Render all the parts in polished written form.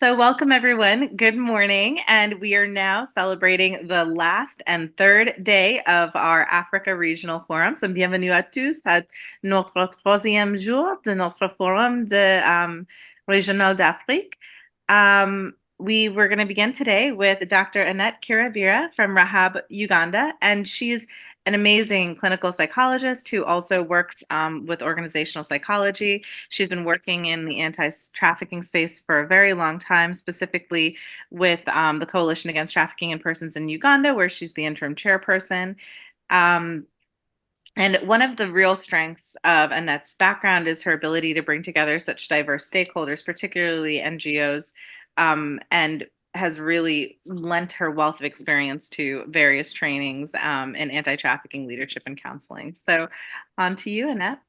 So, welcome everyone. Good morning. And we are now celebrating the last and third day of our Africa Regional Forum. So, bienvenue à tous à notre troisième jour de notre forum régional d'Afrique. We were going to begin today with Dr. Annette Kirabira from Rahab, Uganda, and she's an amazing clinical psychologist who also works with organizational psychology. She's been working in the anti-trafficking space for a very long time, specifically with the Coalition Against Trafficking in Persons in Uganda, where she's the interim chairperson. And one of the real strengths of Annette's background is her ability to bring together such diverse stakeholders, particularly NGOs, and has really lent her wealth of experience to various trainings in anti-trafficking leadership and counseling. So on to you, Annette.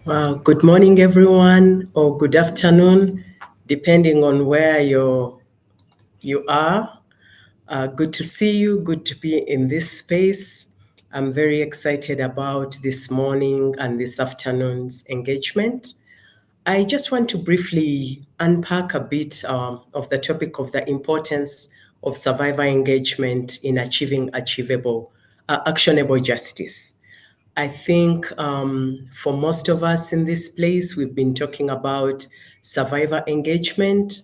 Good morning, everyone, or good afternoon, depending on where you are. Good to see you. Good to be in this space. I'm very excited about this morning and this afternoon's engagement. I just want to briefly unpack a bit of the topic of the importance of survivor engagement in achieving actionable justice. I think for most of us in this place, we've been talking about survivor engagement.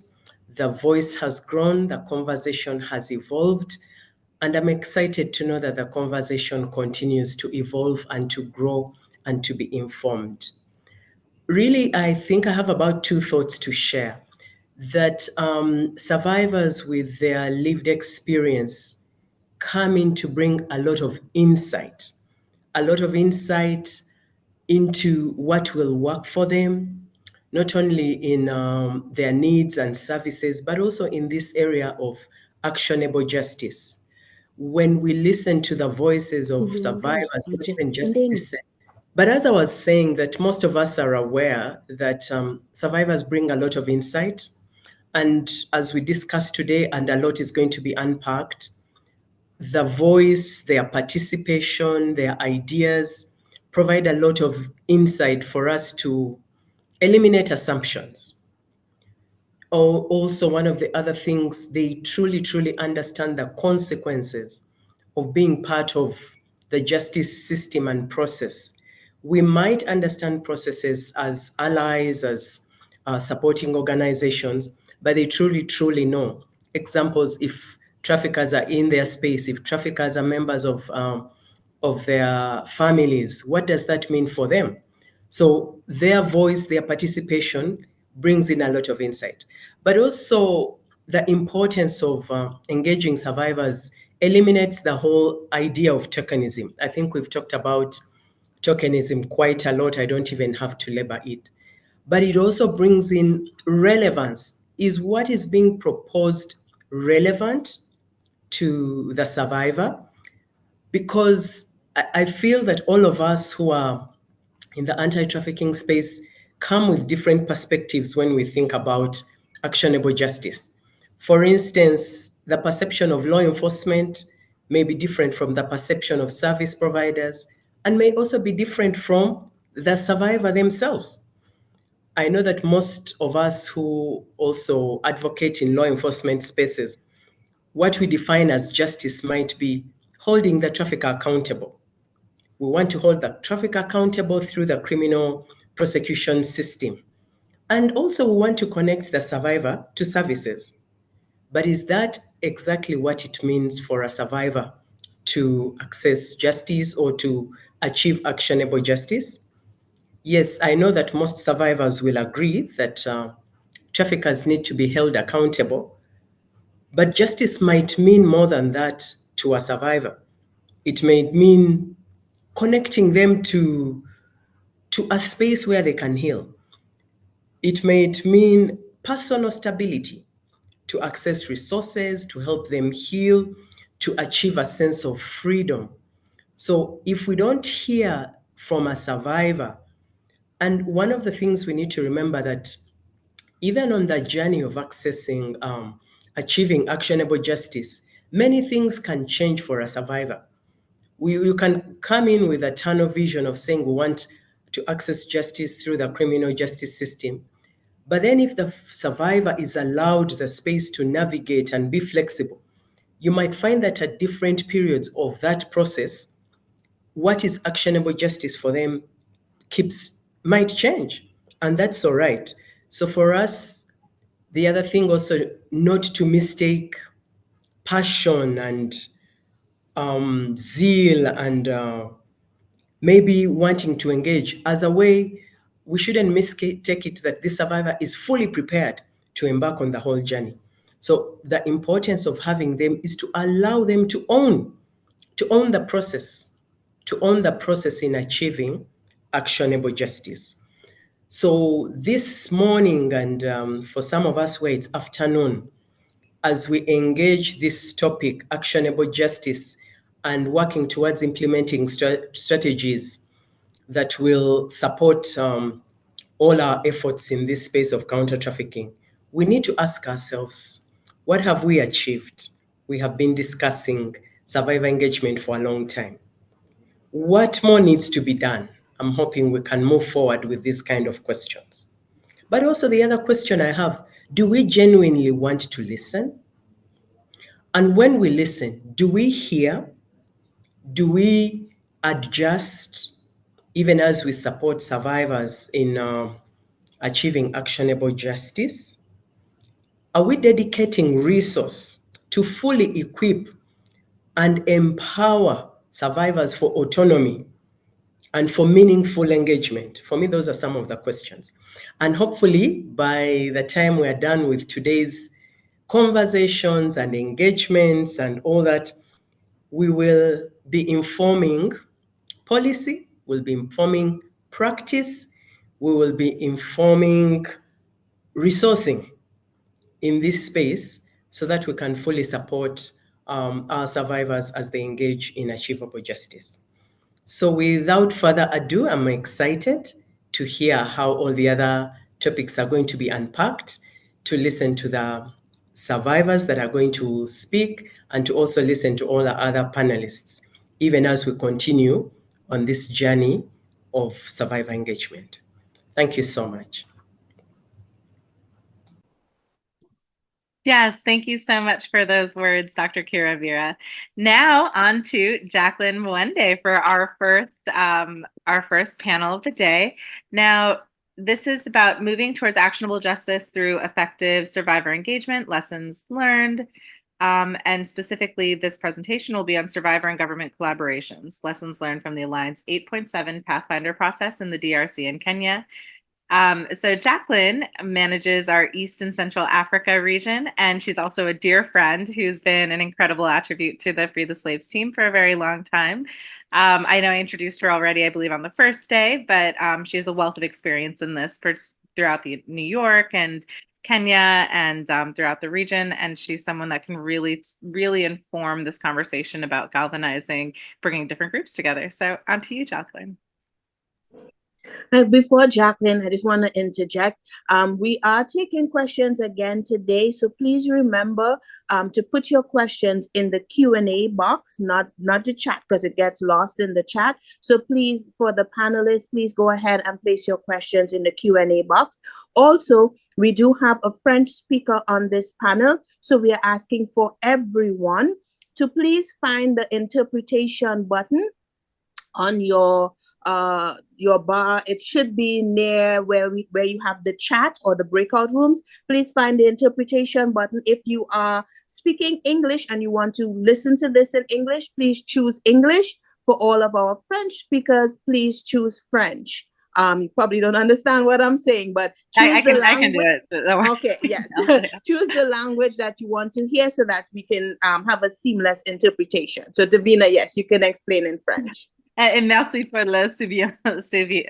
The voice has grown, the conversation has evolved, and I'm excited to know that the conversation continues to evolve and to grow and to be informed. Really, I think I have about two thoughts to share. That survivors with their lived experience come in to bring a lot of insight into what will work for them, not only in their needs and services, but also in this area of actionable justice. When we listen to the voices of survivors, not even just listen. But as I was saying, that most of us are aware that survivors bring a lot of insight. And as we discussed today, and a lot is going to be unpacked, the voice, their participation, their ideas provide a lot of insight for us to eliminate assumptions. Also, one of the other things, they truly understand the consequences of being part of the justice system and process. We might understand processes as allies, as supporting organizations, but they truly know. Examples, if traffickers are in their space, if traffickers are members of their families, what does that mean for them? So their voice, their participation brings in a lot of insight. But also the importance of engaging survivors eliminates the whole idea of tokenism. I think we've talked about tokenism quite a lot. I don't even have to labor it. But it also brings in relevance. Is what is being proposed relevant to the survivor? Because I feel that all of us who are in the anti-trafficking space come with different perspectives when we think about actionable justice. For instance, the perception of law enforcement may be different from the perception of service providers and may also be different from the survivor themselves. I know that most of us who also advocate in law enforcement spaces, what we define as justice might be holding the trafficker accountable. We want to hold the trafficker accountable through the criminal prosecution system. And also we want to connect the survivor to services. But is that exactly what it means for a survivor to access justice or to achieve actionable justice? Yes, I know that most survivors will agree that traffickers need to be held accountable, but justice might mean more than that to a survivor. It may mean connecting them to a space where they can heal. It may mean personal stability, to access resources, to help them heal, to achieve a sense of freedom. So if we don't hear from a survivor, and one of the things we need to remember that even on the journey of accessing, achieving actionable justice, many things can change for a survivor. You can come in with a tunnel vision of saying we want to access justice through the criminal justice system. But then if the survivor is allowed the space to navigate and be flexible, you might find that at different periods of that process, what is actionable justice for them might change. And that's all right. So for us, the other thing also, not to mistake passion and zeal and maybe wanting to engage as a way, we shouldn't mistake it that this survivor is fully prepared to embark on the whole journey. So the importance of having them is to allow them to own the process, to own the process in achieving actionable justice. So this morning, and for some of us where it's afternoon, as we engage this topic, actionable justice, and working towards implementing strategies that will support all our efforts in this space of counter trafficking, we need to ask ourselves, what have we achieved? We have been discussing survivor engagement for a long time. What more needs to be done? I'm hoping we can move forward with these kind of questions. But also, the other question I have, do we genuinely want to listen? And when we listen, do we hear? Do we adjust even as we support survivors in achieving actionable justice? Are we dedicating resource to fully equip and empower survivors for autonomy and for meaningful engagement? For me, those are some of the questions. And hopefully, by the time we're done with today's conversations and engagements and all that, we will be informing policy, we'll be informing practice, we will be informing resourcing in this space so that we can fully support our survivors as they engage in achievable justice. So without further ado, I'm excited to hear how all the other topics are going to be unpacked, to listen to the survivors that are going to speak, and to also listen to all the other panelists, even as we continue on this journey of survivor engagement. Thank you so much. Yes, thank you so much for those words, Dr. Kira Vera. Now on to Jacqueline Mwende for our first panel of the day. Now, this is about moving towards actionable justice through effective survivor engagement, lessons learned, and specifically, this presentation will be on survivor and government collaborations, lessons learned from the Alliance 8.7 Pathfinder process in the DRC and Kenya. So Jacqueline manages our East and Central Africa region, and she's also a dear friend who's been an incredible attribute to the Free the Slaves team for a very long time. I know I introduced her already, I believe, on the first day, but she has a wealth of experience in this throughout New York and Kenya and throughout the region. And she's someone that can really, really inform this conversation about galvanizing, bringing different groups together. So on to you, Jacqueline. Before Jacqueline, I just want to interject. We are taking questions again today, so please remember to put your questions in the Q&A box, not the chat, because it gets lost in the chat. So please, for the panelists, please go ahead and place your questions in the Q&A box. Also, we do have a French speaker on this panel, so we are asking for everyone to please find the interpretation button on your bar. It should be near where you have the chat or the breakout rooms. Please find the interpretation button. If you are speaking English and you want to listen to this in English, please choose English. For all of our French speakers, please choose French. You probably don't understand what I'm saying, but choose the language. I can do it. Okay, yes. Choose the language that you want to hear so that we can have a seamless interpretation. So Davina, yes, you can explain in French. Et merci pour le suivi aussi.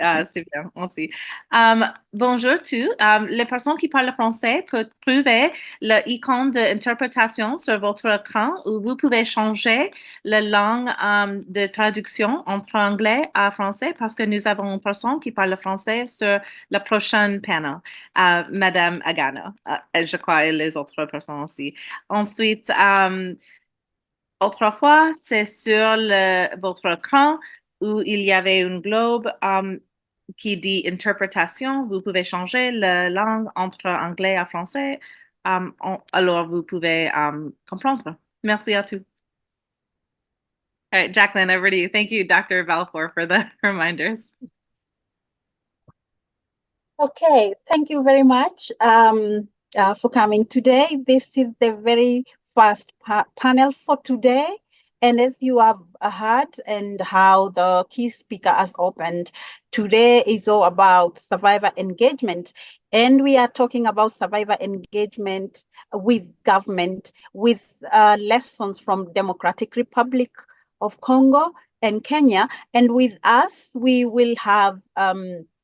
Bonjour tous. Les personnes qui parlent français peuvent trouver l'icône d'interprétation sur votre écran où vous pouvez changer la langue de traduction entre anglais à français parce que nous avons une personne qui parle français sur le prochain panel, Madame Agano, je crois, et les autres personnes aussi. Ensuite, autrefois, c'est sur votre écran où il y avait un globe. qui dit interprétation, vous pouvez changer la langue entre anglais et français. Alors, vous pouvez comprendre. Merci à tous. All right, Jacqueline, over to you. Thank you, Dr. Balfour, for the reminders. Okay, thank you very much for coming today. This is the very first panel for today. And as you have heard and how the key speaker has opened, today is all about survivor engagement. And we are talking about survivor engagement with government, with lessons from Democratic Republic of Congo and Kenya. And with us, we will have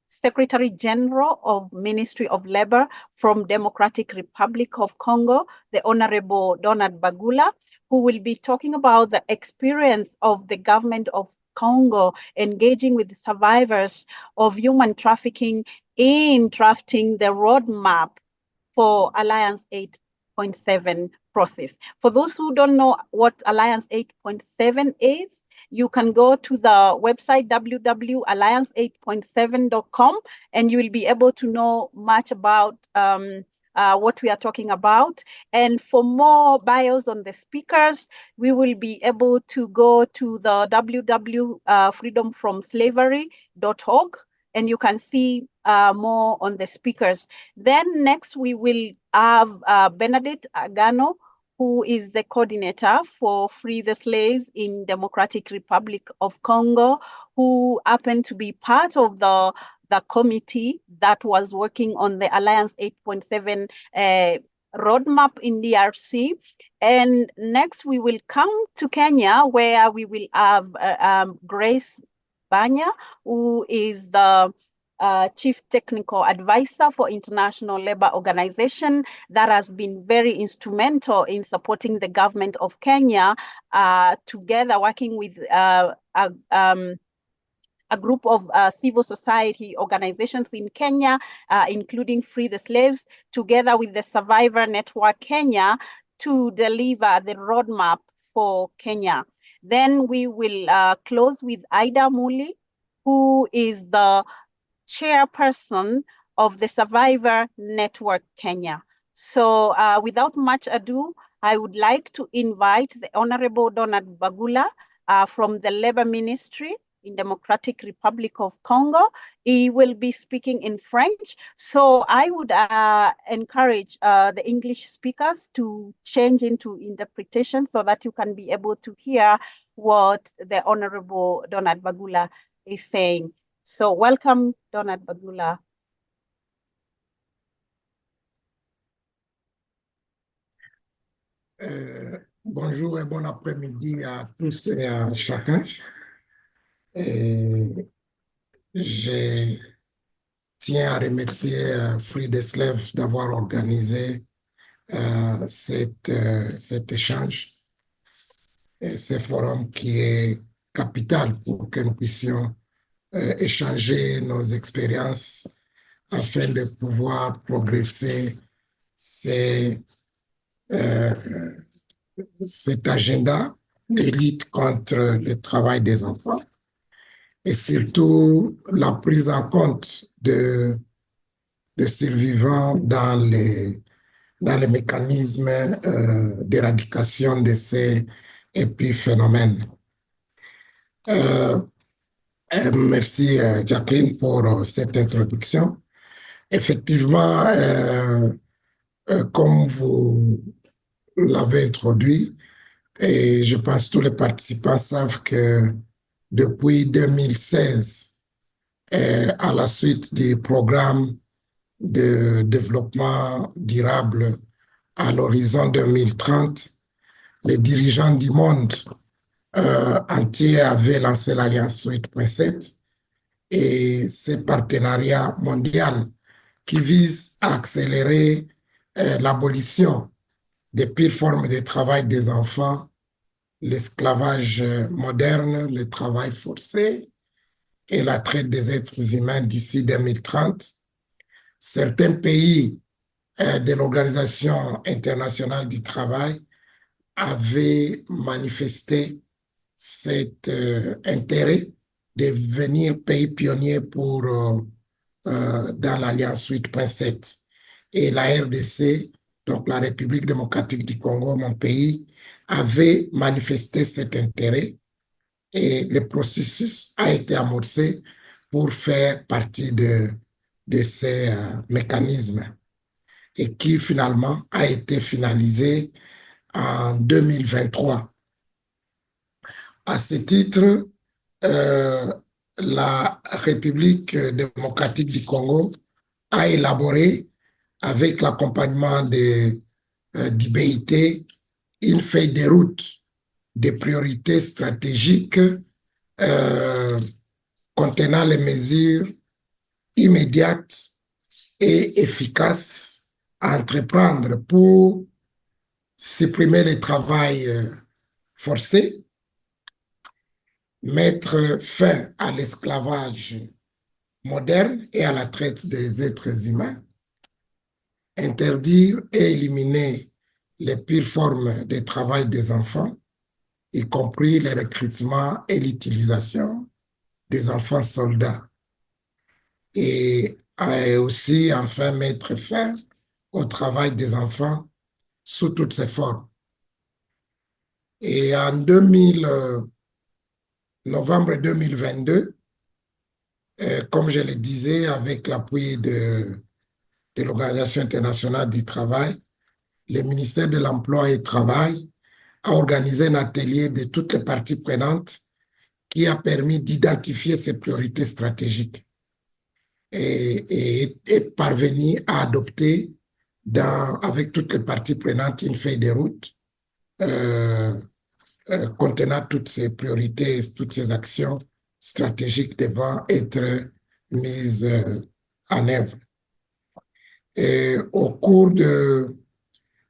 Secretary General of Ministry of Labor from Democratic Republic of Congo, the Honorable Donald Bagula, who will be talking about the experience of the government of Congo engaging with survivors of human trafficking in drafting the roadmap for Alliance 8.7 process. For those who don't know what Alliance 8.7 is, you can go to the website www.alliance8.7.com and you will be able to know much about what we are talking about. And for more bios on the speakers, we will be able to go to the www.freedomfromslavery.org and you can see more on the speakers. Then next we will have Benedict Agano, who is the coordinator for Free the Slaves in Democratic Republic of Congo, who happened to be part of the committee that was working on the Alliance 8.7 roadmap in DRC. And next we will come to Kenya, where we will have Grace Banya, who is the Chief Technical Advisor for International Labour Organization that has been very instrumental in supporting the government of Kenya, together working with a group of civil society organizations in Kenya, including Free the Slaves, together with the Survivor Network Kenya, to deliver the roadmap for Kenya. Then we will close with Ida Muli, who is the chairperson of the Survivor Network Kenya. So without much ado, I would like to invite the Honorable Donald Bagula from the Labor Ministry in Democratic Republic of Congo. He will be speaking in French. So I would encourage the English speakers to change into interpretation so that you can be able to hear what the Honorable Donald Bagula is saying. So welcome, Donald Bagula. Bonjour et bon après-midi à tous et à chacun. Et je tiens à remercier Free the Slave d'avoir organisé cet échange et ce forum qui est capital pour que nous puissions échanger nos expériences afin de pouvoir progresser cet agenda de lutte contre le travail des enfants et surtout la prise en compte de survivants dans les mécanismes d'éradication de ces épiphénomènes. Merci Jacqueline pour cette introduction. Effectivement, comme vous l'avez introduit, et je pense que tous les participants savent que depuis 2016, à la suite du programme de développement durable à l'horizon 2030, les dirigeants du monde entier avaient lancé l'Alliance 8.7 et ce partenariat mondial qui vise à accélérer l'abolition des pires formes de travail des enfants, l'esclavage moderne, le travail forcé et la traite des êtres humains d'ici 2030. Certains pays de l'Organisation internationale du travail avaient manifesté cet intérêt devenir pays pionnier pour, dans l'Alliance 8.7. Et la RDC, donc la République démocratique du Congo, mon pays, avait manifesté cet intérêt et le processus a été amorcé pour faire partie de ces mécanismes et qui finalement a été finalisé en 2023. À ce titre, la République démocratique du Congo a élaboré, avec l'accompagnement du BIT, une feuille de route des priorités stratégiques contenant les mesures immédiates et efficaces à entreprendre pour supprimer le travail forcé, mettre fin à l'esclavage moderne et à la traite des êtres humains, interdire et éliminer les pires formes de travail des enfants, y compris le recrutement et l'utilisation des enfants soldats. Et aussi, enfin, mettre fin au travail des enfants sous toutes ses formes. Et en novembre 2022, comme je le disais, avec l'appui de l'Organisation internationale du travail, le ministère de l'Emploi et du Travail a organisé un atelier de toutes les parties prenantes qui a permis d'identifier ces priorités stratégiques et parvenir à adopter avec toutes les parties prenantes une feuille de route contenant toutes ces priorités, toutes ces actions stratégiques devant être mises en œuvre. Et au cours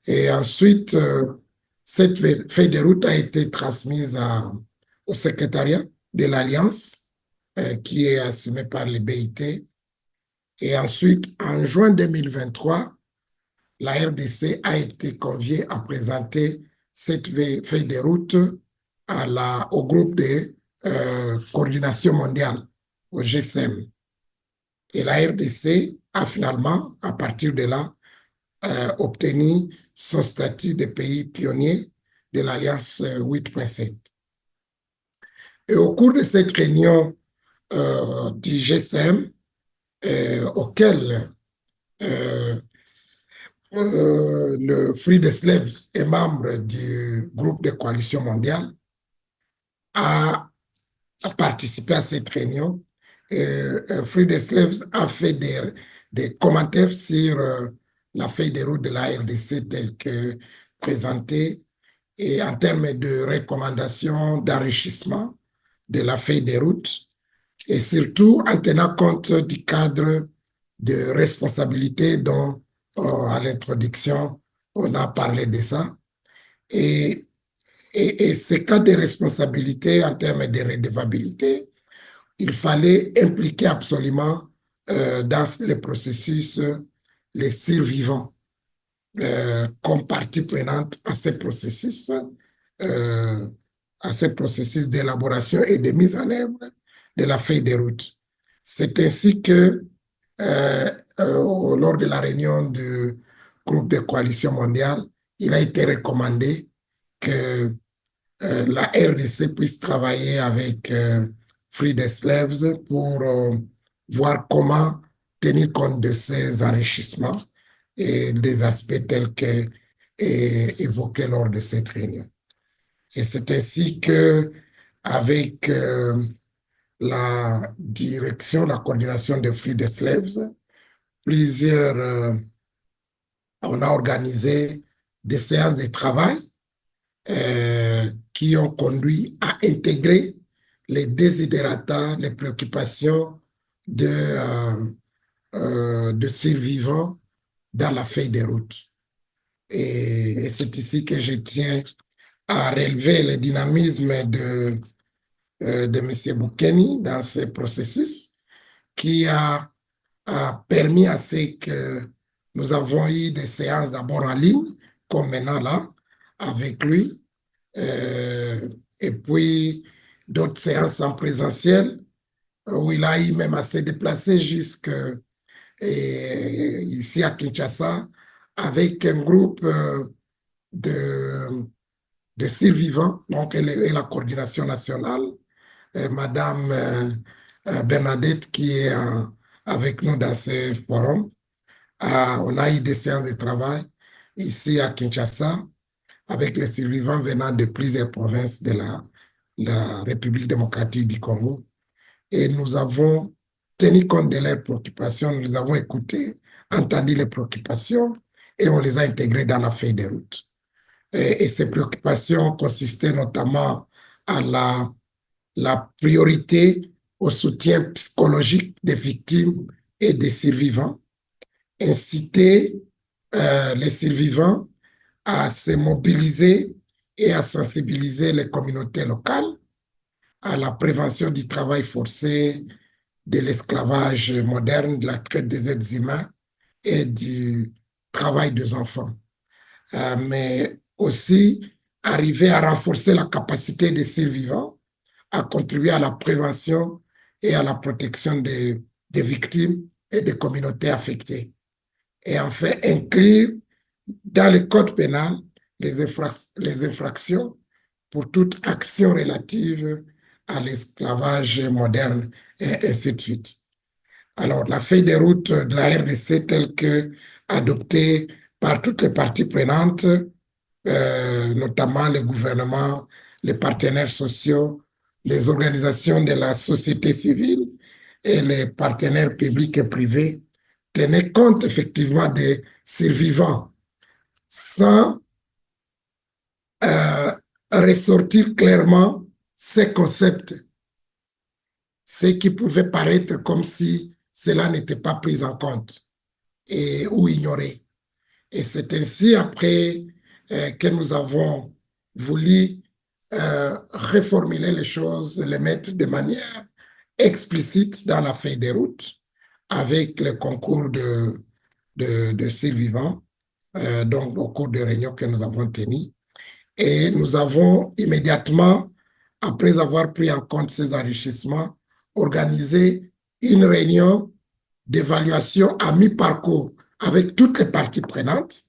et ensuite, cette feuille de route a été transmise au secrétariat de l'Alliance, qui est assumé par le BIT. Et ensuite, en juin 2023, la RDC a été conviée à présenter cette feuille de route au groupe de coordination mondiale, au GSM. Et la RDC a finalement, à partir de là, obtenu son statut de pays pionnier de l'Alliance 8.7. Et au cours de cette réunion du GSM, auquel le Free the Slaves est membre du groupe de coalition mondiale, a participé à cette réunion. Free the Slaves a fait des commentaires sur la feuille de route de la RDC telle que présentée et en termes de recommandations d'enrichissement de la feuille de route et surtout en tenant compte du cadre de responsabilité dont à l'introduction on a parlé de ça et ces cas de responsabilité en termes de redevabilité, il fallait impliquer absolument dans le processus les survivants comme partie prenante à ce processus d'élaboration et de mise en œuvre de la feuille de route. C'est ainsi que lors de la réunion du groupe de coalition mondiale, il a été recommandé que la RDC puisse travailler avec Free the Slaves pour voir comment tenir compte de ces enrichissements et des aspects tels que évoqués lors de cette réunion. Et c'est ainsi que, avec la direction, la coordination de Free the Slaves, on a organisé des séances de travail qui ont conduit à intégrer les desiderata, les préoccupations de survivants dans la feuille de route. Et c'est ici que je tiens à relever le dynamisme de M. Boukeni dans ce processus qui a permis à ce que nous avons eu des séances d'abord en ligne, comme maintenant là, avec lui, et puis d'autres séances en présentiel où il a eu même à se déplacer jusque ici à Kinshasa avec un groupe de survivants, donc elle est la coordination nationale, Madame Bernadette qui est avec nous dans ce forum. On a eu des séances de travail ici à Kinshasa avec les survivants venant de plusieurs provinces de la République démocratique du Congo. Et nous avons tenu compte de leurs préoccupations, nous les avons écoutées, entendu les préoccupations et on les a intégrées dans la feuille de route. Et ces préoccupations consistaient notamment à la priorité au soutien psychologique des victimes et des survivants, inciter les survivants à se mobiliser et à sensibiliser les communautés locales à la prévention du travail forcé, de l'esclavage moderne, de la traite des êtres humains et du travail des enfants. Mais aussi arriver à renforcer la capacité des survivants à contribuer à la prévention et à la protection des victimes et des communautés affectées. Et enfin, inclure dans le code pénal les infractions pour toute action relative à l'esclavage moderne et ainsi de suite. Alors, la feuille de route de la RDC telle que adoptée par toutes les parties prenantes, notamment le gouvernement, les partenaires sociaux, les organisations de la société civile et les partenaires publics et privés, tenait compte effectivement des survivants sans ressortir clairement ces concepts, ce qui pouvait paraître comme si cela n'était pas pris en compte ou ignoré. Et c'est ainsi, après que nous avons voulu reformuler les choses, les mettre de manière explicite dans la feuille de route, avec le concours de survivants, donc au cours des réunions que nous avons tenues. Et nous avons immédiatement, après avoir pris en compte ces enrichissements, organisé une réunion d'évaluation à mi-parcours avec toutes les parties prenantes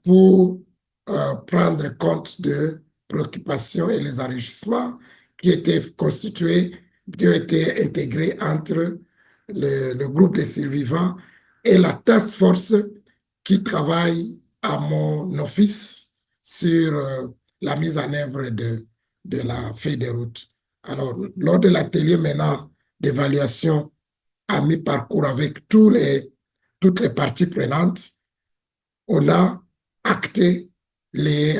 pour prendre compte de préoccupations et les enrichissements qui étaient constitués, qui ont été intégrés entre le groupe des survivants et la task force qui travaille à mon office sur la mise en œuvre de la feuille de route. Alors, lors de l'atelier maintenant d'évaluation à mi-parcours avec toutes les parties prenantes, on a acté les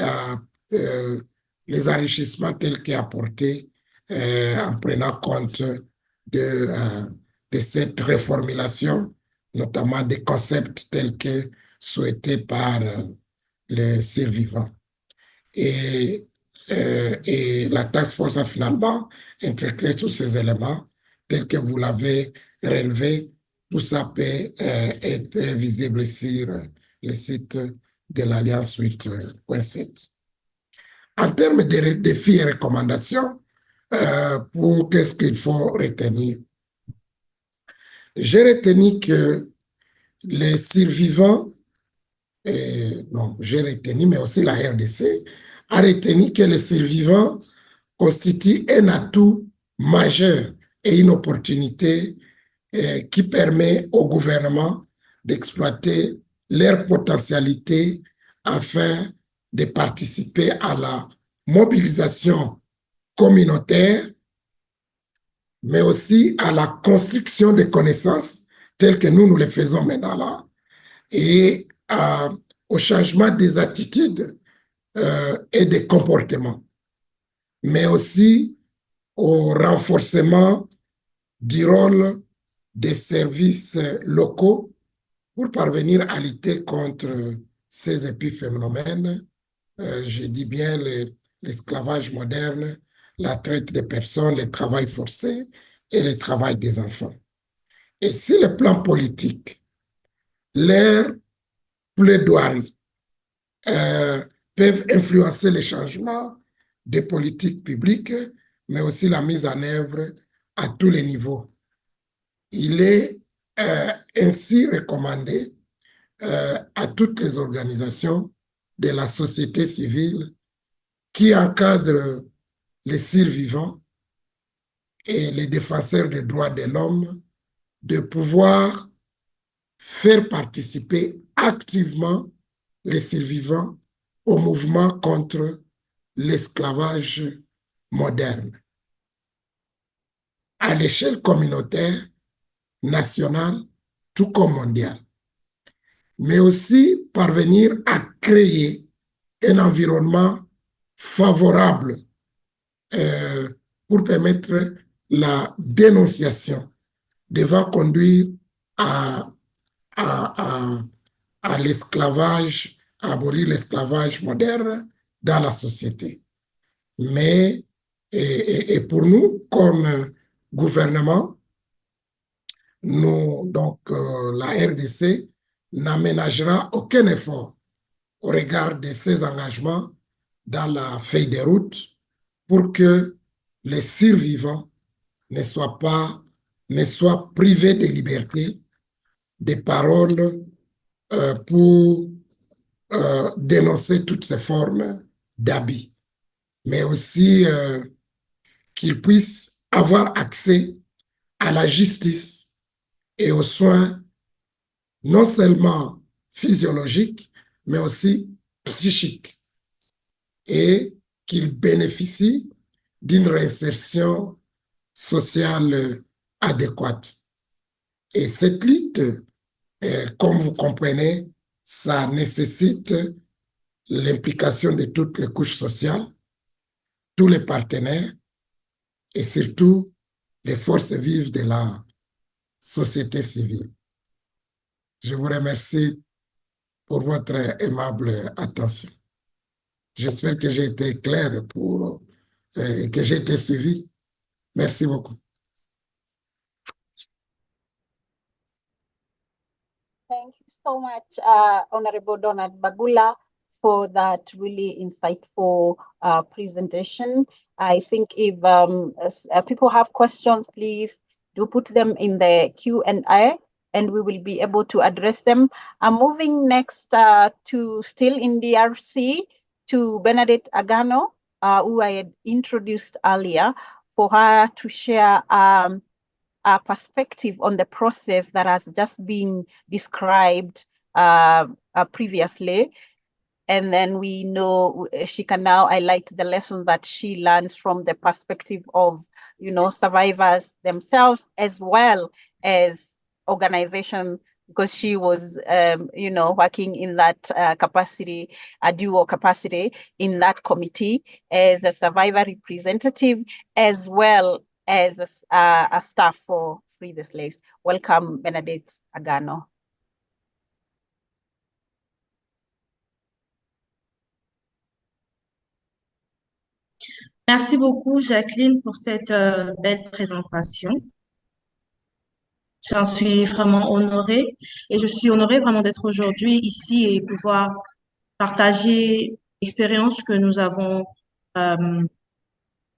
enrichissements tels qu'apportés en prenant compte de cette reformulation, notamment des concepts tels que souhaités par les survivants. Et la task force a finalement intégré tous ces éléments tels que vous l'avez relevé. Tout ça peut être visible sur le site de l'Alliance 8.7. En termes de défis et recommandations, pour qu'est-ce qu'il faut retenir? J'ai retenu que les survivants, non, j'ai retenu, mais aussi la RDC, a retenu que les survivants constituent un atout majeur et une opportunité qui permet au gouvernement d'exploiter leur potentialité afin de participer à la mobilisation communautaire, mais aussi à la construction des connaissances telles que nous les faisons maintenant là, et au changement des attitudes et des comportements, mais aussi au renforcement du rôle des services locaux pour parvenir à lutter contre ces épiphénomènes. Je dis bien l'esclavage moderne, la traite des personnes, le travail forcé et le travail des enfants. Et si le plan politique, leur plaidoirie peuvent influencer les changements des politiques publiques, mais aussi la mise en œuvre à tous les niveaux. Il est ainsi recommandé à toutes les organisations de la société civile qui encadrent les survivants et les défenseurs des droits de l'homme de pouvoir faire participer activement les survivants au mouvement contre l'esclavage moderne. À l'échelle communautaire, nationale, tout comme mondiale. Mais aussi parvenir à créer un environnement favorable pour permettre la dénonciation devant conduire à, à, à l'esclavage, à abolir l'esclavage moderne dans la société. Mais, et pour nous, comme gouvernement, nous, donc, la RDC n'aménagera aucun effort au regard de ses engagements dans la feuille de route pour que les survivants ne soient privés de liberté, de parole pour dénoncer toutes ces formes d'abus, mais aussi qu'ils puissent avoir accès à la justice et aux soins non seulement physiologiques, mais aussi psychiques, et qu'ils bénéficient d'une réinsertion sociale adéquate. Et cette lutte, comme vous comprenez, ça nécessite l'implication de toutes les couches sociales, tous les partenaires et surtout les forces vives de la société civile. Je vous remercie pour votre aimable attention. J'espère que j'ai été clair que j'ai été suivi. Merci beaucoup. Thank you so much, Honorable Donald Bagula, for that really insightful presentation. I think if people have questions, please do put them in the Q&A, and we will be able to address them. I'm moving next to still in DRC to Bernadette Agano, who I had introduced earlier, for her to share perspective on the process that has just been described previously. And then we know she can now highlight the lessons that she learns from the perspective of, survivors themselves, as well as organization, because she was, working in that capacity, a dual capacity in that committee as a survivor representative, as well as a staff for Free the Slaves. Welcome, Bernadette Agano. Merci beaucoup, Jacqueline, pour cette belle présentation. J'en suis vraiment honorée et je suis honorée vraiment d'être aujourd'hui ici et pouvoir partager l'expérience que nous avons à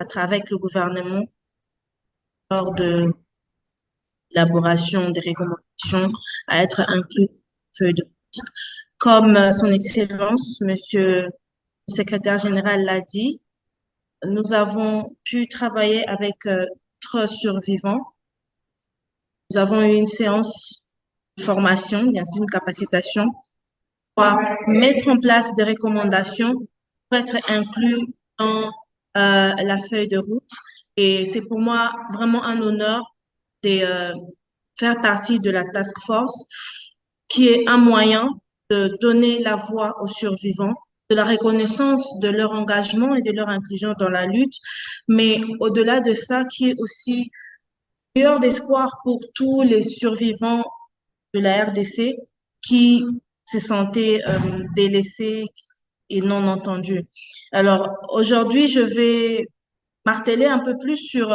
travers le gouvernement lors de l'élaboration des recommandations à être inclus feuille de route. Comme son Excellence, Monsieur le Secrétaire général l'a dit, nous avons pu travailler avec d'autres survivants. Nous avons eu une séance de formation, bien sûr, une capacitation pour mettre en place des recommandations pour être inclus dans la feuille de route. Et c'est pour moi vraiment un honneur de faire partie de la task force, qui est un moyen de donner la voix aux survivants, de la reconnaissance de leur engagement et de leur inclusion dans la lutte, mais au-delà de ça, qui est aussi une lueur d'espoir pour tous les survivants de la RDC qui se sentaient délaissés et non entendus. Alors, aujourd'hui, je vais marteler un peu plus sur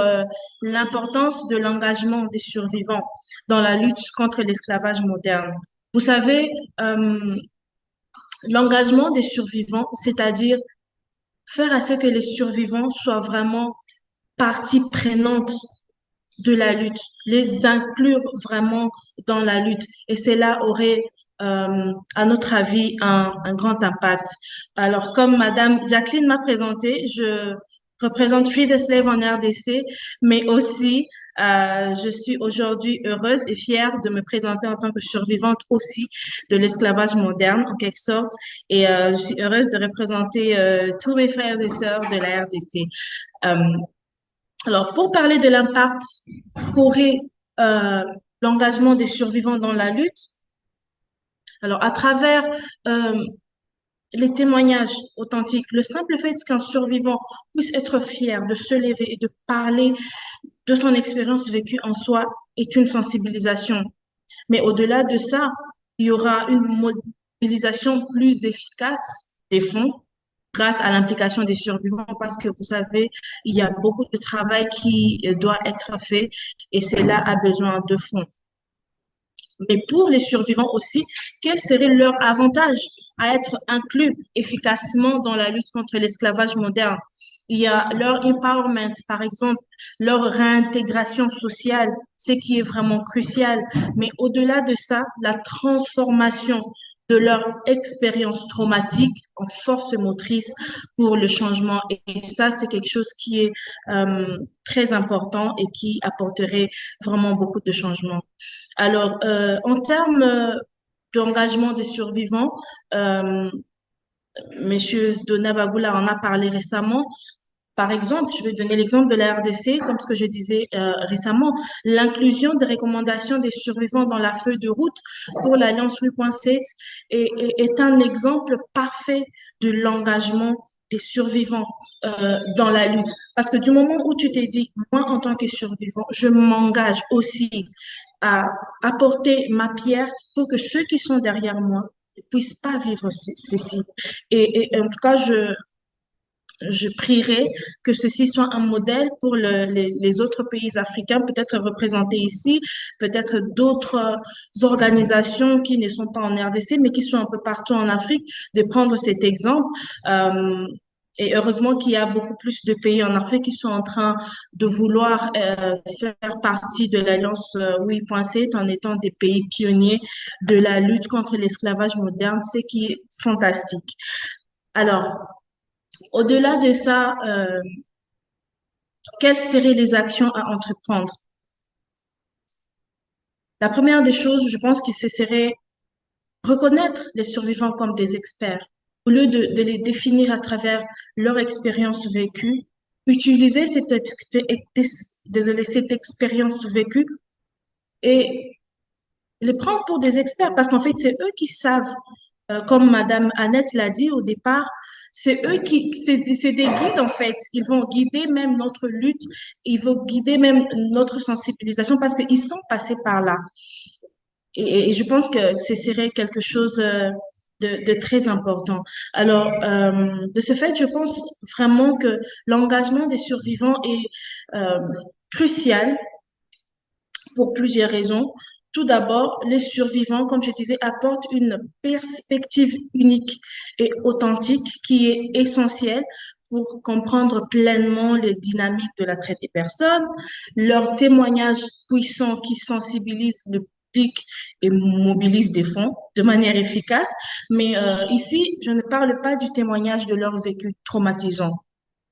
l'importance de l'engagement des survivants dans la lutte contre l'esclavage moderne. Vous savez, l'engagement des survivants, c'est-à-dire faire à ce que les survivants soient vraiment partie prenante de la lutte, les inclure vraiment dans la lutte. Et cela aurait, à notre avis, un grand impact. Alors, comme Madame Jacqueline m'a présenté, je représente Free the Slave en RDC, mais aussi, je suis aujourd'hui heureuse et fière de me présenter en tant que survivante aussi de l'esclavage moderne, en quelque sorte. Et je suis heureuse de représenter tous mes frères et sœurs de la RDC. Euh, alors, pour parler de l'impact qu'aurait euh, l'engagement des survivants dans la lutte, alors à travers les témoignages authentiques, le simple fait qu'un survivant puisse être fier de se lever et de parler de son expérience vécue en soi est une sensibilisation. Mais au-delà de ça, il y aura une mobilisation plus efficace des fonds grâce à l'implication des survivants parce que vous savez, il y a beaucoup de travail qui doit être fait et cela a besoin de fonds. Mais pour les survivants aussi, quel serait leur avantage à être inclus efficacement dans la lutte contre l'esclavage moderne? Il y a leur empowerment, par exemple, leur réintégration sociale, ce qui est vraiment crucial. Mais au-delà de ça, la transformation de leur expérience traumatique en force motrice pour le changement. Et ça, c'est quelque chose qui est très important et qui apporterait vraiment beaucoup de changements. Alors, en termes d'engagement des survivants, euh, Monsieur Dona Bagula en a parlé récemment. Par exemple, je vais donner l'exemple de la RDC, comme ce que je disais récemment, l'inclusion des recommandations des survivants dans la feuille de route pour l'Alliance 8.7 est un exemple parfait de l'engagement des survivants dans la lutte. Parce que du moment où tu t'es dit, moi en tant que survivant, je m'engage aussi à apporter ma pierre pour que ceux qui sont derrière moi ne puissent pas vivre ceci. Et en tout cas, je prierai que ceci soit un modèle pour les autres pays africains, peut-être représentés ici, peut-être d'autres organisations qui ne sont pas en RDC, mais qui sont un peu partout en Afrique, de prendre cet exemple. Et heureusement qu'il y a beaucoup plus de pays en Afrique qui sont en train de vouloir faire partie de l'Alliance 8.7 en étant des pays pionniers de la lutte contre l'esclavage moderne, ce qui est fantastique. Alors, au-delà de ça, quelles seraient les actions à entreprendre? La première des choses, je pense que ce serait reconnaître les survivants comme des experts. Au lieu de les définir à travers leur expérience vécue, utiliser cette expérience vécue et les prendre pour des experts parce qu'en fait, c'est eux qui savent, comme Madame Annette l'a dit au départ, c'est des guides en fait. Ils vont guider même notre lutte, ils vont guider même notre sensibilisation parce qu'ils sont passés par là. Et je pense que ce serait quelque chose de très important. Alors, de ce fait, je pense vraiment que l'engagement des survivants est crucial pour plusieurs raisons. Tout d'abord, les survivants, comme je disais, apportent une perspective unique et authentique qui est essentielle pour comprendre pleinement les dynamiques de la traite des personnes. Leurs témoignages puissants qui sensibilisent le public et mobilisent des fonds de manière efficace. Mais ici, je ne parle pas du témoignage de leur vécu traumatisant,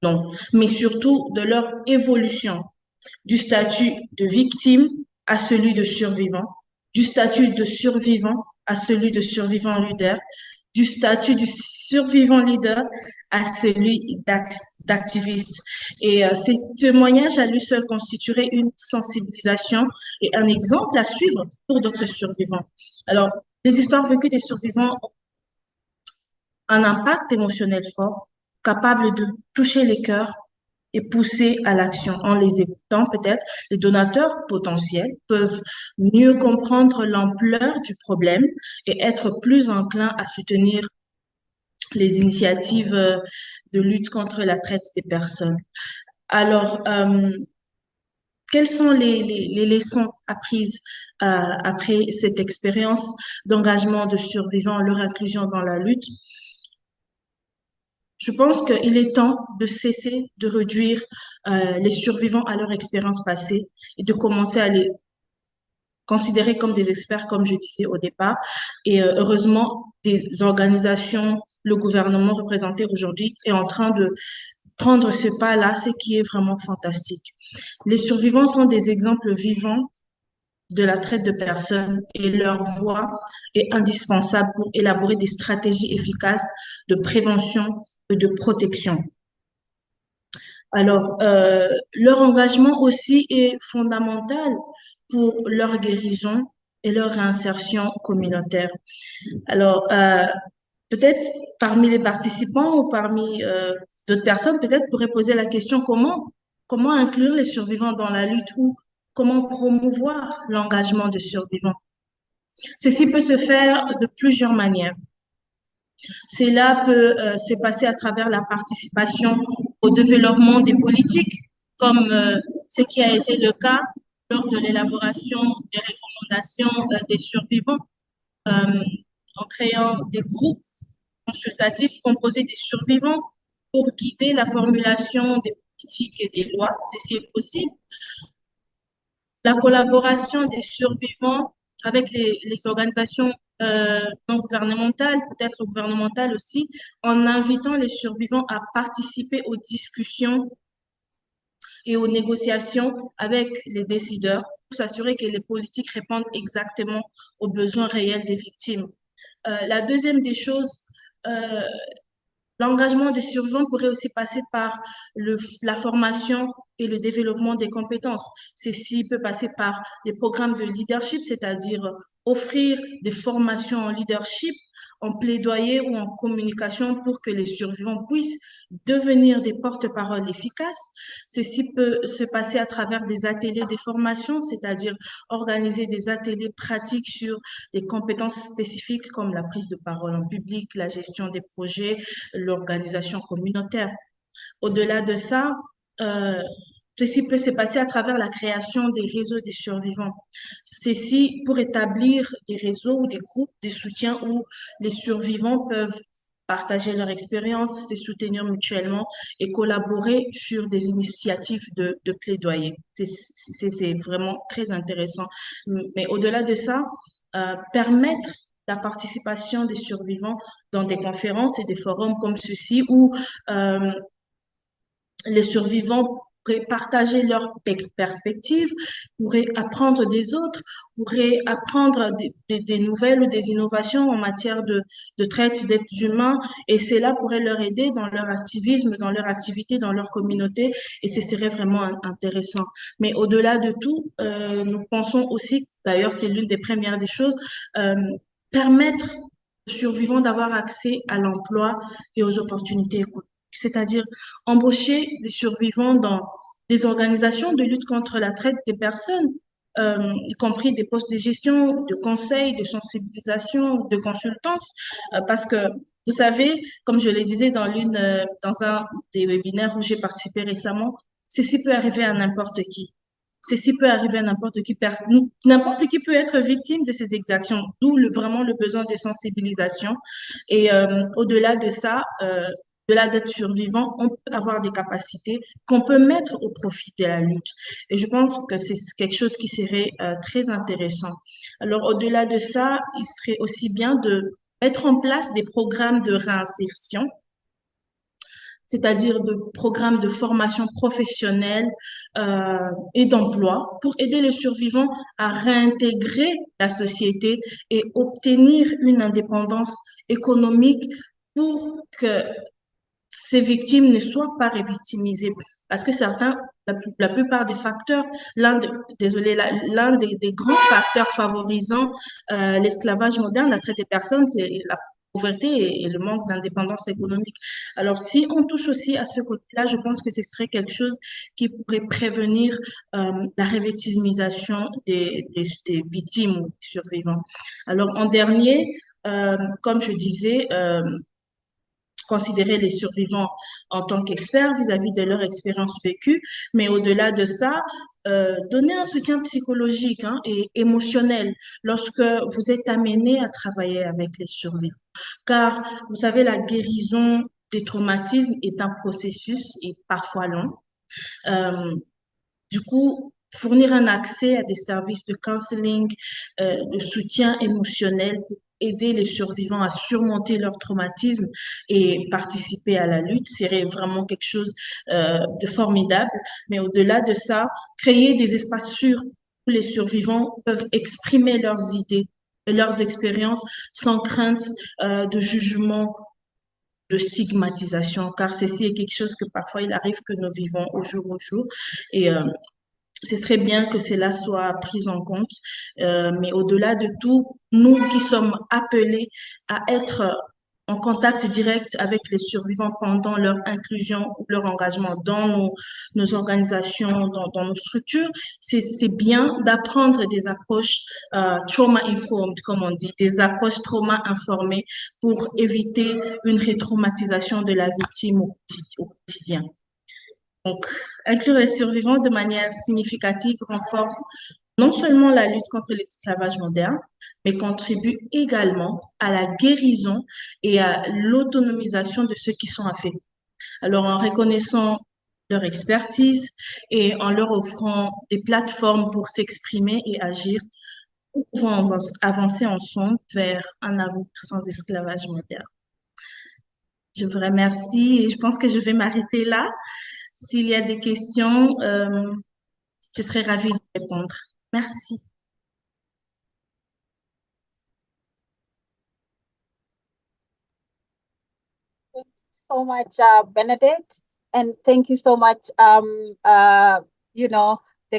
non, mais surtout de leur évolution du statut de victime à celui de survivant, du statut de survivant à celui de survivant leader, du statut du survivant leader à celui d'activiste. Et ces témoignages à lui seul constitueraient une sensibilisation et un exemple à suivre pour d'autres survivants. Alors, les histoires vécues des survivants ont un impact émotionnel fort, capable de toucher les cœurs et pousser à l'action. En les écoutant, peut-être, les donateurs potentiels peuvent mieux comprendre l'ampleur du problème et être plus enclins à soutenir les initiatives de lutte contre la traite des personnes. Alors, quelles sont les leçons apprises après cette expérience d'engagement de survivants, leur inclusion dans la lutte? Je pense qu'il est temps de cesser de réduire les survivants à leur expérience passée et de commencer à les considérés comme des experts, comme je disais au départ. Et heureusement, des organisations, le gouvernement représenté aujourd'hui est en train de prendre ce pas-là, ce qui est vraiment fantastique. Les survivants sont des exemples vivants de la traite de personnes et leur voix est indispensable pour élaborer des stratégies efficaces de prévention et de protection. Alors, leur engagement aussi est fondamental pour leur guérison et leur réinsertion communautaire. Alors, peut-être parmi les participants ou parmi d'autres personnes, peut-être pourraient poser la question comment inclure les survivants dans la lutte ou comment promouvoir l'engagement des survivants. Ceci peut se faire de plusieurs manières. Cela peut se passer à travers la participation au développement des politiques, comme ce qui a été le cas lors de l'élaboration des recommandations des survivants, euh, en créant des groupes consultatifs composés des survivants pour guider la formulation des politiques et des lois. Ceci est possible. La collaboration des survivants avec les organisations non gouvernementales, peut-être gouvernementales aussi, en invitant les survivants à participer aux discussions et aux négociations avec les décideurs pour s'assurer que les politiques répondent exactement aux besoins réels des victimes. La deuxième des choses, euh, l'engagement des survivants pourrait aussi passer par la formation et le développement des compétences. Ceci peut passer par les programmes de leadership, c'est-à-dire offrir des formations en leadership, en plaidoyer ou en communication pour que les survivants puissent devenir des porte-paroles efficaces. Ceci peut se passer à travers des ateliers de formation, c'est-à-dire organiser des ateliers pratiques sur des compétences spécifiques comme la prise de parole en public, la gestion des projets, l'organisation communautaire. Au-delà de ça, euh, ceci peut se passer à travers la création des réseaux des survivants. Ceci pour établir des réseaux ou des groupes de soutien où les survivants peuvent partager leur expérience, se soutenir mutuellement et collaborer sur des initiatives de plaidoyer. C'est vraiment très intéressant. Mais au-delà de ça, permettre la participation des survivants dans des conférences et des forums comme ceci où les survivants pourraient partager leurs perspectives, pourraient apprendre des autres, pourraient apprendre des nouvelles ou des innovations en matière de traite d'êtres humains et cela pourrait leur aider dans leur activisme, dans leur activité, dans leur communauté et ce serait vraiment intéressant. Mais au-delà de tout, nous pensons aussi, d'ailleurs c'est l'une des premières des choses, permettre aux survivants d'avoir accès à l'emploi et aux opportunités économiques, c'est-à-dire embaucher les survivants dans des organisations de lutte contre la traite des personnes, y compris des postes de gestion, de conseil, de sensibilisation, de consultance, parce que vous savez, comme je le disais dans un des webinaires où j'ai participé récemment, ceci peut arriver à n'importe qui. Ceci peut arriver à n'importe qui, n'importe qui peut être victime de ces exactions, d'où vraiment le besoin de sensibilisation. Et au-delà de ça, au-delà d'être survivant, on peut avoir des capacités qu'on peut mettre au profit de la lutte. Et je pense que c'est quelque chose qui serait très intéressant. Alors, au-delà de ça, il serait aussi bien de mettre en place des programmes de réinsertion, c'est-à-dire de programmes de formation professionnelle et d'emploi pour aider les survivants à réintégrer la société et obtenir une indépendance économique pour que ces victimes ne soient pas révictimisées. Parce que certains, la plupart des facteurs, l'un des grands facteurs favorisant l'esclavage moderne, la traite des personnes, c'est la pauvreté et le manque d'indépendance économique. Alors, si on touche aussi à ce côté-là, je pense que ce serait quelque chose qui pourrait prévenir la révictimisation des victimes ou des survivants. Alors, en dernier, comme je disais, considérer les survivants en tant qu'experts vis-à-vis de leur expérience vécue, mais au-delà de ça, donner un soutien psychologique et émotionnel lorsque vous êtes amené à travailler avec les survivants. Car, vous savez, la guérison détraumatisme est un processus et parfois long. Du coup, fournir un accès à des services de counseling, de soutien émotionnel pour aider les survivants à surmonter leur traumatisme et participer à la lutte serait vraiment quelque chose de formidable. Mais au-delà de ça, créer des espaces sûrs où les survivants peuvent exprimer leurs idées et leurs expériences sans crainte de jugement, de stigmatisation, car ceci est quelque chose que parfois il arrive que nous vivons au jour. Et c'est très bien que cela soit pris en compte, mais au-delà de tout, nous qui sommes appelés à être en contact direct avec les survivants pendant leur inclusion ou leur engagement dans nos organisations, dans nos structures, c'est bien d'apprendre des approches trauma-informed, comme on dit, des approches trauma-informées pour éviter une rétraumatisation de la victime au quotidien. Donc, inclure les survivants de manière significative renforce non seulement la lutte contre l'esclavage moderne, mais contribue également à la guérison et à l'autonomisation de ceux qui sont affectés. Alors, en reconnaissant leur expertise et en leur offrant des plateformes pour s'exprimer et agir, nous pouvons avancer ensemble vers un avenir sans esclavage moderne. Je vous remercie et je pense que je vais m'arrêter là. S'il y a des questions, je serai ravie de répondre. Merci. Thank you so much, Benedict, and thank you so much, the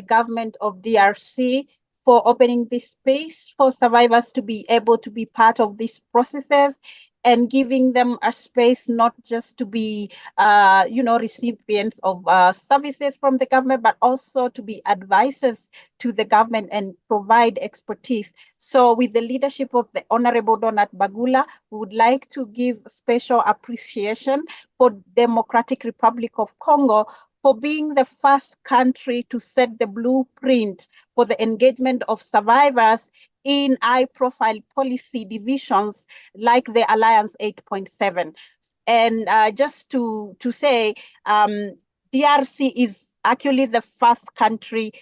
government of DRC for opening this space for survivors to be able to be part of these processes and giving them a space not just to be, recipients of services from the government, but also to be advisors to the government and provide expertise. So with the leadership of the Honorable Donat Bagula, we would like to give special appreciation for Democratic Republic of Congo for being the first country to set the blueprint for the engagement of survivors in high-profile policy decisions like the Alliance 8.7. And just to say, DRC is actually the first country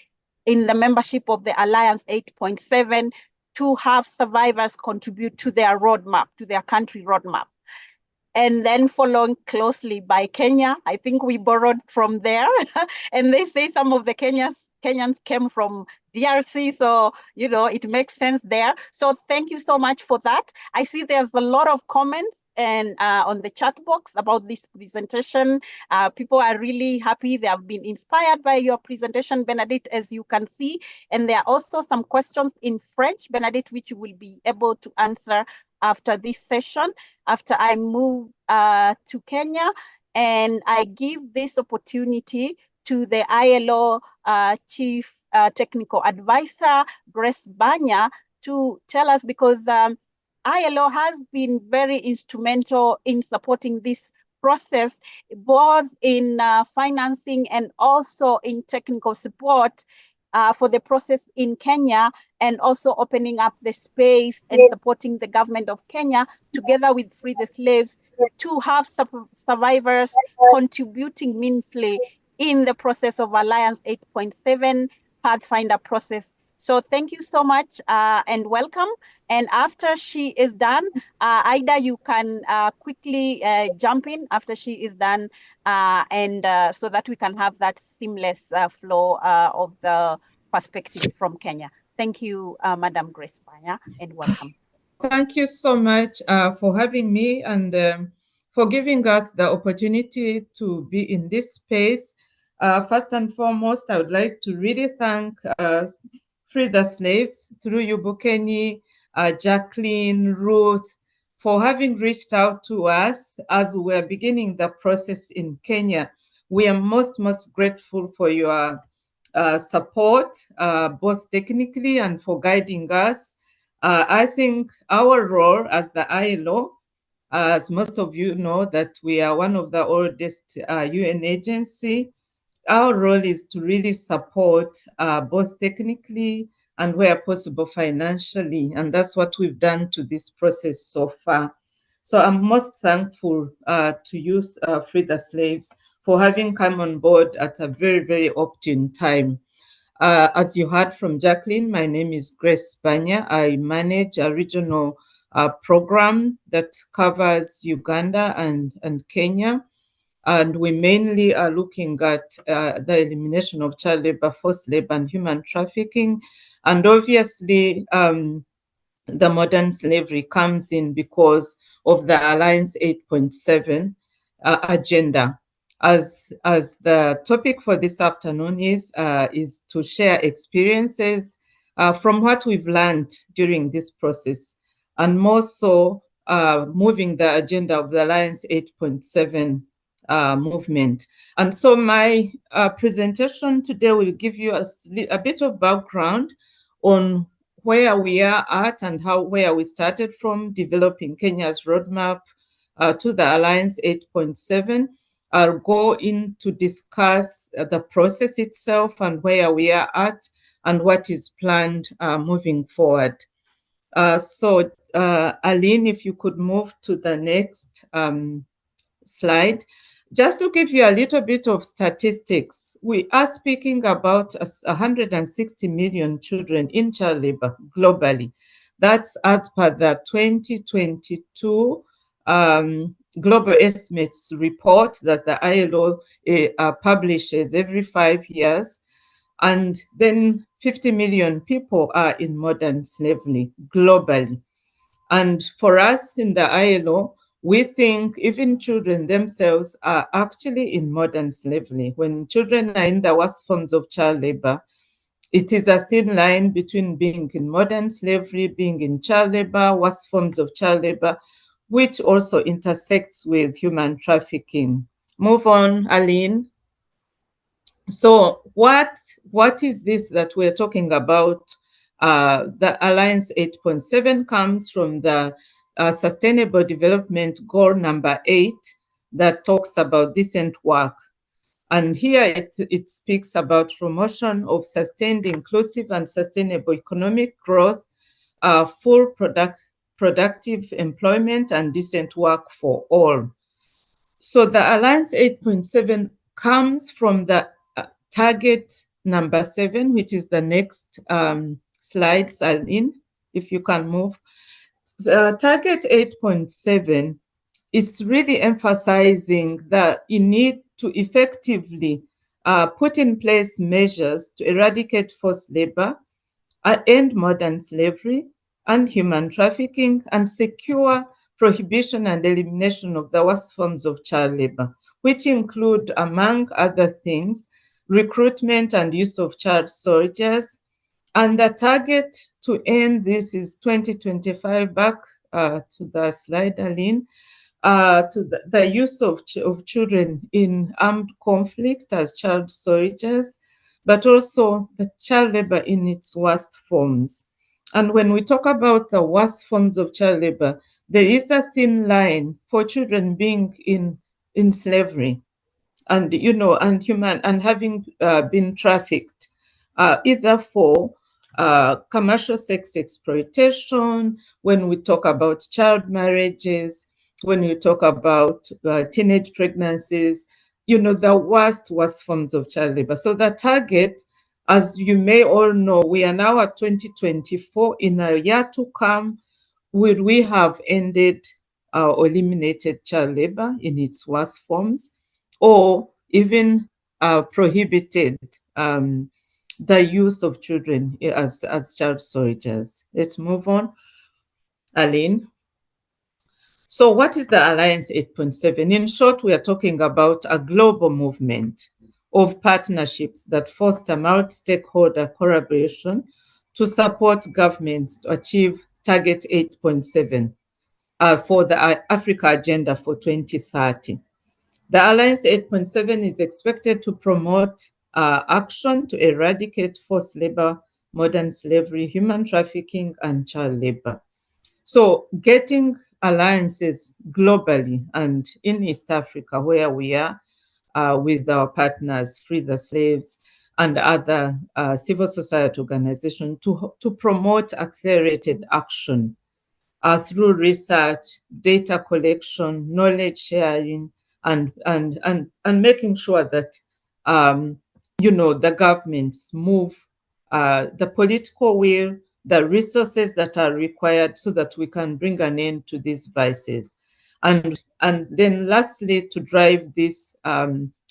in the membership of the Alliance 8.7 to have survivors contribute to their roadmap, to their country roadmap. And then following closely by Kenya. I think we borrowed from there. And they say some of the Kenyans came from DRC, so it makes sense there. So thank you so much for that. I see there's a lot of comments and on the chat box about this presentation. People are really happy. They have been inspired by your presentation, Benedict, as you can see. And there are also some questions in French, Benedict, which you will be able to answer after this session, after I move to Kenya. And I give this opportunity to the ILO Chief Technical Advisor, Grace Banya, to tell us, because ILO has been very instrumental in supporting this process, both in financing and also in technical support for the process in Kenya, and also opening up the space and supporting the government of Kenya together with Free the Slaves to have survivors contributing meaningfully in the process of Alliance 8.7 Pathfinder process. So thank you so much and welcome. And after she is done, Ida, you can quickly jump in after she is done, and so that we can have that seamless flow of the perspective from Kenya. Thank you, Madam Grace Banya, and welcome. Thank you so much for having me and for giving us the opportunity to be in this space. First and foremost, I would like to really thank Free the Slaves through you, Bukeni, Jacqueline, Ruth, for having reached out to us as we're beginning the process in Kenya. We are most grateful for your support, both technically and for guiding us. I think our role as the ILO, as most of you know, that we are one of the oldest UN agency, our role is to really support both technically and where possible financially. And that's what we've done to this process so far. So I'm most thankful to you, Free the Slaves, for having come on board at a very, very opportune time. As you heard from Jacqueline, my name is Grace Banya. I manage a regional program that covers Uganda and Kenya. And we mainly are looking at the elimination of child labor, forced labor, and human trafficking. And obviously, the modern slavery comes in because of the Alliance 8.7 agenda. As the topic for this afternoon is to share experiences from what we've learned during this process, and more so moving the agenda of the Alliance 8.7 movement. And so my presentation today will give you a bit of background on where we are at and where we started from developing Kenya's roadmap to the Alliance 8.7. I'll go in to discuss the process itself and where we are at and what is planned moving forward. So Aline, if you could move to the next slide. Just to give you a little bit of statistics, we are speaking about 160 million children in child labor globally. That's as per the 2022 Global Estimates report that the ILO publishes every 5 years. And then 50 million people are in modern slavery globally. And for us in the ILO, we think even children themselves are actually in modern slavery. When children are in the worst forms of child labor, it is a thin line between being in modern slavery, being in child labor, worst forms of child labor, which also intersects with human trafficking. Move on, Aline. So what is this that we're talking about? The Alliance 8.7 comes from the Sustainable Development Goal number 8 that talks about decent work. And here it speaks about promotion of sustained, inclusive, and sustainable economic growth, full productive employment, and decent work for all. So the Alliance 8.7 comes from the target number 7, which is the next slide, Saline, if you can move. Target 8.7, it's really emphasizing that you need to effectively put in place measures to eradicate forced labor, end modern slavery and human trafficking, and secure prohibition and elimination of the worst forms of child labor, which include, among other things, recruitment and use of child soldiers. And the target to end this is 2025, back to the slide, Aline, to the use of children in armed conflict as child soldiers, but also the child labor in its worst forms. And when we talk about the worst forms of child labor, there is a thin line for children being in slavery and, you know, and having been trafficked, either for commercial sex exploitation, when we talk about child marriages, when you talk about teenage pregnancies, you know, the worst forms of child labor. So the target, as you may all know, we are now at 2024. In a year to come, will we have ended or eliminated child labor in its worst forms, or even prohibited the use of children as child soldiers? Let's move on, Aline. So what is the Alliance 8.7? In short, we are talking about a global movement of partnerships that foster multi-stakeholder collaboration to support governments to achieve Target 8.7 for the Africa Agenda for 2030. The Alliance 8.7 is expected to promote action to eradicate forced labor, modern slavery, human trafficking, and child labor. So getting alliances globally and in East Africa, where we are with our partners, Free the Slaves, and other civil society organizations to promote accelerated action through research, data collection, knowledge sharing, and making sure that the governments move the political will, the resources that are required so that we can bring an end to these vices. And then lastly, to drive this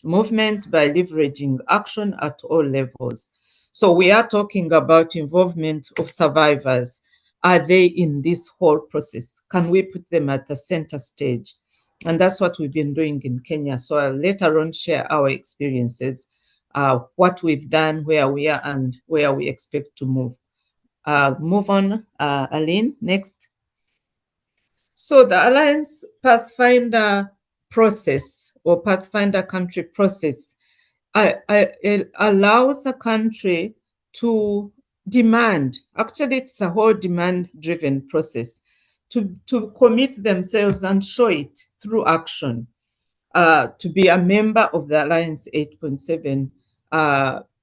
movement by leveraging action at all levels. So we are talking about involvement of survivors. Are they in this whole process? Can we put them at the center stage? And that's what we've been doing in Kenya. So I'll later on share our experiences, what we've done, where we are, and where we expect to move. Move on, Aline, next. So the Alliance Pathfinder process or Pathfinder country process it allows a country to demand, actually it's a whole demand-driven process, to commit themselves and show it through action, to be a member of the Alliance 8.7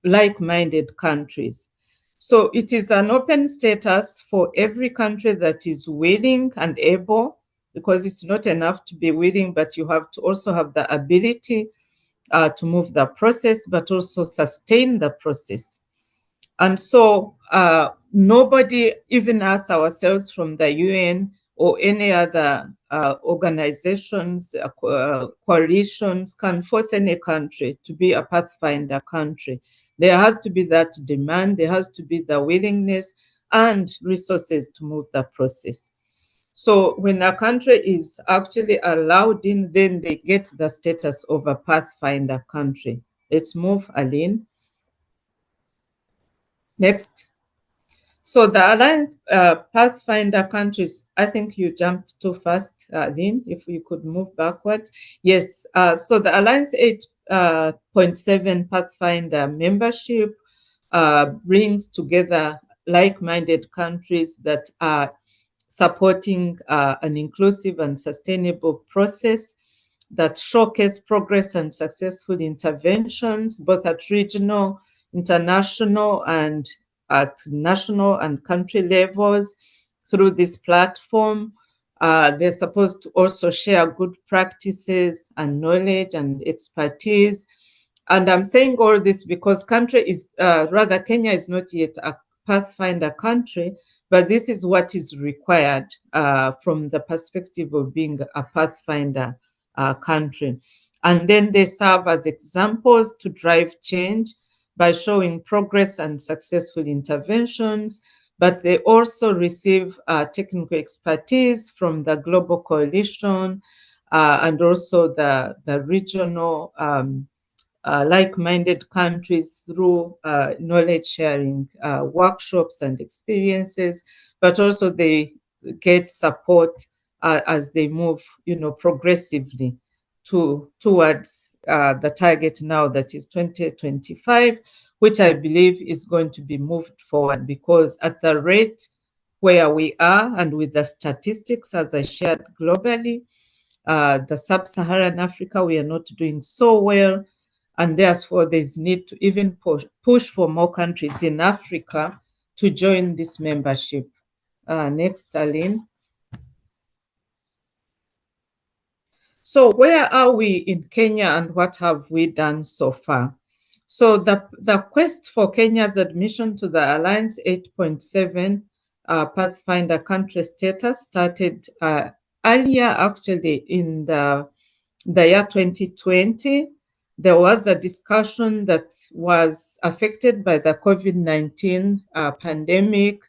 like-minded countries. So it is an open status for every country that is willing and able, because it's not enough to be willing, but you have to also have the ability to move the process, but also sustain the process. And so nobody, even us ourselves from the UN or any other organizations, coalitions, can force any country to be a Pathfinder country. There has to be that demand, there has to be the willingness and resources to move the process. So when a country is actually allowed in, then they get the status of a Pathfinder country. Let's move, Aline. Next. So the Alliance Pathfinder countries, I think you jumped too fast, Aline, if you could move backwards. Yes, so the Alliance 8.7 Pathfinder membership brings together like-minded countries that are supporting an inclusive and sustainable process that showcase progress and successful interventions, both at regional, international, and at national and country levels through this platform. They're supposed to also share good practices and knowledge and expertise. And I'm saying all this because Kenya is not yet a Pathfinder country, but this is what is required from the perspective of being a Pathfinder country. And then they serve as examples to drive change by showing progress and successful interventions, but they also receive technical expertise from the Global Coalition and also the regional like-minded countries through knowledge sharing workshops and experiences, but also they get support as they move, progressively towards the target now that is 2025, which I believe is going to be moved forward, because at the rate where we are and with the statistics as I shared globally, the sub-Saharan Africa, we are not doing so well. And therefore, there's need to even push for more countries in Africa to join this membership. Next, Aline. So where are we in Kenya and what have we done so far? So the quest for Kenya's admission to the Alliance 8.7 Pathfinder country status started earlier, actually, in the year 2020. There was a discussion that was affected by the COVID-19 pandemic.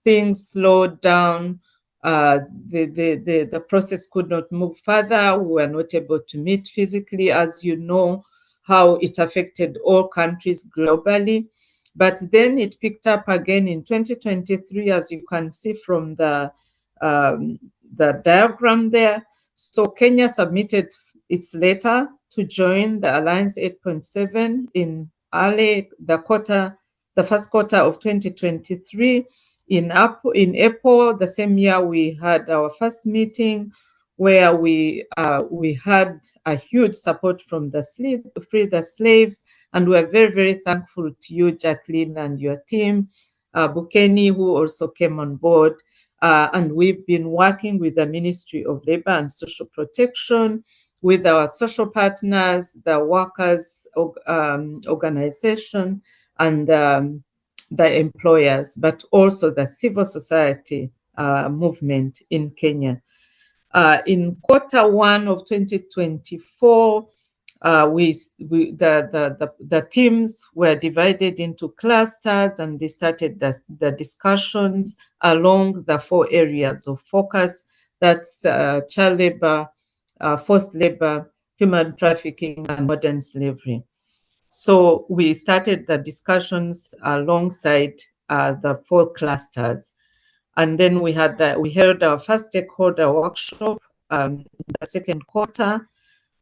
Things slowed down. The process could not move further. We were not able to meet physically, as you know, how it affected all countries globally. But then it picked up again in 2023, as you can see from the diagram there. So Kenya submitted its letter to join the Alliance 8.7 in the first quarter of 2023. In April, the same year, we had our first meeting where we had a huge support from the Free the Slaves, and we're very, very thankful to you, Jacqueline, and your team, Bukeni, who also came on board. And we've been working with the Ministry of Labor and Social Protection, with our social partners, the workers organization, and the employers, but also the civil society movement in Kenya. In Q1 of 2024, the teams were divided into clusters, and they started the discussions along the 4 areas of focus. That's child labor, forced labor, human trafficking, and modern slavery. So we started the discussions alongside the 4 clusters. And then we held our first stakeholder workshop in the second quarter.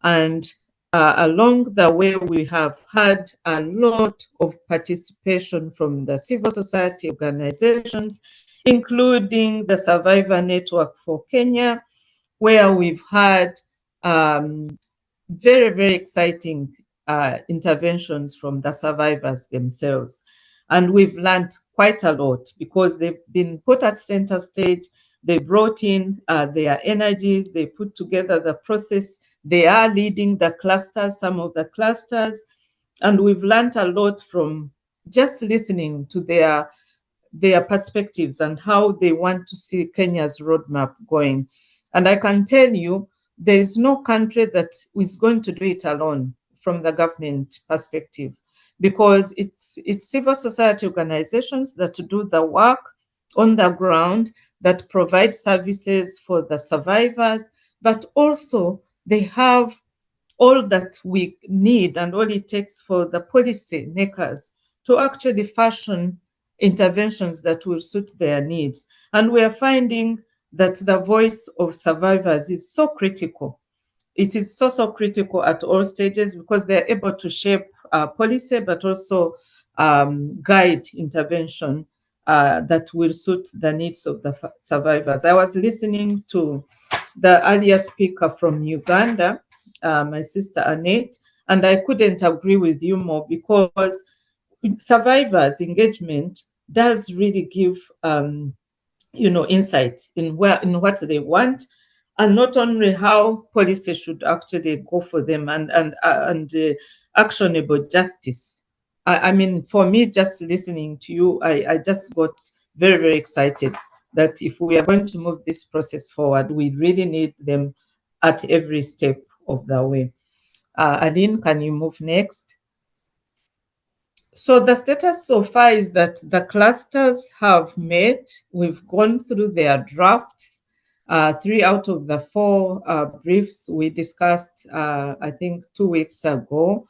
And along the way, we have had a lot of participation from the civil society organizations, including the Survivor Network for Kenya, where we've had very, very exciting interventions from the survivors themselves. And we've learned quite a lot because they've been put at center stage. They brought in their energies, they put together the process. They are leading the clusters, some of the clusters. And we've learned a lot from just listening to their perspectives and how they want to see Kenya's roadmap going. And I can tell you, there is no country that is going to do it alone from the government perspective, because it's civil society organizations that do the work on the ground, that provide services for the survivors, but also they have all that we need and all it takes for the policy makers to actually fashion interventions that will suit their needs. And we are finding that the voice of survivors is so critical. It is so critical at all stages, because they're able to shape policy, but also guide intervention that will suit the needs of the survivors. I was listening to the earlier speaker from Uganda, my sister Annette, and I couldn't agree with you more, because survivors' engagement does really give insight in what they want, and not only how policy should actually go for them, and actionable justice. I mean, for me, just listening to you, I just got very, very excited that if we are going to move this process forward, we really need them at every step of the way. Aline, can you move next? So the status so far is that the clusters have met. We've gone through their drafts. 3 out of the 4 briefs we discussed, I think 2 weeks ago.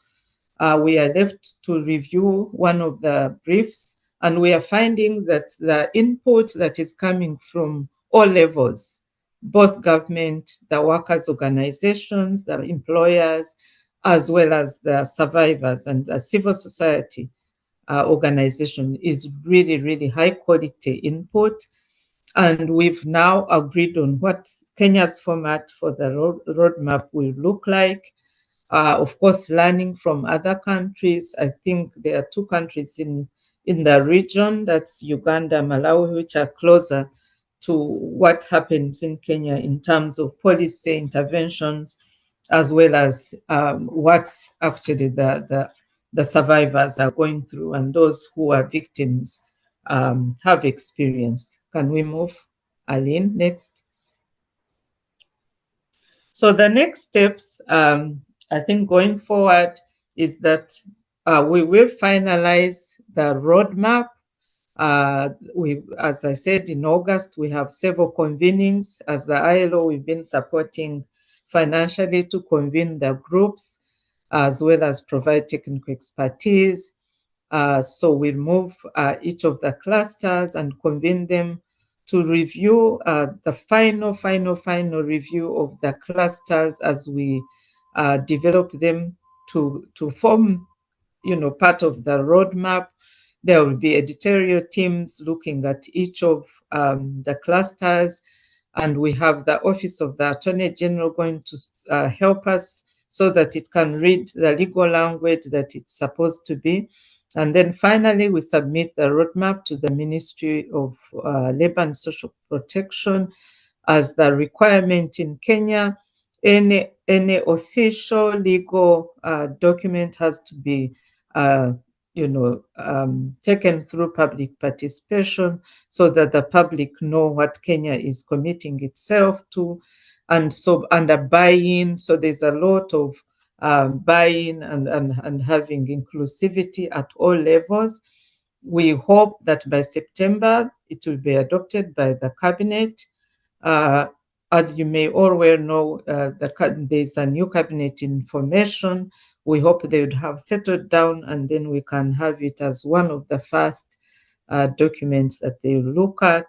We are left to review one of the briefs, and we are finding that the input that is coming from all levels, both government, the workers' organizations, the employers, as well as the survivors and the civil society organization, is really, really high quality input. And we've now agreed on what Kenya's format for the roadmap will look like. Of course, learning from other countries. I think there are 2 countries in the region, that's Uganda, Malawi, which are closer to what happens in Kenya in terms of policy interventions, as well as what actually the survivors are going through and those who are victims have experienced. Can we move, Aline, next? So the next steps, I think going forward, is that we will finalize the roadmap. As I said, in August, we have several convenings. As the ILO, we've been supporting financially to convene the groups, as well as provide technical expertise. So we'll move each of the clusters and convene them to review the final review of the clusters as we develop them to form, part of the roadmap. There will be editorial teams looking at each of the clusters, and we have the Office of the Attorney General going to help us so that it can read the legal language that it's supposed to be. And then finally, we submit the roadmap to the Ministry of Labor and Social Protection as the requirement in Kenya. Any official legal document has to be taken through public participation so that the public know what Kenya is committing itself to, and a buy-in. So there's a lot of buy-in and having inclusivity at all levels. We hope that by September it will be adopted by the cabinet. As you may all well know, there's a new cabinet in formation. We hope they would have settled down, and then we can have it as one of the first documents that they will look at.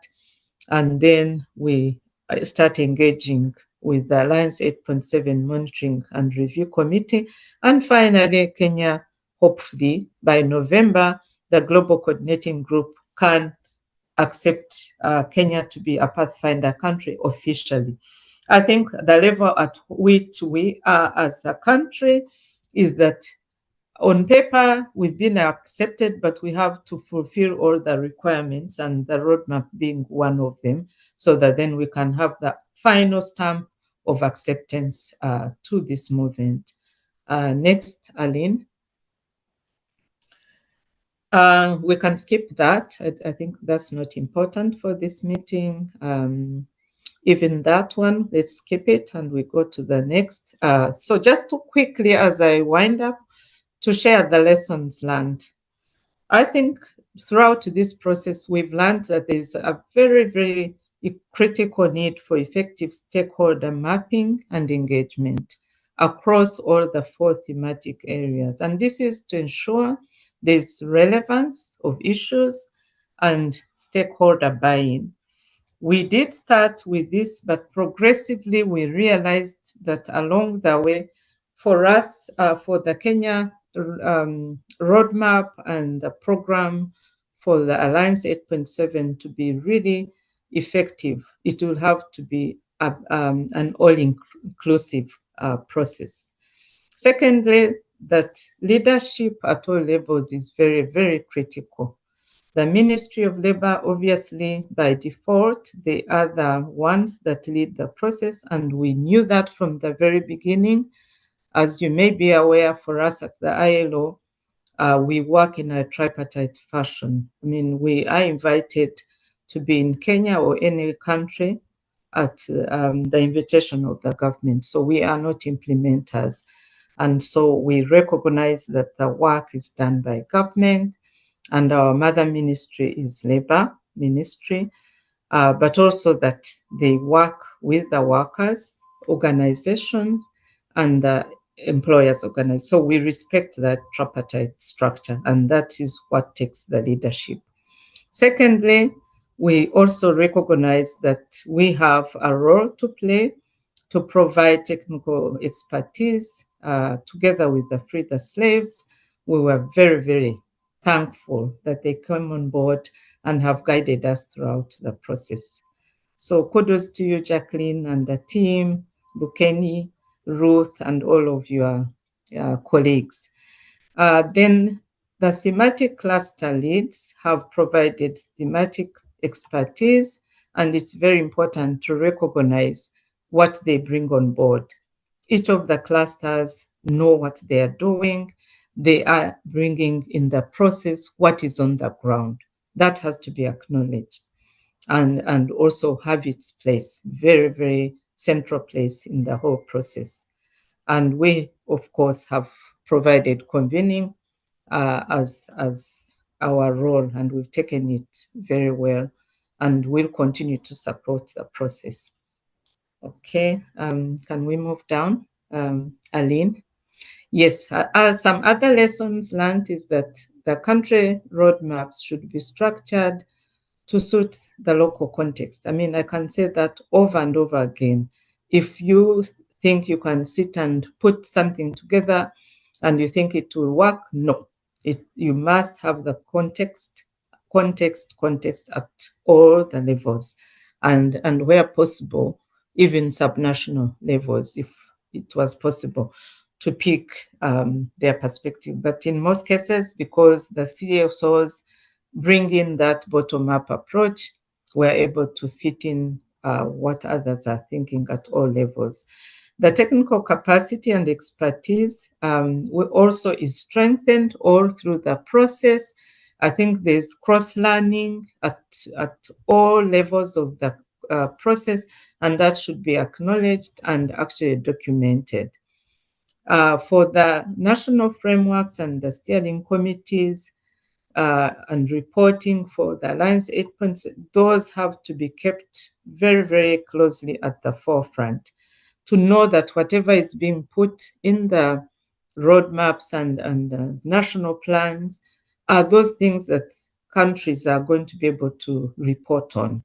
And then we start engaging with the Alliance 8.7 Monitoring and Review Committee. And finally, Kenya, hopefully by November, the Global Coordinating Group can accept Kenya to be a Pathfinder country officially. I think the level at which we are as a country is that on paper, we've been accepted, but we have to fulfill all the requirements, and the roadmap being one of them, so that then we can have the final stamp of acceptance to this movement. Next, Aline. We can skip that. I think that's not important for this meeting. Even that one, let's skip it and we go to the next. So just to quickly, as I wind up, to share the lessons learned. I think throughout this process, we've learned that there's a very, very critical need for effective stakeholder mapping and engagement across all the 4 thematic areas. And this is to ensure there's relevance of issues and stakeholder buy-in. We did start with this, but progressively we realized that along the way, for us, for the Kenya roadmap and the program for the Alliance 8.7 to be really effective, it will have to be an all-inclusive process. Secondly, that leadership at all levels is very, very critical. The Ministry of Labor, obviously, by default, they are the ones that lead the process, and we knew that from the very beginning. As you may be aware, for us at the ILO, we work in a tripartite fashion. I mean, we are invited to be in Kenya or any country at the invitation of the government. So we are not implementers. And so we recognize that the work is done by government, and our mother ministry is Labor Ministry, but also that they work with the workers, organizations, and the employers organization. So we respect that tripartite structure, and that is what takes the leadership. Secondly, we also recognize that we have a role to play to provide technical expertise together with the Free the Slaves. We were very, very thankful that they came on board and have guided us throughout the process. So kudos to you, Jacqueline, and the team, Bukeni, Ruth, and all of your colleagues. Then the thematic cluster leads have provided thematic expertise, and it's very important to recognize what they bring on board. Each of the clusters know what they are doing. They are bringing in the process what is on the ground. That has to be acknowledged and also have its place, very, very central place in the whole process. And we, of course, have provided convening as our role, and we've taken it very well, and we'll continue to support the process. Okay, can we move down? Aline? Yes, some other lessons learned is that the country roadmaps should be structured to suit the local context. I mean, I can say that over and over again. If you think you can sit and put something together and you think it will work, no. You must have the context at all the levels, and where possible, even subnational levels, if it was possible, to pick their perspective. But in most cases, because the CSOs bring in that bottom-up approach, we're able to fit in what others are thinking at all levels. The technical capacity and expertise also is strengthened all through the process. I think there's cross-learning at all levels of the process, and that should be acknowledged and actually documented. For the national frameworks and the steering committees and reporting for the Alliance 8 points, those have to be kept very, very closely at the forefront to know that whatever is being put in the roadmaps and national plans are those things that countries are going to be able to report on.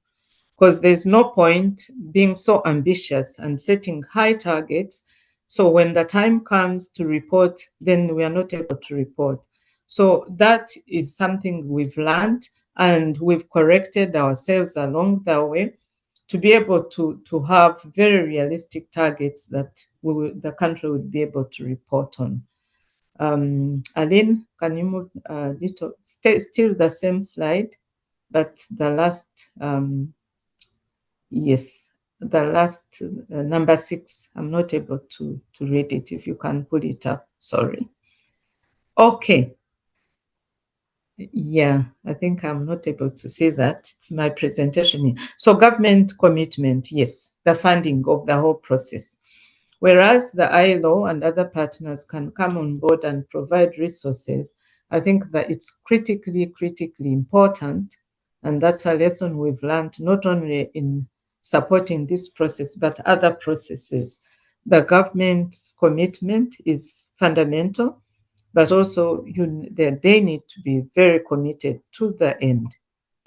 Because there's no point being so ambitious and setting high targets. So when the time comes to report, then we are not able to report. So that is something we've learned, and we've corrected ourselves along the way to be able to have very realistic targets that the country would be able to report on. Aline, can you move little, still the same slide, but the last, yes, the last number 6, I'm not able to read it. If you can pull it up, sorry. Okay. Yeah, I think I'm not able to see that. It's my presentation here. So government commitment, yes, the funding of the whole process. Whereas the ILO and other partners can come on board and provide resources, I think that it's critically important. And that's a lesson we've learned, not only in supporting this process, but other processes. The government's commitment is fundamental, but also they need to be very committed to the end.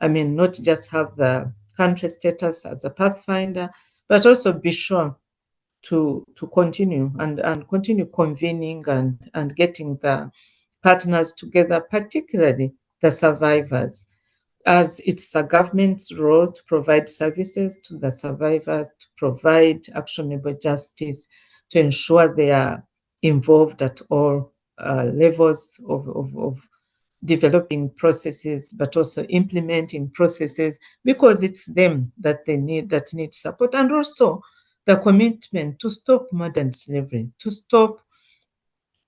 I mean, not just have the country status as a pathfinder, but also be sure to continue and continue convening and getting the partners together, particularly the survivors, as it's a government's role to provide services to the survivors, to provide actionable justice, to ensure they are involved at all levels of developing processes, but also implementing processes, because it's them that need support. And also the commitment to stop modern slavery, to stop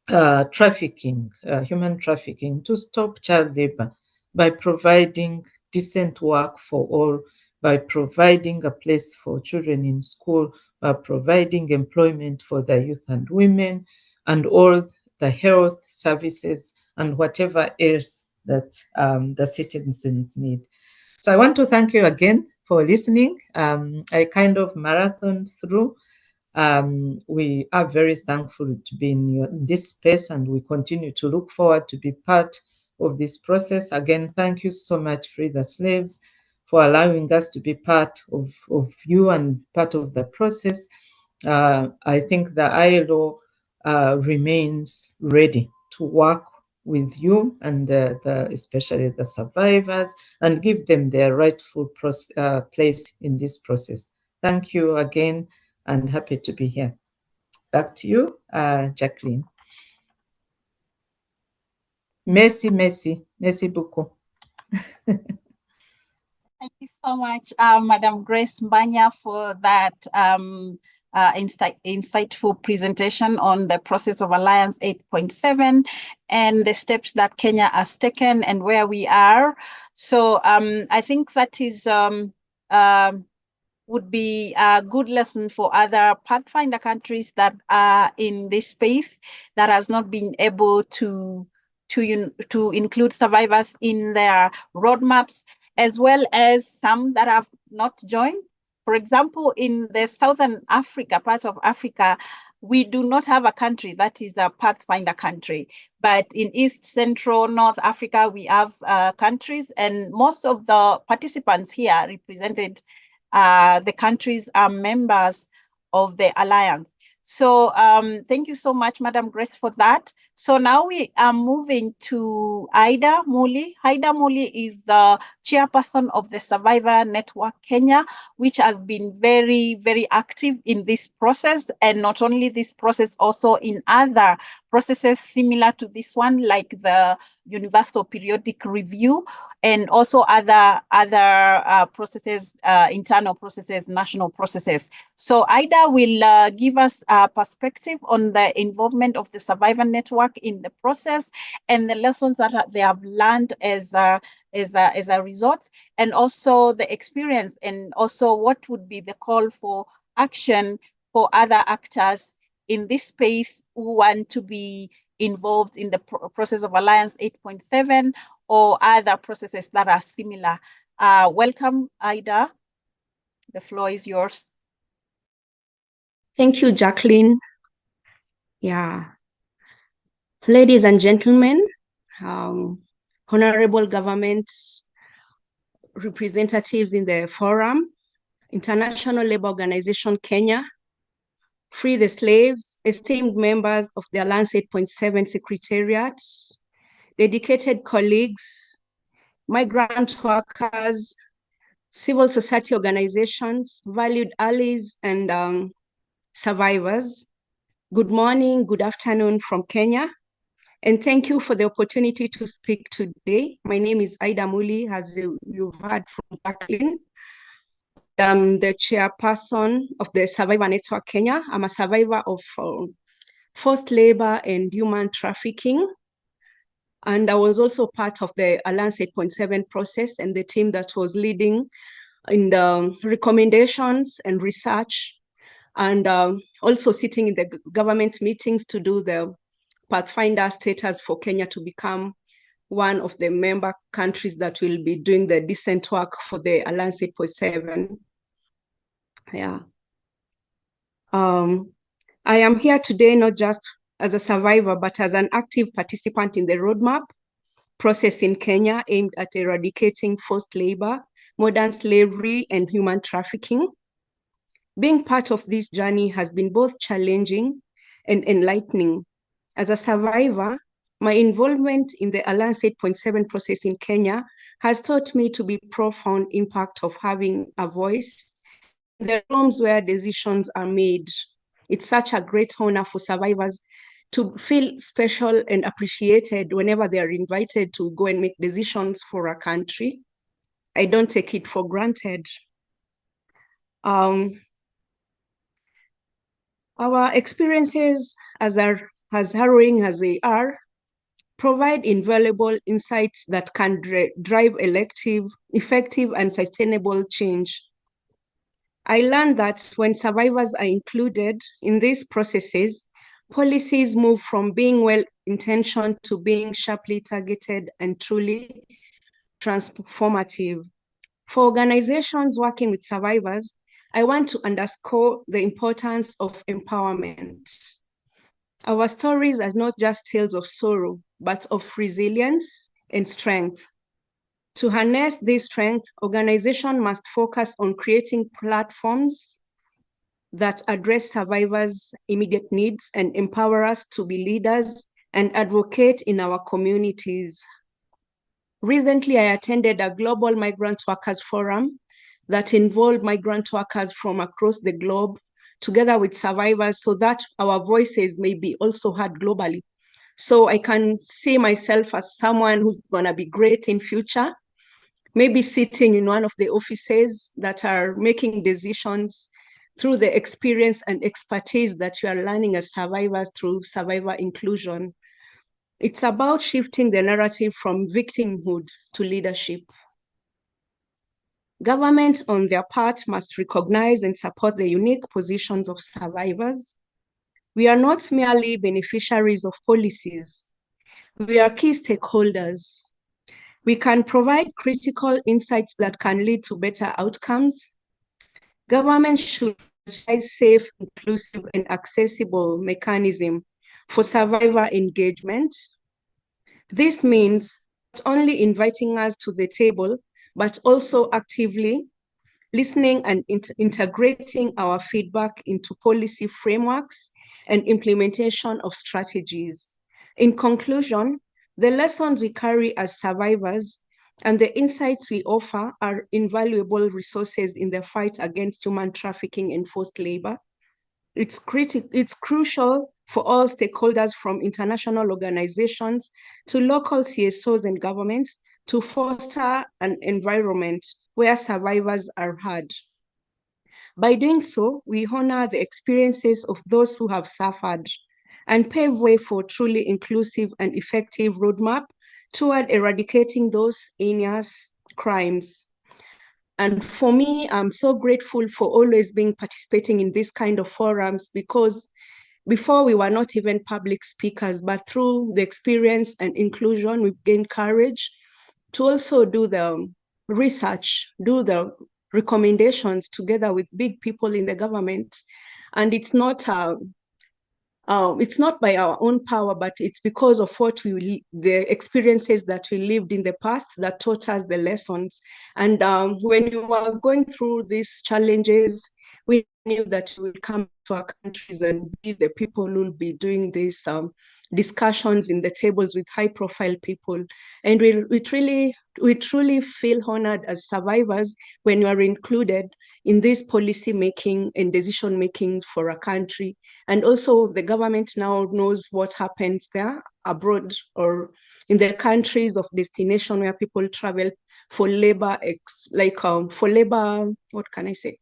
trafficking, human trafficking, to stop child labor by providing decent work for all, by providing a place for children in school, by providing employment for the youth and women, and all the health services and whatever else that the citizens need. So I want to thank you again for listening. I kind of marathoned through. We are very thankful to be in this space, and we continue to look forward to be part of this process. Again, thank you so much, Free the Slaves, for allowing us to be part of you and part of the process. I think the ILO remains ready to work with you and especially the survivors, and give them their rightful place in this process. Thank you again, and happy to be here. Back to you, Jacqueline. Merci beaucoup. Thank you so much, Madam Grace Mbanya, for that insightful presentation on the process of Alliance 8.7 and the steps that Kenya has taken and where we are. So I think that is would be a good lesson for other Pathfinder countries that are in this space that has not been able to include survivors in their roadmaps, as well as some that have not joined. For example, in the Southern Africa, part of Africa, we do not have a country that is a Pathfinder country. But in East, Central, North Africa, we have countries, and most of the participants here represented the countries are members of the Alliance. So thank you so much, Madam Grace, for that. So now we are moving to Ida Muli. Ida Muli is the chairperson of the Survivor Network Kenya, which has been very, very active in this process. And not only this process, also in other processes similar to this one, like the Universal Periodic Review, and also other processes, internal processes, national processes. So Ida will give us a perspective on the involvement of the Survivor Network in the process and the lessons that they have learned as a result, and also the experience, and also what would be the call for action for other actors in this space who want to be involved in the process of Alliance 8.7 or other processes that are similar. Welcome, Ida. The floor is yours. Thank you, Jacqueline. Yeah. Ladies and gentlemen, honorable government representatives in the forum, International Labour Organization Kenya, Free the Slaves, esteemed members of the Alliance 8.7 Secretariat, dedicated colleagues, migrant workers, civil society organizations, valued allies, and survivors. Good morning, good afternoon from Kenya, and thank you for the opportunity to speak today. My name is Ida Muli, as you've heard from Jacqueline. I'm the chairperson of the Survivor Network Kenya. I'm a survivor of forced labor and human trafficking. And I was also part of the Alliance 8.7 process and the team that was leading in the recommendations and research, and also sitting in the government meetings to do the Pathfinder status for Kenya to become one of the member countries that will be doing the decent work for the Alliance 8.7. Yeah. I am here today not just as a survivor, but as an active participant in the roadmap process in Kenya aimed at eradicating forced labor, modern slavery, and human trafficking. Being part of this journey has been both challenging and enlightening. As a survivor, my involvement in the Alliance 8.7 process in Kenya has taught me to be profound impact of having a voice in the rooms where decisions are made. It's such a great honor for survivors to feel special and appreciated whenever they are invited to go and make decisions for a country. I don't take it for granted. Our experiences, as harrowing as they are, provide invaluable insights that can drive effective, and sustainable change. I learned that when survivors are included in these processes, policies move from being well-intentioned to being sharply targeted and truly transformative. For organizations working with survivors, I want to underscore the importance of empowerment. Our stories are not just tales of sorrow, but of resilience and strength. To harness this strength, organizations must focus on creating platforms that address survivors' immediate needs and empower us to be leaders and advocate in our communities. Recently, I attended a global migrant workers forum that involved migrant workers from across the globe together with survivors so that our voices may be also heard globally. So I can see myself as someone who's gonna be great in future, maybe sitting in one of the offices that are making decisions through the experience and expertise that you are learning as survivors through survivor inclusion. It's about shifting the narrative from victimhood to leadership. Government, on their part, must recognize and support the unique positions of survivors. We are not merely beneficiaries of policies. We are key stakeholders. We can provide critical insights that can lead to better outcomes. Government should provide safe, inclusive, and accessible mechanism for survivor engagement. This means not only inviting us to the table, but also actively listening and integrating our feedback into policy frameworks and implementation of strategies. In conclusion, the lessons we carry as survivors and the insights we offer are invaluable resources in the fight against human trafficking and forced labor. It's crucial for all stakeholders, from international organizations to local CSOs and governments, to foster an environment where survivors are heard. By doing so, we honor the experiences of those who have suffered and pave way for truly inclusive and effective roadmap toward eradicating those heinous crimes. And for me, I'm so grateful for always being participating in this kind of forums, because before we were not even public speakers, but through the experience and inclusion, we've gained courage to also do the research, do the recommendations together with big people in the government. And it's not by our own power, but it's because of the experiences that we lived in the past that taught us the lessons. And when we were going through these challenges, we knew that we will come to our countries and be the people who will be doing these discussions in the tables with high-profile people. And we truly feel honored as survivors when you are included in this policy making and decision making for a country. And also the government now knows what happens there abroad or in the countries of destination where people travel for labor, what can I say?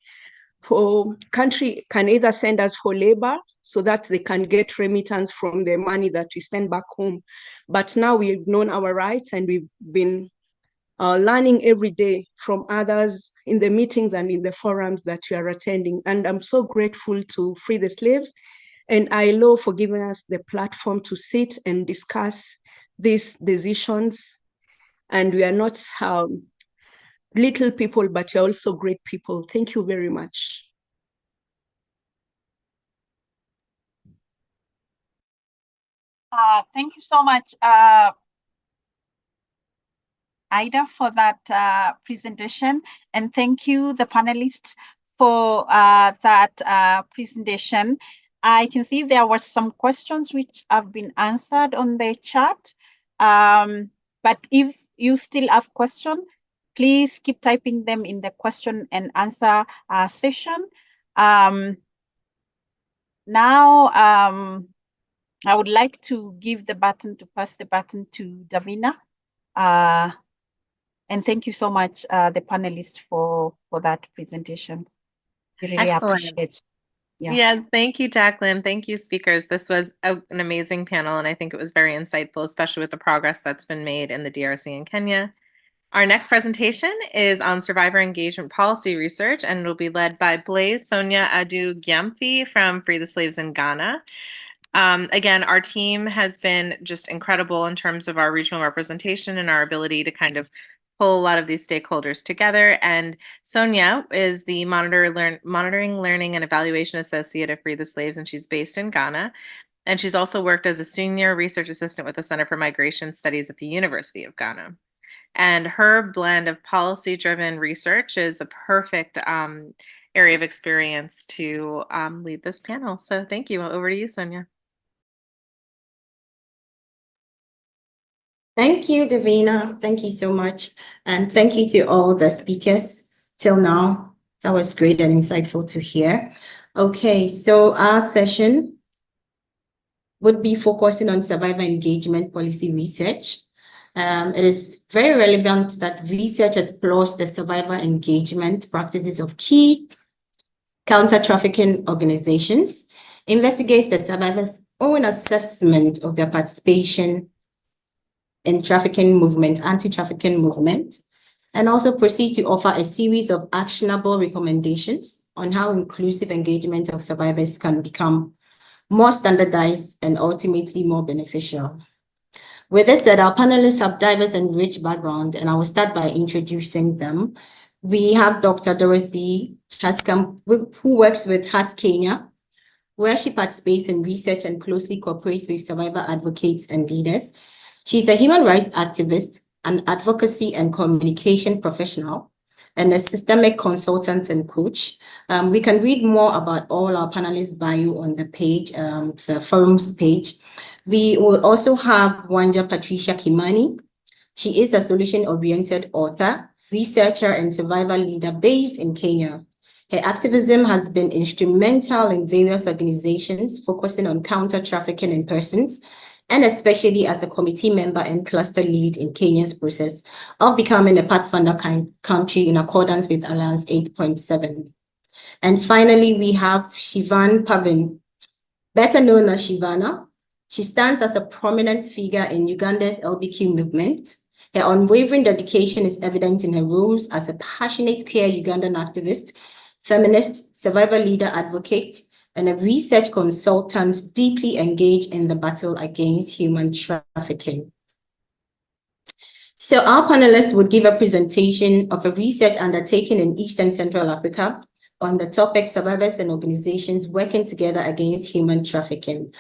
For country can either send us for labor so that they can get remittance from the money that we send back home. But now we've known our rights and we've been learning every day from others in the meetings and in the forums that you are attending. And I'm so grateful to Free the Slaves and ILO for giving us the platform to sit and discuss these decisions. And we are not little people, but you're also great people. Thank you very much. Thank you so much, Ida, for that presentation. And thank you, the panelists, for that presentation. I can see there were some questions which have been answered on the chat. But if you still have questions, please keep typing them in the question and answer session. Now, I would like to pass the baton to Davina. And thank you so much, the panelists, for that presentation. We really appreciate it. Yeah. Yes, thank you, Jacqueline. Thank you, speakers. This was an amazing panel, and I think it was very insightful, especially with the progress that's been made in the DRC and Kenya. Our next presentation is on survivor engagement policy research, and it will be led by Blaise Sonia Adu Gyamfi from Free the Slaves in Ghana. Again, our team has been just incredible in terms of our regional representation and our ability to kind of pull a lot of these stakeholders together. And Sonia is the Monitoring, Learning, and Evaluation Associate at Free the Slaves, and she's based in Ghana. And she's also worked as a senior research assistant with the Center for Migration Studies at the University of Ghana. And her blend of policy-driven research is a perfect area of experience to lead this panel. So thank you. Over to you, Sonia. Thank you, Davina. Thank you so much. And thank you to all the speakers till now. That was great and insightful to hear. Okay, so our session would be focusing on survivor engagement policy research. It is very relevant that research explores the survivor engagement practices of key counter-trafficking organizations, investigates the survivors' own assessment of their participation in trafficking movement, anti-trafficking movement, and also proceed to offer a series of actionable recommendations on how inclusive engagement of survivors can become more standardized and ultimately more beneficial. With this said, our panelists have diverse and rich background, and I will start by introducing them. We have Dr. Dorothy Haskam, who works with Heart Kenya, where she participates in research and closely cooperates with survivor advocates and leaders. She's a human rights activist, an advocacy and communication professional, and a systemic consultant and coach. We can read more about all our panelists' bio on the page, the forums page. We will also have Wanja Patricia Kimani. She is a solution-oriented author, researcher, and survival leader based in Kenya. Her activism has been instrumental in various organizations focusing on counter-trafficking in persons, and especially as a committee member and cluster lead in Kenya's process of becoming a Pathfinder country in accordance with Alliance 8.7. And finally, we have Shivan Pavin, better known as Shivana. She stands as a prominent figure in Uganda's LBQ movement. Her unwavering dedication is evident in her roles as a passionate queer Ugandan activist, feminist, survivor leader advocate, and a research consultant deeply engaged in the battle against human trafficking. So our panelists would give a presentation of a research undertaken in East and Central Africa on the topic survivors and organizations working together against human trafficking.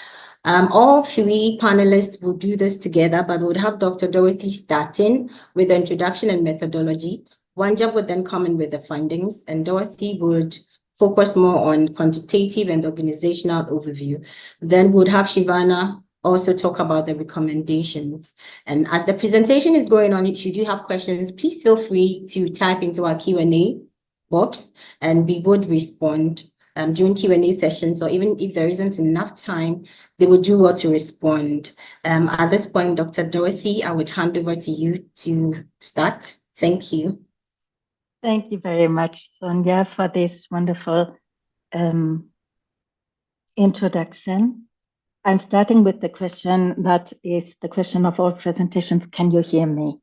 All three panelists will do this together, but we would have Dr. Dorothy starting with the introduction and methodology. Wanja would then come in with the findings, and Dorothy would focus more on quantitative and organizational overview. Then we would have Shivana also talk about the recommendations. And as the presentation is going on, if you do have questions, please feel free to type into our Q&A box, and we would respond during Q&A sessions, or even if there isn't enough time, they will do well to respond. At this point, Dr. Dorothy, I would hand over to you to start. Thank you. Thank you very much, Sonia, for this wonderful introduction. I'm starting with the question that is the question of all presentations. Can you hear me?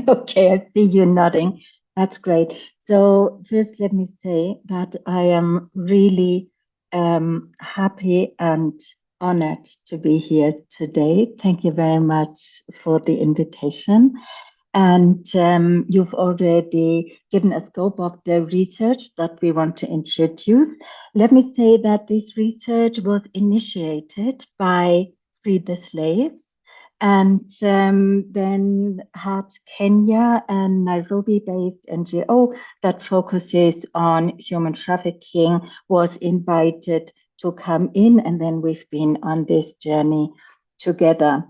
Okay, I see you nodding. That's great. So first, let me say that I am really happy and honored to be here today. Thank you very much for the invitation. And you've already given a scope of the research that we want to introduce. Let me say that this research was initiated by Free the Slaves, and then had Kenya and Nairobi-based NGO that focuses on human trafficking was invited to come in, and then we've been on this journey together.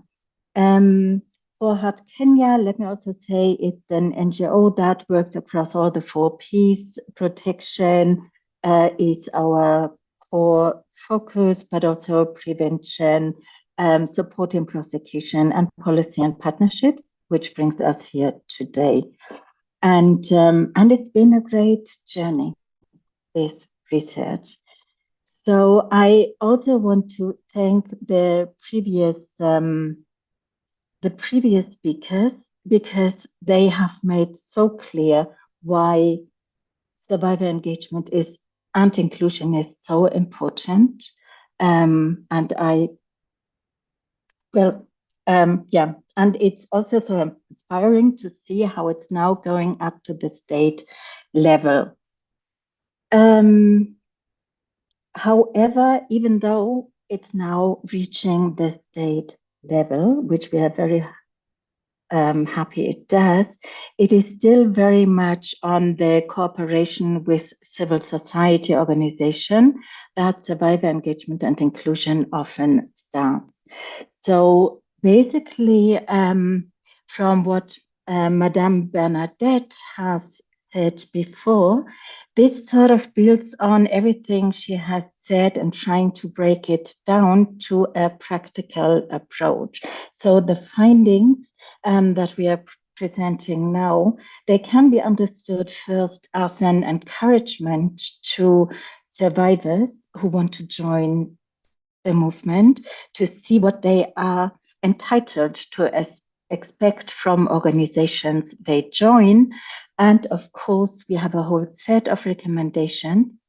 For Heart Kenya, let me also say it's an NGO that works across all the 4 Ps. Protection is our core focus, but also prevention, supporting prosecution, and policy and partnerships, which brings us here today. And it's been a great journey, this research. So I also want to thank the previous speakers, because they have made so clear why survivor engagement and inclusion is so important. And it's also so inspiring to see how it's now going up to the state level. However, even though it's now reaching the state level, which we are very happy it does, it is still very much on the cooperation with civil society organization that survivor engagement and inclusion often starts. So basically, from what Madame Bernadette has said before, this sort of builds on everything she has said and trying to break it down to a practical approach. So the findings that we are presenting now, they can be understood first as an encouragement to survivors who want to join the movement to see what they are entitled to expect from organizations they join. And of course, we have a whole set of recommendations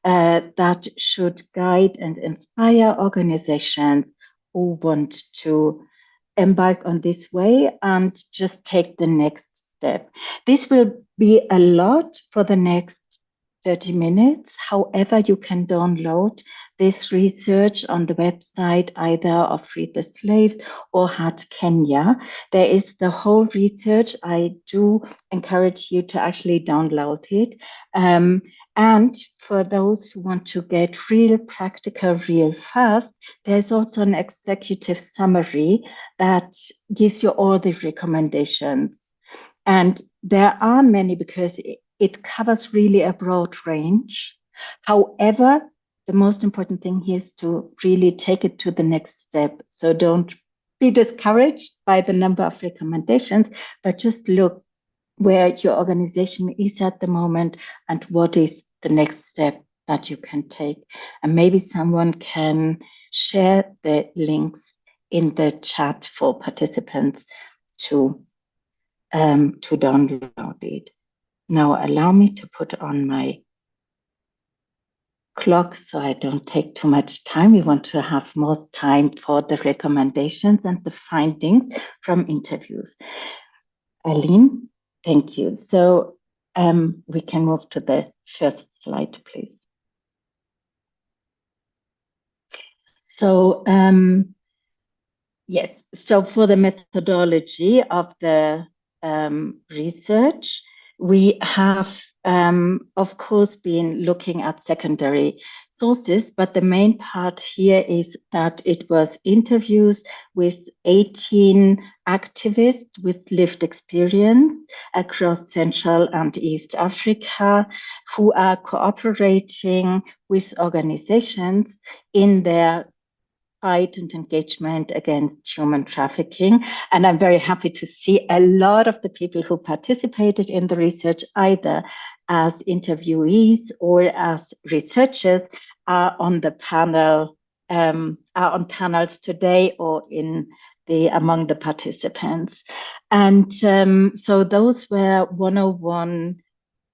that should guide and inspire organizations who want to embark on this way and just take the next step. This will be a lot for the next 30 minutes. However, you can download this research on the website either of Free the Slaves or Heart Kenya. There is the whole research. I do encourage you to actually download it. And for those who want to get real practical, real fast, there's also an executive summary that gives you all the recommendations. And there are many because it covers really a broad range. However, the most important thing here is to really take it to the next step. So don't be discouraged by the number of recommendations, but just look where your organization is at the moment and what is the next step that you can take. And maybe someone can share the links in the chat for participants to download it. Now allow me to put on my clock so I don't take too much time. We want to have more time for the recommendations and the findings from interviews. Aline, thank you. So we can move to the first slide, please. So yes, so for the methodology of the research, we have, of course, been looking at secondary sources, but the main part here is that it was interviews with 18 activists with lived experience across Central and East Africa who are cooperating with organizations in their fight and engagement against human trafficking. And I'm very happy to see a lot of the people who participated in the research, either as interviewees or as researchers, are on the panel, are on panels today or among the participants. And so those were 101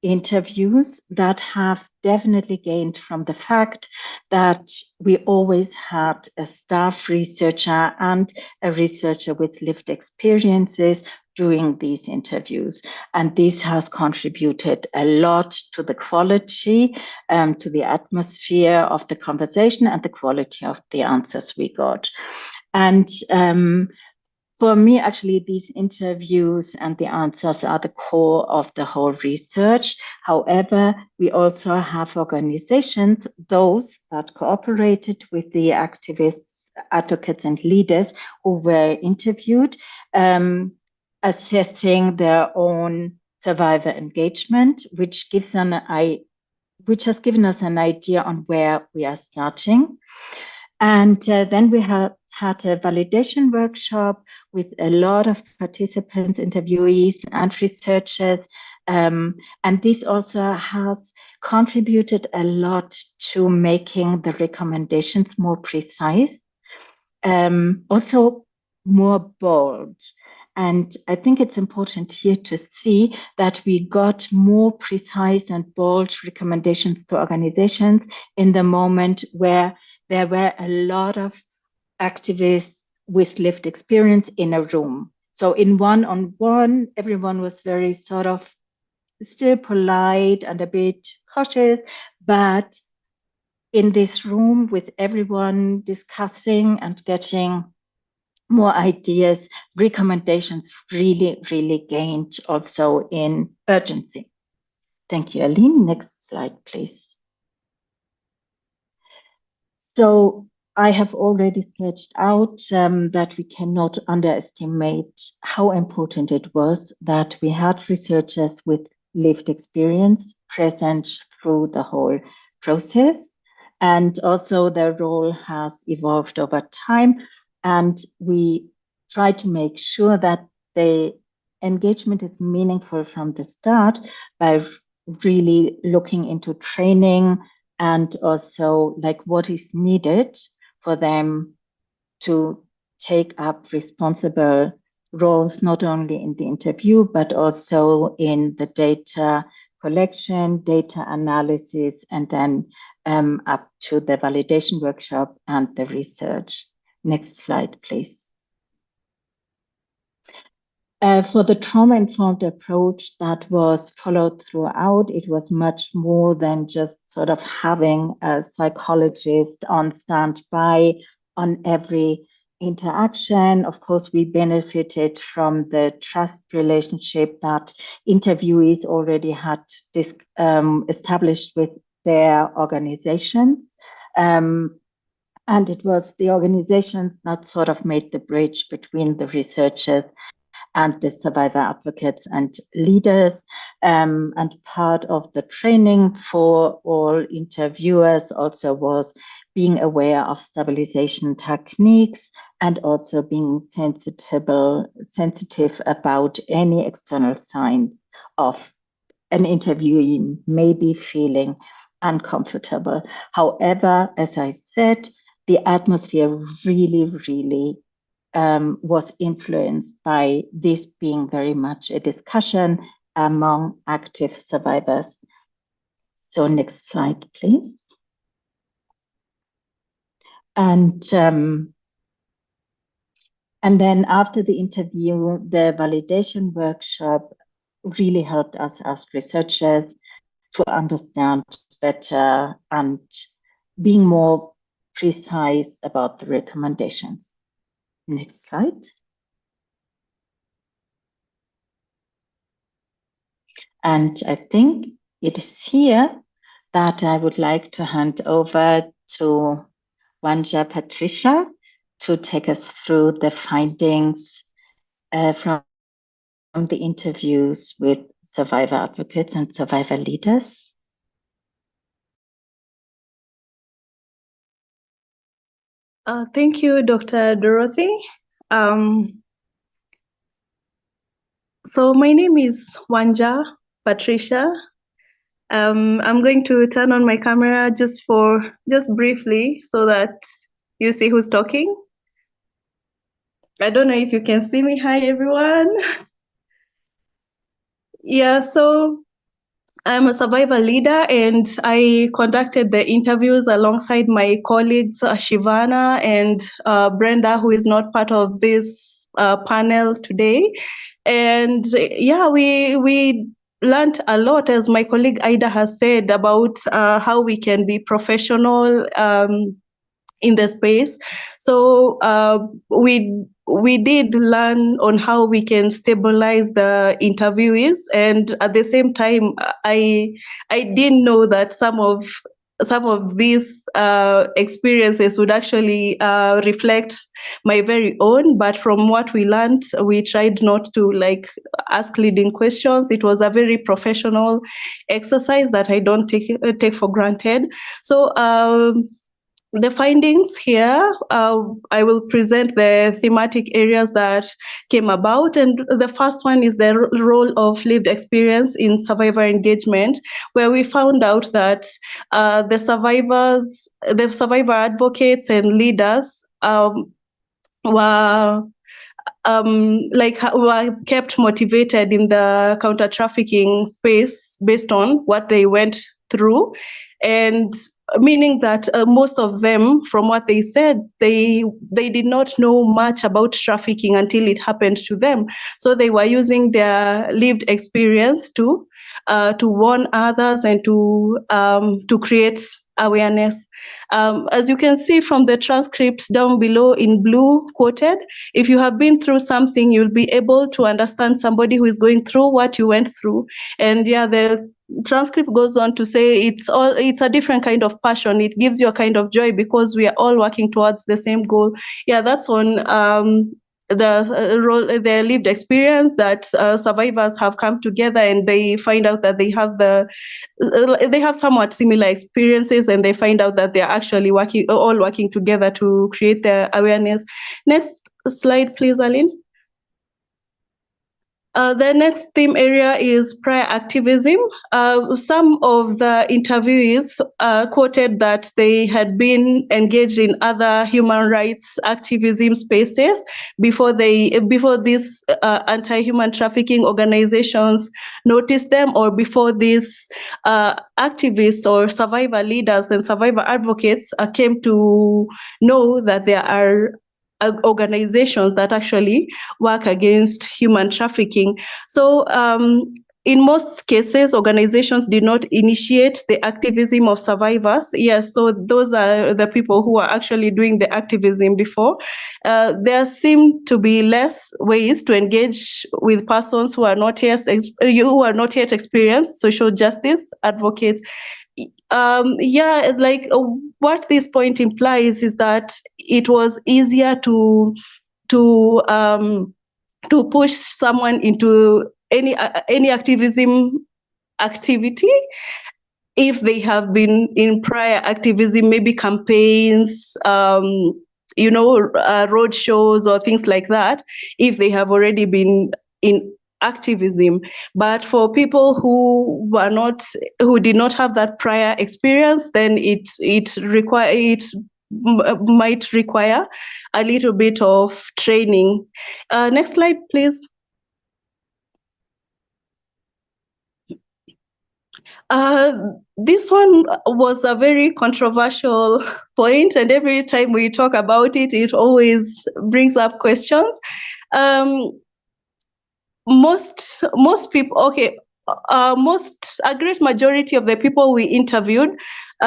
interviews that have definitely gained from the fact that we always had a staff researcher and a researcher with lived experiences doing these interviews. And this has contributed a lot to the quality, to the atmosphere of the conversation and the quality of the answers we got. And for me, actually, these interviews and the answers are the core of the whole research. However, we also have organizations, those that cooperated with the activists, advocates, and leaders who were interviewed, assessing their own survivor engagement, which has given us an idea on where we are starting. And then we had a validation workshop with a lot of participants, interviewees, and researchers. And this also has contributed a lot to making the recommendations more precise, also more bold. And I think it's important here to see that we got more precise and bold recommendations to organizations in the moment where there were a lot of activists with lived experience in a room. So in one-on-one, everyone was very sort of still polite and a bit cautious, but in this room with everyone discussing and getting more ideas, recommendations really, really gained also in urgency. Thank you, Aline. Next slide, please. So I have already sketched out that we cannot underestimate how important it was that we had researchers with lived experience present through the whole process. And also their role has evolved over time. And we try to make sure that the engagement is meaningful from the start by really looking into training and also like what is needed for them to take up responsible roles, not only in the interview, but also in the data collection, data analysis, and then up to the validation workshop and the research. Next slide, please. For the trauma-informed approach that was followed throughout, it was much more than just sort of having a psychologist on standby on every interaction. Of course, we benefited from the trust relationship that interviewees already had established with their organizations. And it was the organizations that sort of made the bridge between the researchers and the survivor advocates and leaders. And part of the training for all interviewers also was being aware of stabilization techniques and also being sensitive about any external signs of an interviewee may be feeling uncomfortable. However, as I said, the atmosphere really was influenced by this being very much a discussion among active survivors. So next slide, please. And then after the interview, the validation workshop really helped us as researchers to understand better and being more precise about the recommendations. Next slide. And I think it is here that I would like to hand over to Wanja Patricia to take us through the findings from the interviews with survivor advocates and survivor leaders. Thank you, Dr. Dorothy. So my name is Wanja Patricia. I'm going to turn on my camera just briefly so that you see who's talking. I don't know if you can see me. Hi, everyone. Yeah, so I'm a survivor leader and I conducted the interviews alongside my colleagues, Shivana and Brenda, who is not part of this panel today. And yeah, we learned a lot, as my colleague Ida has said, about how we can be professional in the space. So we did learn on how we can stabilize the interviewees, and at the same time, I didn't know that some of these experiences would actually reflect my very own. But from what we learned, we tried not to ask leading questions. It was a very professional exercise that I don't take for granted. So the findings here, I will present the thematic areas that came about. And the first one is the role of lived experience in survivor engagement, where we found out that the survivor advocates and leaders were kept motivated in the counter trafficking space based on what they went through, and meaning that most of them, from what they said, they did not know much about trafficking until it happened to them. So they were using their lived experience to warn others and to create awareness. As you can see from the transcripts down below in blue quoted, if you have been through something, you'll be able to understand somebody who is going through what you went through. And yeah, the transcript goes on to say it's a different kind of passion. It gives you a kind of joy because we are all working towards the same goal. Yeah, that's on the lived experience that survivors have come together and they find out that they have somewhat similar experiences, and they find out that they're actually all working together to create the awareness. Next slide, please, Aline. The next theme area is prior activism. Some of the interviewees quoted that they had been engaged in other human rights activism spaces before these anti-human trafficking organizations noticed them, or before these activists or survivor leaders and survivor advocates came to know that there are organizations that actually work against human trafficking. So in most cases, organizations did not initiate the activism of survivors. Yes, so those are the people who are actually doing the activism before. There seem to be less ways to engage with persons who are not yet experienced social justice advocates. What this point implies is that it was easier to push someone into any activism activity if they have been in prior activism, maybe campaigns, road shows or things like that, if they have already been in activism. But for people who did not have that prior experience, then it might require a little bit of training. Next slide, please. This one was a very controversial point, and every time we talk about it, it always brings up questions. Most people, a great majority of the people we interviewed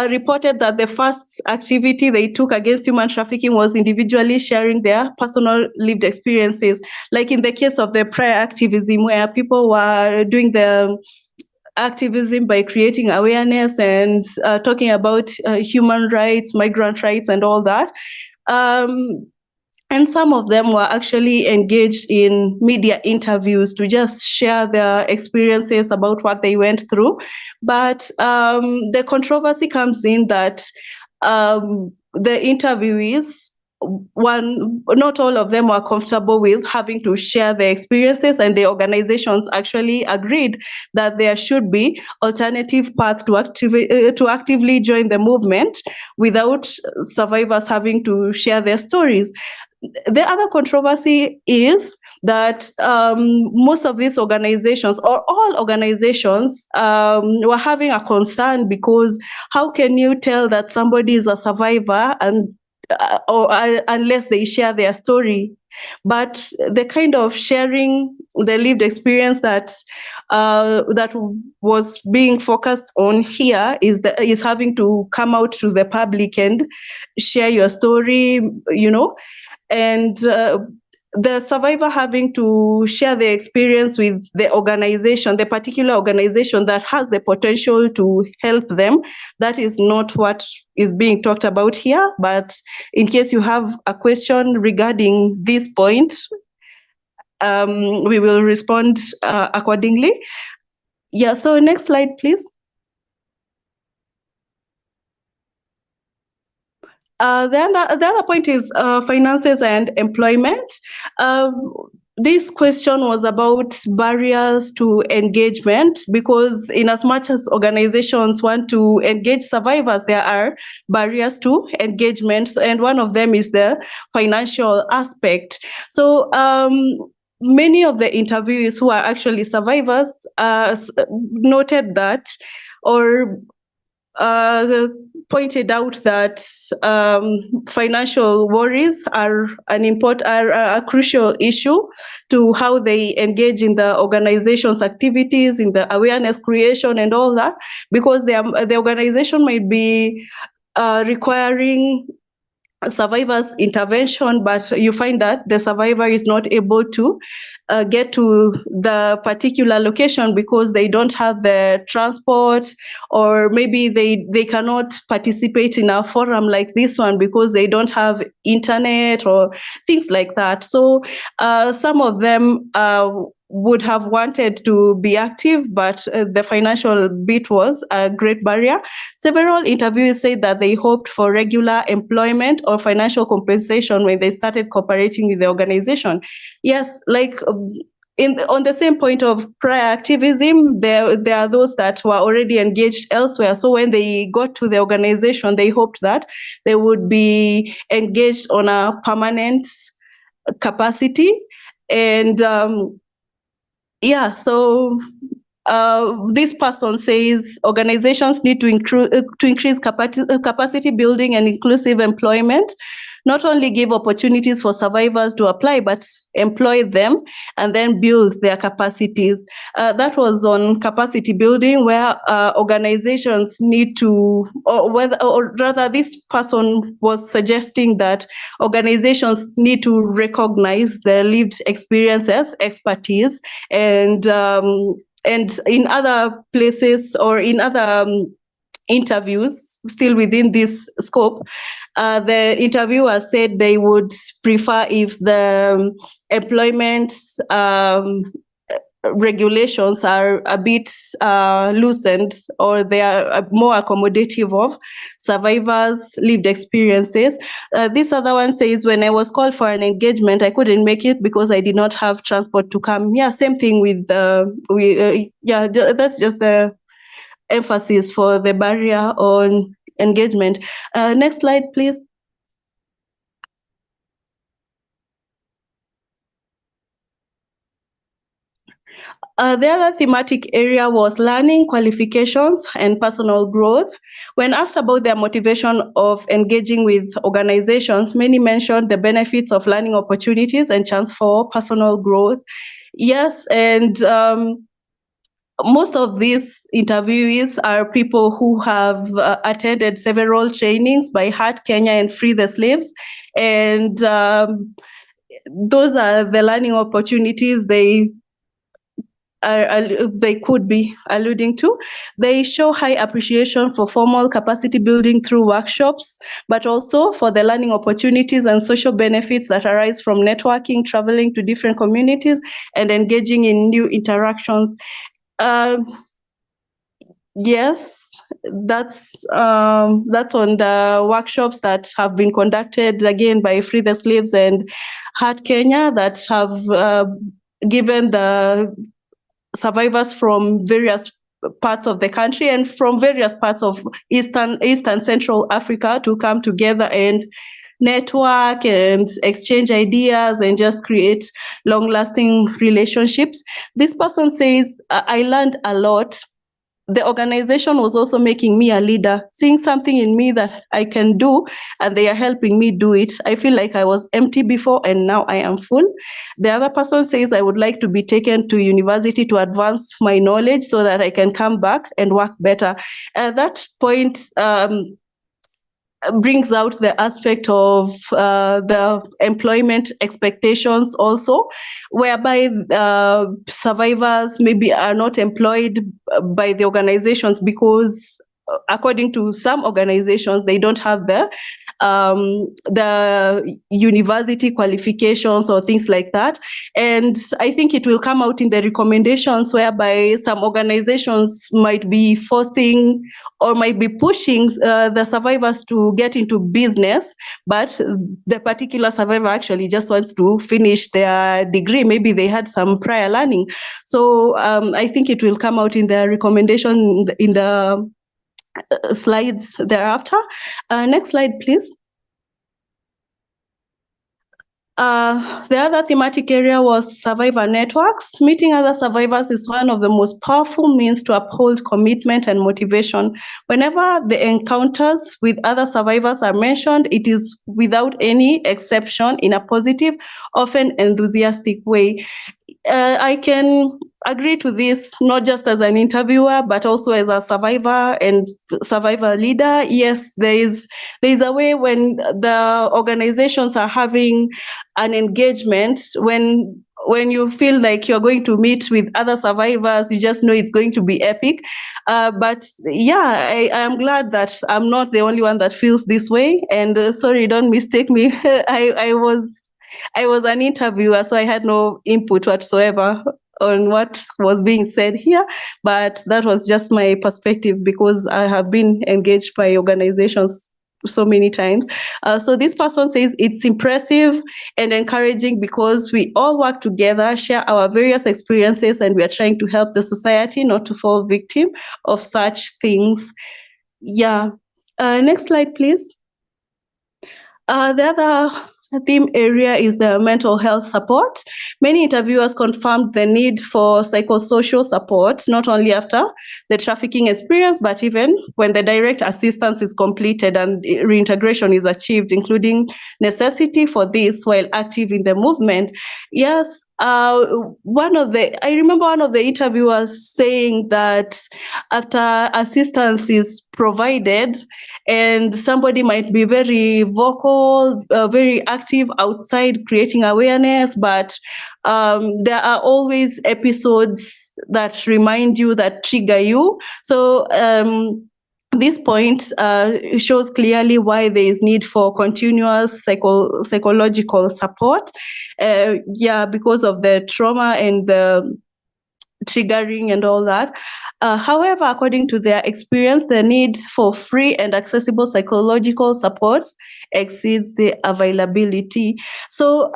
reported that the first activity they took against human trafficking was individually sharing their personal lived experiences, like in the case of the prior activism, where people were doing the activism by creating awareness and talking about human rights, migrant rights, and all that. And some of them were actually engaged in media interviews to just share their experiences about what they went through. But the controversy comes in that the interviewees, not all of them were comfortable with having to share their experiences, and the organizations actually agreed that there should be alternative path to actively join the movement without survivors having to share their stories. The other controversy is that most of these organizations, or all organizations, were having a concern because how can you tell that somebody is a survivor unless they share their story? But the kind of sharing the lived experience that was being focused on here is having to come out to the public and share your story, and the survivor having to share their experience with the organization, the particular organization that has the potential to help them. That is not what is being talked about here. But in case you have a question regarding this point, we will respond accordingly. Yeah, so next slide, please. The other point is finances and employment. This question was about barriers to engagement, because in as much as organizations want to engage survivors, there are barriers to engagement, and one of them is the financial aspect. So many of the interviewees who are actually survivors noted that, or pointed out that financial worries are a crucial issue to how they engage in the organization's activities, in the awareness creation and all that, because the organization might be requiring survivor's intervention, but you find that the survivor is not able to get to the particular location because they don't have the transport, or maybe they cannot participate in a forum like this one because they don't have internet or things like that. So some of them would have wanted to be active, but the financial bit was a great barrier. Several interviewees said that they hoped for regular employment or financial compensation when they started cooperating with the organization. Yes, like on the same point of prior activism, there are those that were already engaged elsewhere. So when they got to the organization, they hoped that they would be engaged on a permanent capacity. And so this person says organizations need to increase capacity building and inclusive employment, not only give opportunities for survivors to apply, but employ them and then build their capacities. That was on capacity building, where organizations need to, or rather this person was suggesting that organizations need to recognize the lived experiences, expertise, and in other places or in other interviews, still within this scope, the interviewer said they would prefer if the employment regulations are a bit loosened, or they are more accommodative of survivors' lived experiences. This other one says, when I was called for an engagement, I couldn't make it because I did not have transport to come. Yeah, same thing with that's just the emphasis for the barrier on engagement. Next slide, please. The other thematic area was learning, qualifications, and personal growth. When asked about their motivation of engaging with organizations, many mentioned the benefits of learning opportunities and chance for personal growth. Yes, and most of these interviewees are people who have attended several trainings by Heart Kenya and Free the Slaves. And those are the learning opportunities they could be alluding to. They show high appreciation for formal capacity building through workshops, but also for the learning opportunities and social benefits that arise from networking, traveling to different communities, and engaging in new interactions. Yes, that's on the workshops that have been conducted again by Free the Slaves and Heart Kenya, that have given the survivors from various parts of the country and from various parts of East and Central Africa to come together and network and exchange ideas and just create long-lasting relationships. This person says, I learned a lot. The organization was also making me a leader, seeing something in me that I can do, and they are helping me do it. I feel like I was empty before and now I am full. The other person says, I would like to be taken to university to advance my knowledge so that I can come back and work better. At that point, brings out the aspect of the employment expectations also, whereby survivors maybe are not employed by the organizations because, according to some organizations, they don't have the university qualifications or things like that. And I think it will come out in the recommendations, whereby some organizations might be forcing or might be pushing the survivors to get into business, but the particular survivor actually just wants to finish their degree. Maybe they had some prior learning. So I think it will come out in the recommendation in the slides thereafter. Next slide, please. The other thematic area was survivor networks. Meeting other survivors is one of the most powerful means to uphold commitment and motivation. Whenever the encounters with other survivors are mentioned, it is without any exception in a positive, often enthusiastic way. I can agree to this, not just as an interviewer, but also as a survivor and survivor leader. Yes, there is a way when the organizations are having an engagement, when you feel like you're going to meet with other survivors, you just know it's going to be epic. But yeah, I am glad that I'm not the only one that feels this way. And sorry, don't mistake me. I was an interviewer, so I had no input whatsoever on what was being said here, but that was just my perspective because I have been engaged by organizations so many times. So this person says it's impressive and encouraging because we all work together, share our various experiences, and we are trying to help the society not to fall victim of such things. Yeah. Next slide, please. The other theme area is the mental health support. Many interviewers confirmed the need for psychosocial support, not only after the trafficking experience, but even when the direct assistance is completed and reintegration is achieved, including necessity for this while active in the movement. Yes, I remember one of the interviewers saying that after assistance is provided and somebody might be very vocal, very active outside creating awareness, but there are always episodes that remind you, that trigger you. So this point shows clearly why there is need for continuous psychological support. Because of the trauma and the triggering and all that. However, according to their experience, the need for free and accessible psychological support exceeds the availability. So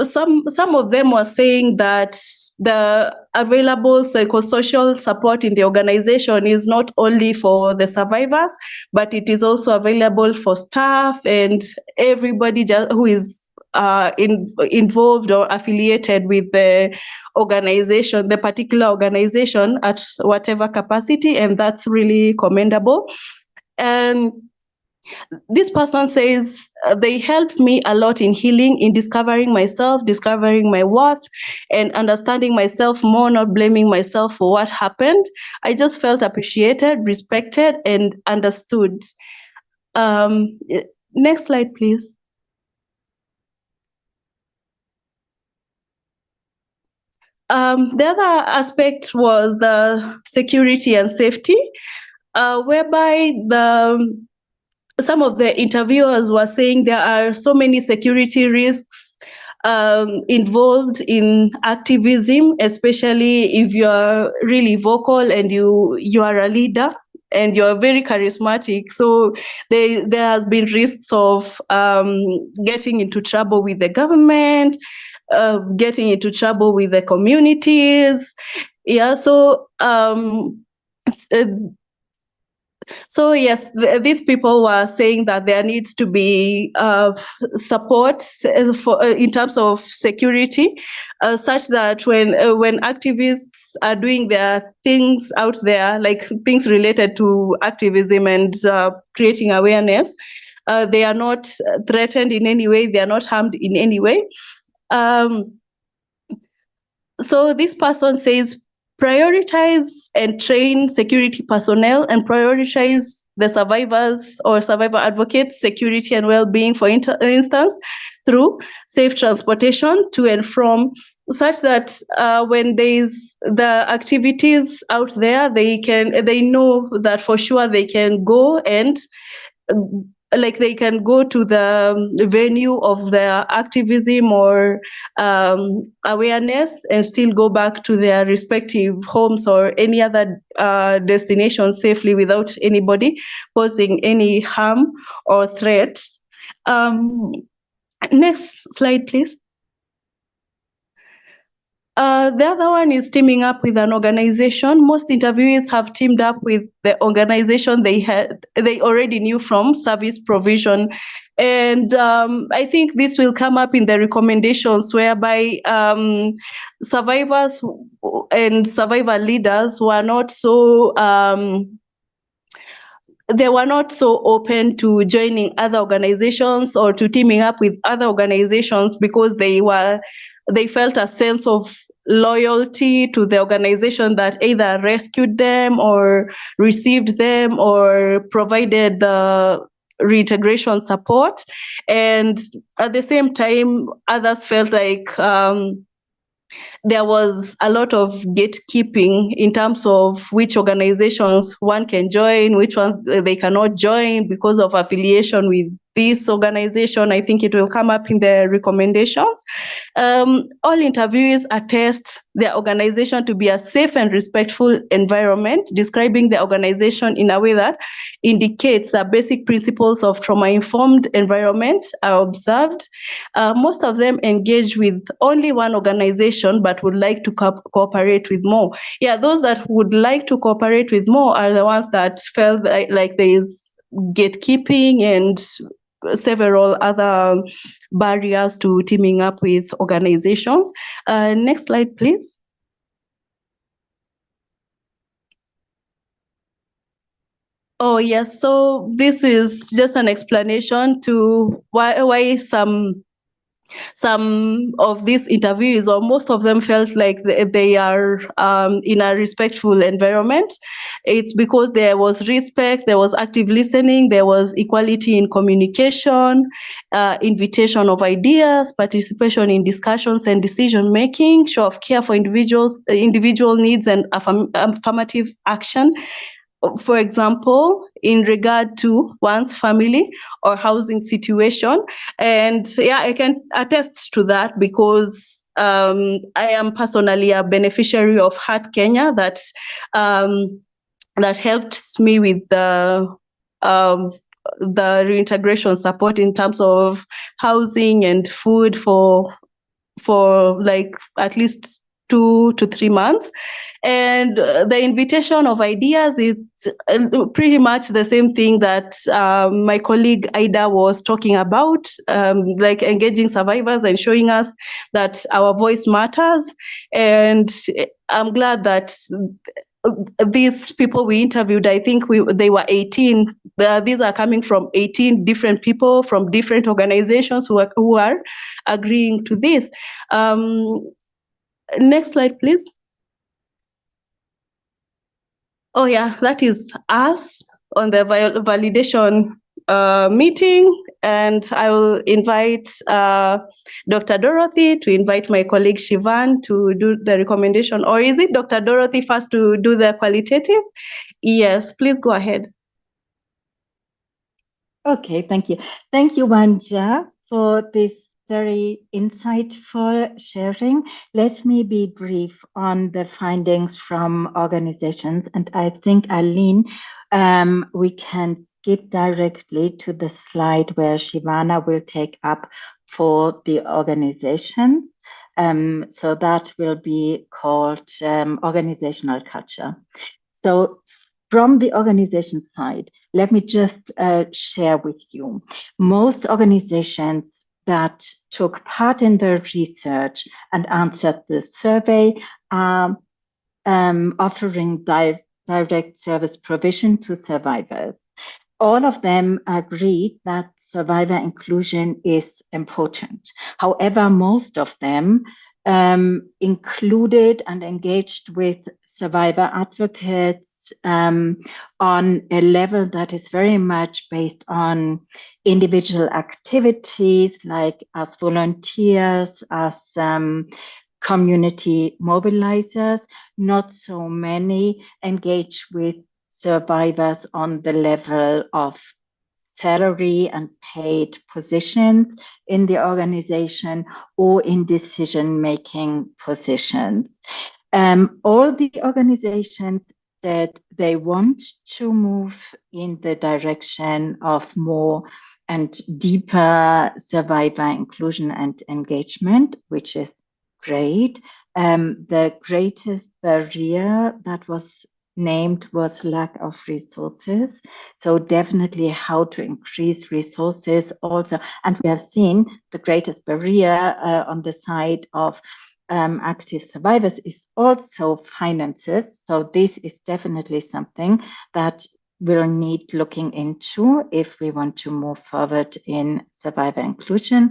some of them were saying that the available psychosocial support in the organization is not only for the survivors, but it is also available for staff and everybody who is involved or affiliated with the organization, the particular organization at whatever capacity, and that's really commendable. And this person says, they helped me a lot in healing, in discovering myself, discovering my worth, and understanding myself more, not blaming myself for what happened. I just felt appreciated, respected, and understood. Next slide, please. The other aspect was the security and safety, whereby some of the interviewers were saying there are so many security risks involved in activism, especially if you are really vocal and you are a leader and you're very charismatic. So there has been risks of getting into trouble with the government, getting into trouble with the communities. Yeah, so yes, these people were saying that there needs to be support in terms of security, such that when activists are doing their things out there, like things related to activism and creating awareness, they are not threatened in any way, they are not harmed in any way. So this person says, prioritize and train security personnel and prioritize the survivors or survivor advocates' security and well-being, for instance, through safe transportation to and from, such that when there's the activities out there, they know that for sure they can go and they can go to the venue of their activism or awareness and still go back to their respective homes or any other destination safely without anybody posing any harm or threat. Next slide, please. The other one is teaming up with an organization. Most interviewees have teamed up with the organization they already knew from service provision. And I think this will come up in the recommendations, whereby survivors and survivor leaders were not so they were not so open to joining other organizations or to teaming up with other organizations because they felt a sense of loyalty to the organization that either rescued them or received them or provided the reintegration support. And at the same time, others felt like there was a lot of gatekeeping in terms of which organizations one can join, which ones they cannot join because of affiliation with this organization. I think it will come up in the recommendations. All interviewees attest their organization to be a safe and respectful environment, describing the organization in a way that indicates that basic principles of trauma-informed environment are observed. Most of them engage with only one organization but would like to cooperate with more. Yeah, those that would like to cooperate with more are the ones that felt like there is gatekeeping and several other barriers to teaming up with organizations. Next slide, please. Oh, yes. So this is just an explanation to why some of these interviews, or most of them, felt like they are in a respectful environment. It's because there was respect, there was active listening, there was equality in communication, invitation of ideas, participation in discussions and decision making, show of care for individual needs, and affirmative action. For example, in regard to one's family or housing situation. And yeah, I can attest to that because I am personally a beneficiary of Heart Kenya that helped me with the reintegration support in terms of housing and food for like at least 2 to 3 months. And the invitation of ideas is pretty much the same thing that my colleague Ida was talking about, like engaging survivors and showing us that our voice matters. And I'm glad that these people we interviewed, I think they were 18. These are coming from 18 different people from different organizations who are agreeing to this. Next slide, please. Oh yeah, that is us on the validation meeting, and I will invite Dr. Dorothy to invite my colleague Shivan to do the recommendation. Or is it Dr. Dorothy first to do the qualitative? Yes, please go ahead. Okay, thank you. Thank you, Wanja, for this very insightful sharing. Let me be brief on the findings from organizations. And I think, Aline, we can skip directly to the slide where Shivana will take up for the organization. So that will be called organizational culture. So from the organization side, let me just share with you. Most organizations that took part in the research and answered the survey are offering direct service provision to survivors. All of them agreed that survivor inclusion is important. However, most of them included and engaged with survivor advocates on a level that is very much based on individual activities, like as volunteers, as community mobilizers. Not so many engage with survivors on the level of salary and paid positions in the organization or in decision-making positions. All the organizations said they want to move in the direction of more and deeper survivor inclusion and engagement, which is great. The greatest barrier that was named was lack of resources. So definitely how to increase resources also. And we have seen the greatest barrier on the side of active survivors is also finances. So this is definitely something that will need looking into if we want to move forward in survivor inclusion.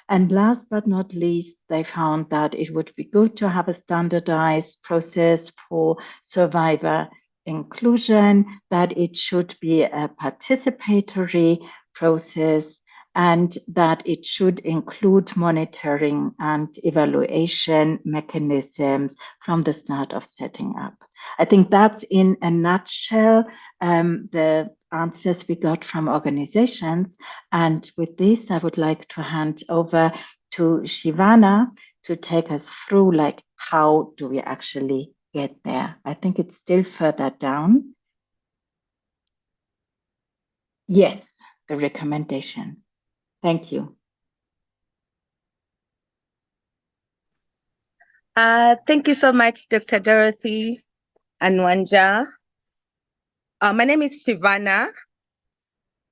And last but not least, they found that it would be good to have a standardized process for survivor inclusion, that it should be a participatory process, and that it should include monitoring and evaluation mechanisms from the start of setting up. I think that's in a nutshell the answers we got from organizations. And with this, I would like to hand over to Shivana to take us through, like, how do we actually get there? I think it's still further down. Yes, the recommendation. Thank you. Thank you so much, Dr. Dorothy and Wanja. My name is Shivana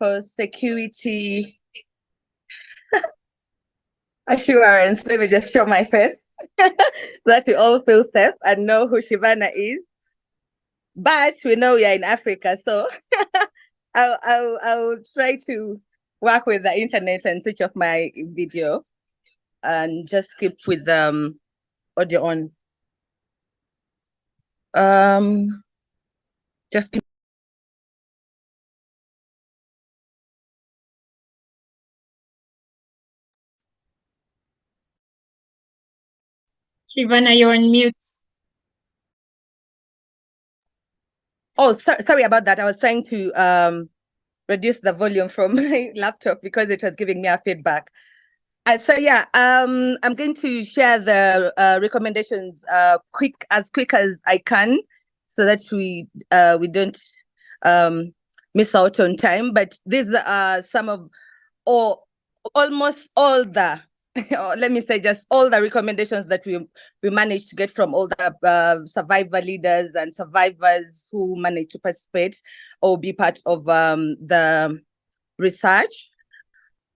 for security assurance. Let me just show my face that we all feel safe and know who Shivana is. But we know we are in Africa, so I'll try to work with the internet and switch off my video and just keep with audio on. Just keep. Shivana, you're on mute. Oh, sorry about that. I was trying to reduce the volume from my laptop because it was giving me a feedback. So yeah, I'm going to share the recommendations quick as I can, so that we don't miss out on time. But these are some of, or almost all the, or let me say just all the recommendations that we managed to get from all the survivor leaders and survivors who managed to participate or be part of the research.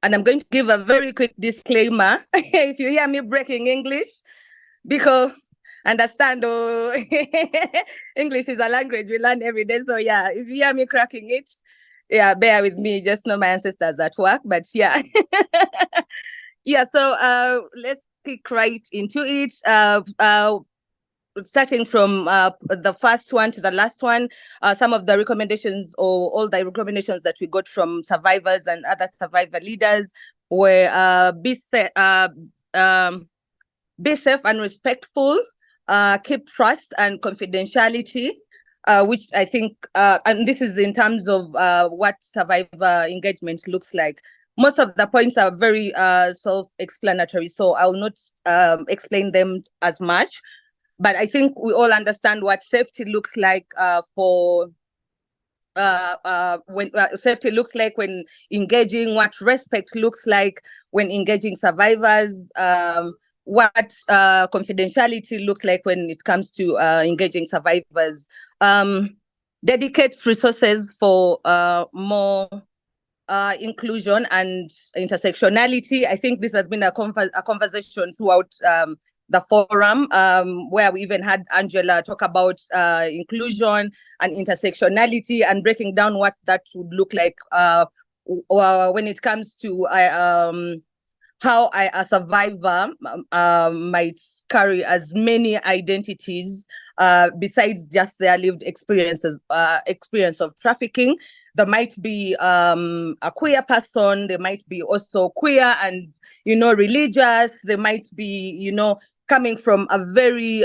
And I'm going to give a very quick disclaimer. If you hear me breaking English, because understand, oh, English is a language we learn every day. So yeah, if you hear me cracking it, yeah, bear with me. Just know my ancestors at work. But yeah, yeah. So let's kick right into it. Starting from the first one to the last one, some of the recommendations or all the recommendations that we got from survivors and other survivor leaders were be safe and respectful, keep trust and confidentiality, which I think, and this is in terms of what survivor engagement looks like. Most of the points are very self-explanatory, so I will not explain them as much. But I think we all understand what safety looks like when safety looks like when engaging, what respect looks like when engaging survivors, what confidentiality looks like when it comes to engaging survivors. Dedicate resources for more inclusion and intersectionality. I think this has been a conversation throughout the forum, where we even had Angela talk about inclusion and intersectionality and breaking down what that would look like when it comes to how a survivor might carry as many identities besides just their lived experience of trafficking. There might be a queer person, they might be also queer and, religious, they might be, coming from a very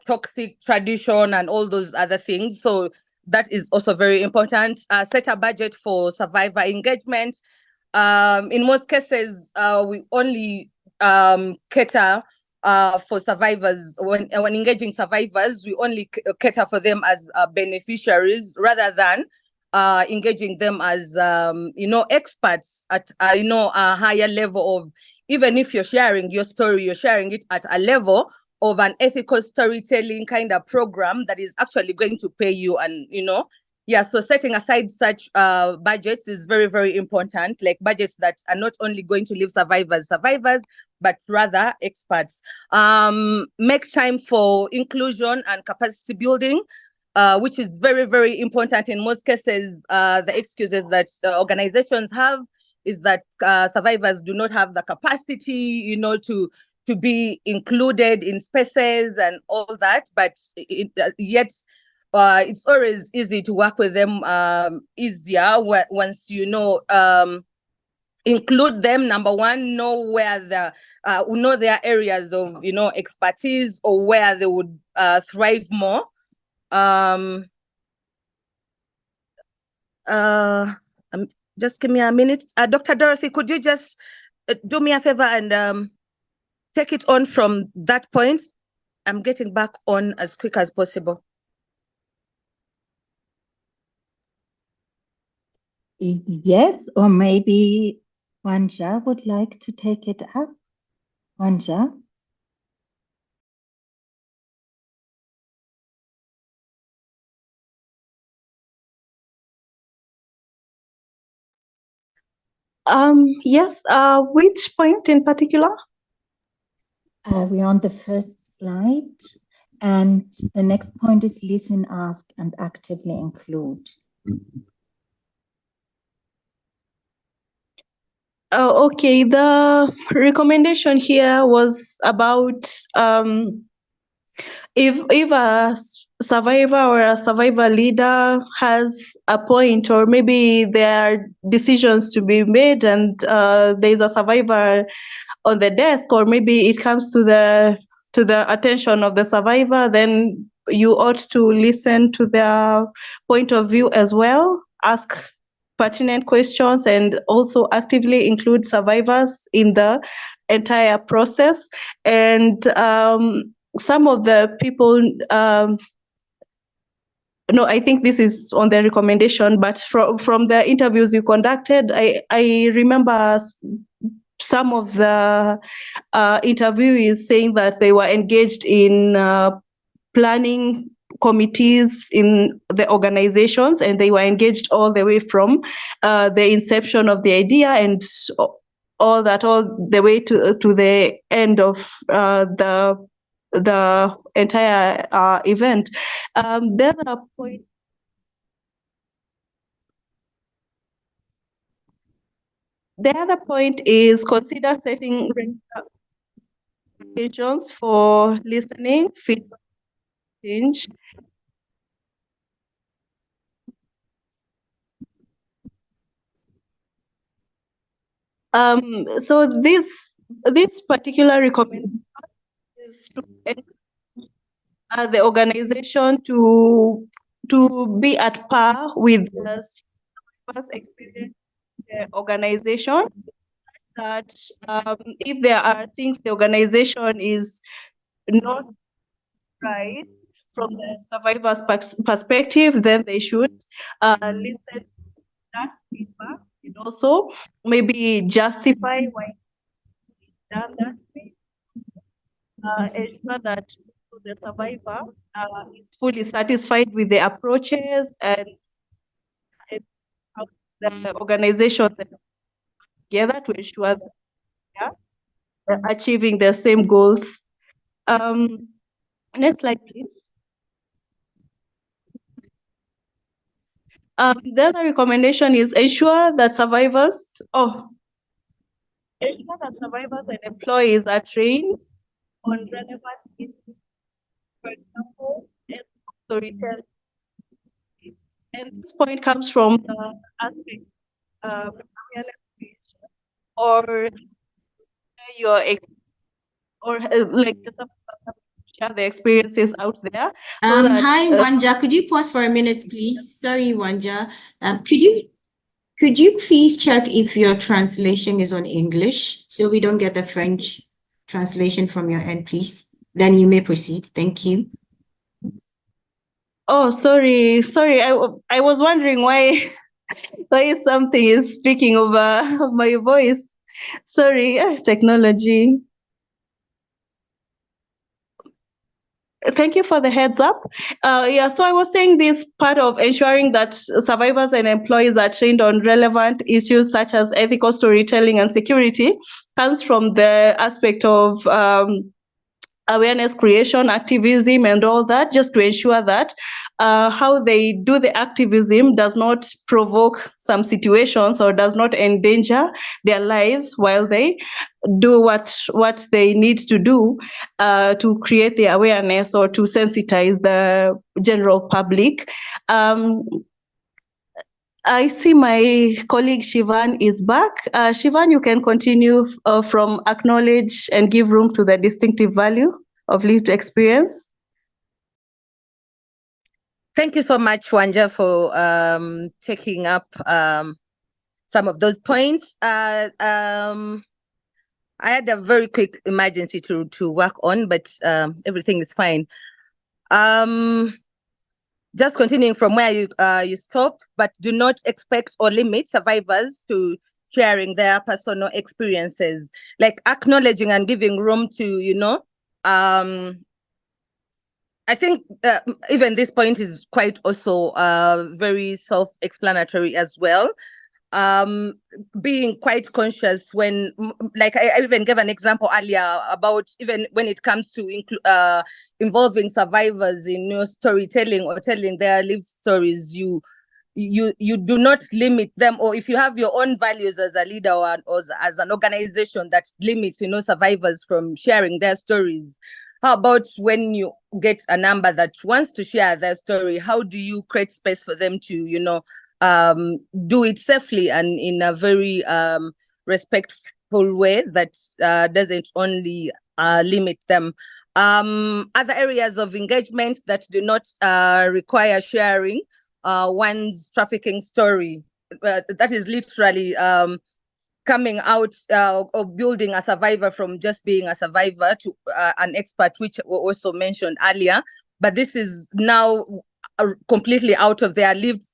toxic tradition and all those other things. So that is also very important. Set a budget for survivor engagement. In most cases, we only cater for survivors. When engaging survivors, we only cater for them as beneficiaries rather than engaging them as experts at a higher level of, even if you're sharing your story, you're sharing it at a level of an ethical storytelling kind of program that is actually going to pay you. And yeah, so setting aside such budgets is very, very important, like budgets that are not only going to leave survivors, but rather experts. Make time for inclusion and capacity building, which is very, very important. In most cases, the excuses that organizations have is that survivors do not have the capacity, to be included in spaces and all that, but yet it's always easy to work with them easier once include them. Number one, know where know their areas of expertise or where they would thrive more. Just give me a minute. Dr. Dorothy, could you just do me a favor and take it on from that point? I'm getting back on as quick as possible. Yes, or maybe Wanja would like to take it up. Wanja? Yes, which point in particular? We're on the first slide, and the next point is listen, ask, and actively include. Okay, the recommendation here was about if a survivor or a survivor leader has a point, or maybe there are decisions to be made, and there's a survivor on the desk, or maybe it comes to the attention of the survivor, then you ought to listen to their point of view as well, ask pertinent questions, and also actively include survivors in the entire process. And some of the people, no, I think this is on the recommendation, but from the interviews you conducted, I remember some of the interviewees saying that they were engaged in planning committees in the organizations, and they were engaged all the way from the inception of the idea and all the way to the end of the entire event. The other point. The other point is consider setting occasions for listening, feedback, change. So this particular recommendation is to the organization to be at par with the first experience the organization, that if there are things the organization is not right from the survivor's perspective, then they should listen to that feedback and also maybe justify why done that way. Ensure that the survivor is fully satisfied with the approaches and how the organizations together to ensure that they are achieving the same goals. Next slide, please. The other recommendation is ensure that survivors and employees are trained on relevant issues, for example, storytelling. And this point comes from the aspect or your like share the experiences out there. So that, Hi, Wanja. Could you pause for a minute, please? Sorry, Wanja. Could you please check if your translation is on English so we don't get the French translation from your end, please? Then you may proceed. Thank you. Oh, sorry. I was wondering why something is speaking over my voice. Sorry, technology. Thank you for the heads up. So I was saying this part of ensuring that survivors and employees are trained on relevant issues such as ethical storytelling and security comes from the aspect of awareness creation, activism, and all that, just to ensure that how they do the activism does not provoke some situations or does not endanger their lives while they do what they need to do to create the awareness or to sensitize the general public. I see my colleague Shivan is back. Shivan, you can continue from acknowledge and give room to the distinctive value of lived experience. Thank you so much, Wanja, for taking up some of those points. I had a very quick emergency to work on, but everything is fine. Just continuing from where you stopped, but do not expect or limit survivors to sharing their personal experiences, like acknowledging and giving room to, I think even this point is quite also very self-explanatory as well. being quite conscious when, like I even gave an example earlier about even when it comes to involving survivors in your storytelling or telling their lived stories, you do not limit them, or if you have your own values as a leader or as an organization that limits survivors from sharing their stories, how about when you get a number that wants to share their story, how do you create space for them to do it safely and in a very respectful way that doesn't only limit them. Other areas of engagement that do not require sharing one's trafficking story, that is literally coming out or building a survivor from just being a survivor to an expert, which we also mentioned earlier. But this is now completely out of their lived,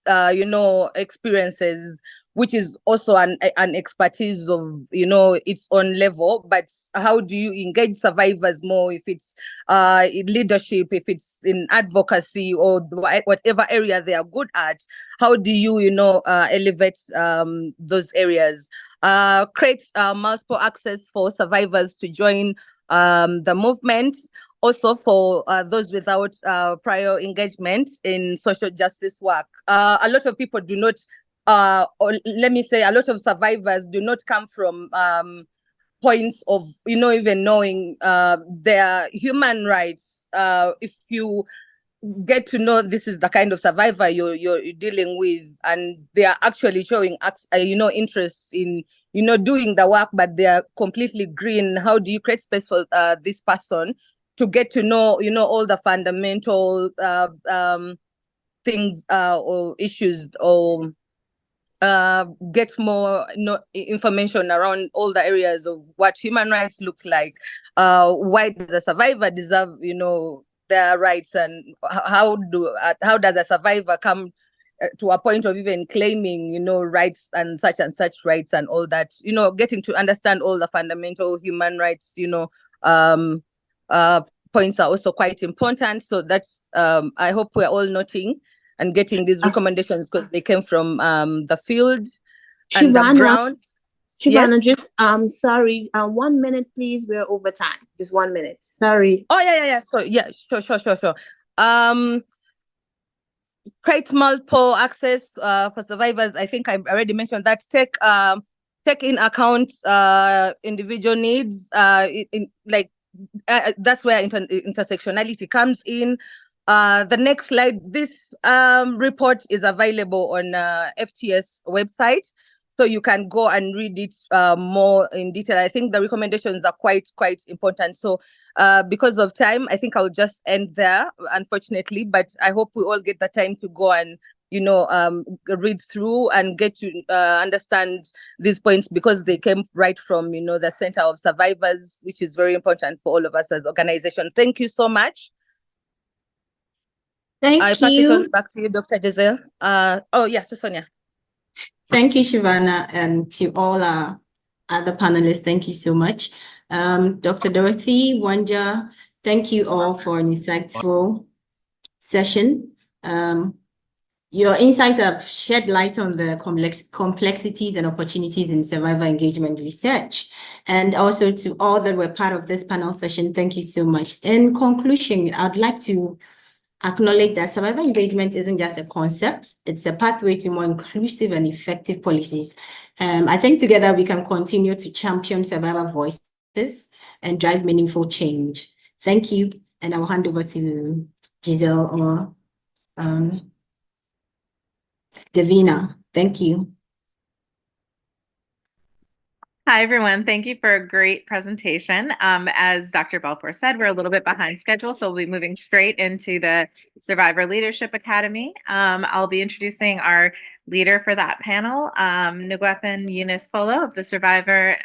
experiences, which is also an expertise of, its own level. But how do you engage survivors more if it's in leadership, if it's in advocacy or whatever area they are good at? How do you, elevate those areas? Create multiple access for survivors to join the movement. Also for those without prior engagement in social justice work. A lot of people do not, or let me say, a lot of survivors do not come from points of, even knowing their human rights. If you get to know this is the kind of survivor you're dealing with, and they are actually showing interest in doing the work, but they are completely green, how do you create space for this person to get to know all the fundamental things or issues, or get more information around all the areas of what human rights looks like. Why does a survivor deserve their rights, and how does a survivor come to a point of even claiming rights and such rights and all that, getting to understand all the fundamental human rights um points are also quite important. So that's I hope we're all noting and getting these recommendations, because they came from the field and the ground. Shivana, Yes? just sorry, 1 minute, please. We're over time. Just 1 minute. Sorry. Oh yeah. So yeah, sure. Create multiple access for survivors. I think I already mentioned that. Take in account individual needs. That's where intersectionality comes in. The next slide. This report is available on FTS website, so you can go and read it more in detail. I think the recommendations are quite important. So because of time, I think I'll just end there, unfortunately. But I hope we all get the time to go and read through and get to understand these points, because they came right from the Center of Survivors, which is very important for all of us as organization. Thank you so much. I pass it on back to you, Dr. Giselle. To Sonia. Thank you, Shivana, and to all our other panelists, thank you so much. Dr. Dorothy, Wanja, thank you all for an insightful session. Your insights have shed light on the complexities and opportunities in survivor engagement research. And also to all that were part of this panel session, thank you so much. In conclusion, I'd like to acknowledge that survivor engagement isn't just a concept, it's a pathway to more inclusive and effective policies. I think together we can continue to champion survivor voices and drive meaningful change. Thank you, and I'll hand over to Giselle or Davina. Thank you. Hi, everyone. Thank you for a great presentation. As Dr. Balfour said, we're a little bit behind schedule, so we'll be moving straight into the Survivor Leadership Academy. I'll be introducing our leader for that panel, Nguyen Eunice Polo of the Survivor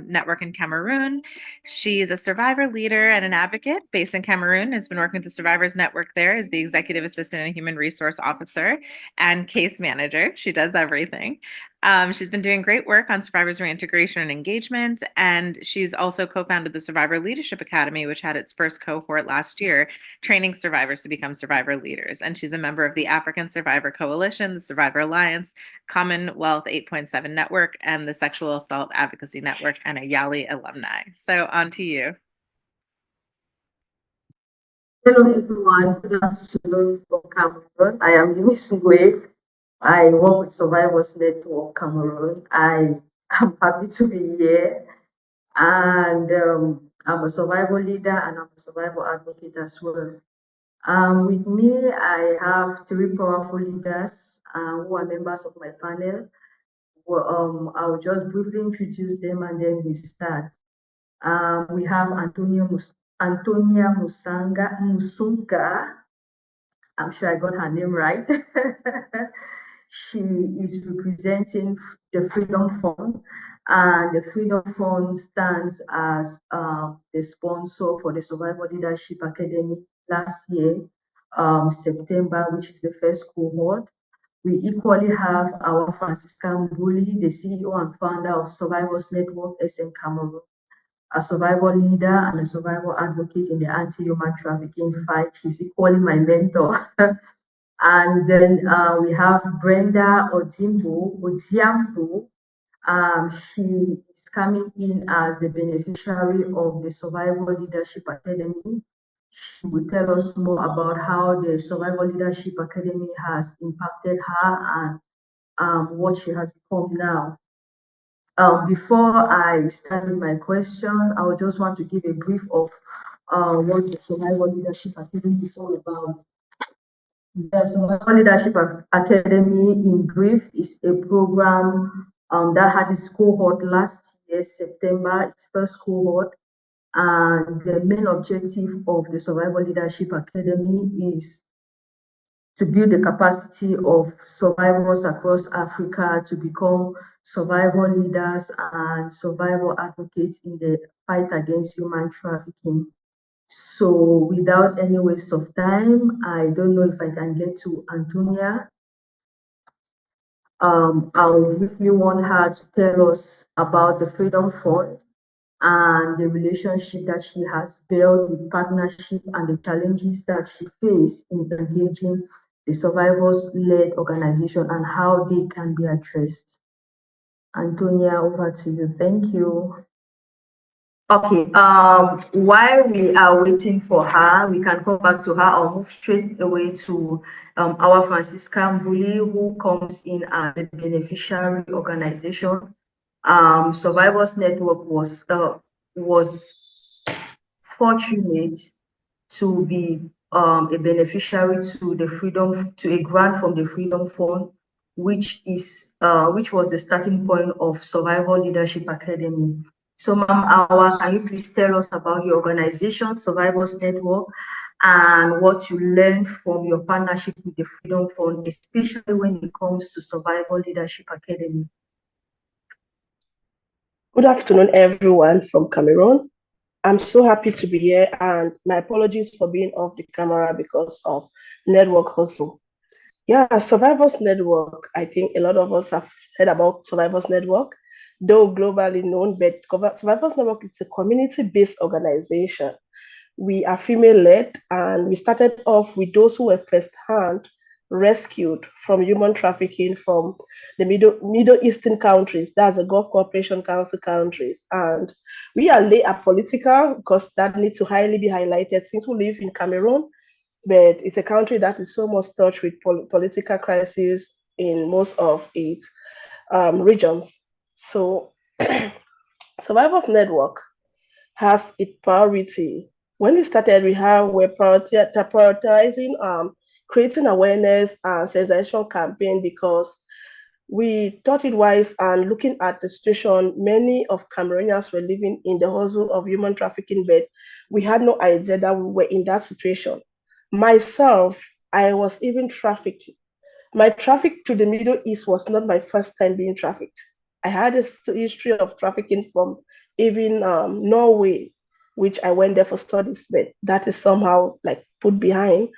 Network in Cameroon. She's a survivor leader and an advocate based in Cameroon, has been working with the Survivors Network there as the executive assistant and human resource officer and case manager. She does everything. She's been doing great work on survivors reintegration and engagement, and she's also co-founded the Survivor Leadership Academy, which had its first cohort last year, training survivors to become survivor leaders. And she's a member of the African Survivor Coalition, the Survivor Alliance, Commonwealth 8.7 Network, and the Sexual Assault Advocacy Network, and a YALI alumni. So on to you. Hello everyone, good afternoon from Cameroon. I am Eunice Ngwe. I work with Survivors Network Cameroon. I am happy to be here, and I'm a survival leader and I'm a survival advocate as well. With me, I have three powerful leaders who are members of my panel. Well, I'll just briefly introduce them and then we start. We have Antonia Musunga. I'm sure I got her name right. She is representing the Freedom Fund, and the Freedom Fund stands as the sponsor for the Survival Leadership Academy last year, September, which is the first cohort. We equally have our Franciscan Bully, the CEO and founder of Survivors Network SM Cameroon, a survival leader and a survival advocate in the anti-human trafficking fight. She's equally my mentor. And then we have Brenda Odiambo. She is coming in as the beneficiary of the Survival Leadership Academy. She will tell us more about how the Survival Leadership Academy has impacted her and what she has become now. Before I start with my question, I would just want to give a brief of what the Survival Leadership Academy is all about. The Survival Leadership Academy, in brief, is a program that had its cohort last year, September, its first cohort. And the main objective of the Survival Leadership Academy is to build the capacity of survivors across Africa to become survival leaders and survival advocates in the fight against human trafficking. So without any waste of time, I don't know if I can get to Antonia. I really want her to tell us about the Freedom Fund and the relationship that she has built with partnership and the challenges that she faced in engaging the survivors-led organization and how they can be addressed. Antonia, over to you. Thank you. Okay, while we are waiting for her, we can come back to her. I'll move straight away to our Franciscan Bully, who comes in as the beneficiary organization. Survivors Network was fortunate to be a beneficiary to a grant from the Freedom Fund, which was the starting point of Survival Leadership Academy. So, Ma'am Awa, can you please tell us about your organization, Survivors Network, and what you learned from your partnership with the Freedom Fund, especially when it comes to Survival Leadership Academy? Good afternoon, everyone from Cameroon. I'm so happy to be here, and my apologies for being off the camera because of network hustle. Yeah, Survivors Network. I think a lot of us have heard about Survivors Network, though globally known, but Survivors Network is a community-based organization. We are female-led, and we started off with those who were first-hand rescued from human trafficking from the Middle Eastern countries, that's the Gulf Cooperation Council countries. And we are late apolitical because that needs to highly be highlighted since we live in Cameroon, but it's a country that is so much touched with political crisis in most of its regions. So Survivors Network has its priority. When we started, we're prioritizing creating awareness and sensation campaign because we thought it wise, and looking at the situation, many of Cameroonians were living in the hustle of human trafficking, but we had no idea that we were in that situation. Myself, I was even trafficked. My traffic to the Middle East was not my first time being trafficked. I had a history of trafficking from even Norway, which I went there for studies, but that is somehow like put behind.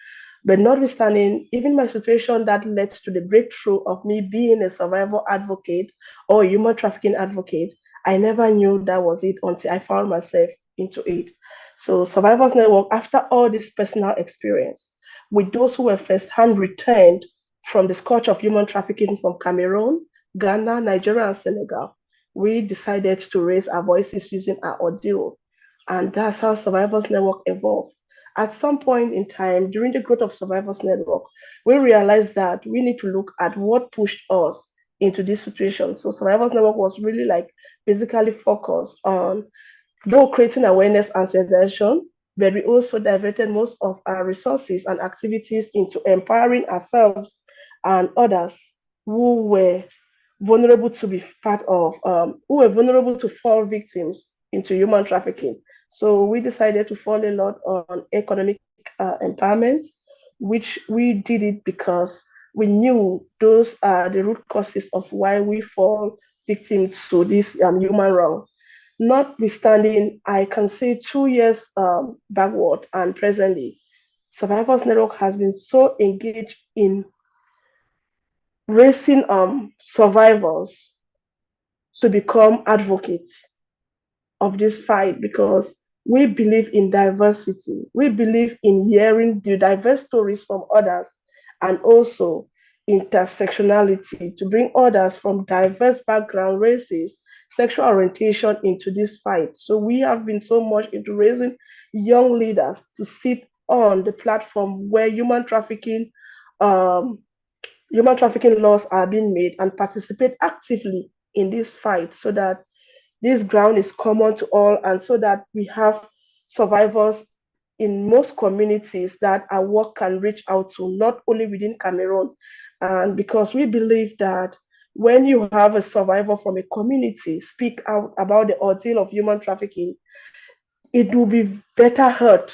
But notwithstanding, even my situation that led to the breakthrough of me being a survival advocate or a human trafficking advocate, I never knew that was it until I found myself into it. So Survivors Network, after all this personal experience, with those who were first-hand returned from the scourge of human trafficking from Cameroon, Ghana, Nigeria, and Senegal, we decided to raise our voices using our audio. And that's how Survivors Network evolved. At some point in time, during the growth of Survivors Network, we realized that we need to look at what pushed us into this situation. So Survivors Network was really like basically focused on though creating awareness and sensation, but we also diverted most of our resources and activities into empowering ourselves and others who were vulnerable to be part of, who were vulnerable to fall victims into human trafficking. So we decided to fall a lot on economic empowerment, which we did it because we knew those are the root causes of why we fall victim to this human wrong. Notwithstanding, I can say 2 years backward and presently, Survivors Network has been so engaged in raising survivors to become advocates of this fight because we believe in diversity. We believe in hearing the diverse stories from others and also intersectionality to bring others from diverse background, races, sexual orientation into this fight. So we have been so much into raising young leaders to sit on the platform where um, human trafficking laws are being made and participate actively in this fight so that this ground is common to all and so that we have survivors in most communities that our work can reach out to, not only within Cameroon. And because we believe that when you have a survivor from a community speak out about the ordeal of human trafficking, it will be better heard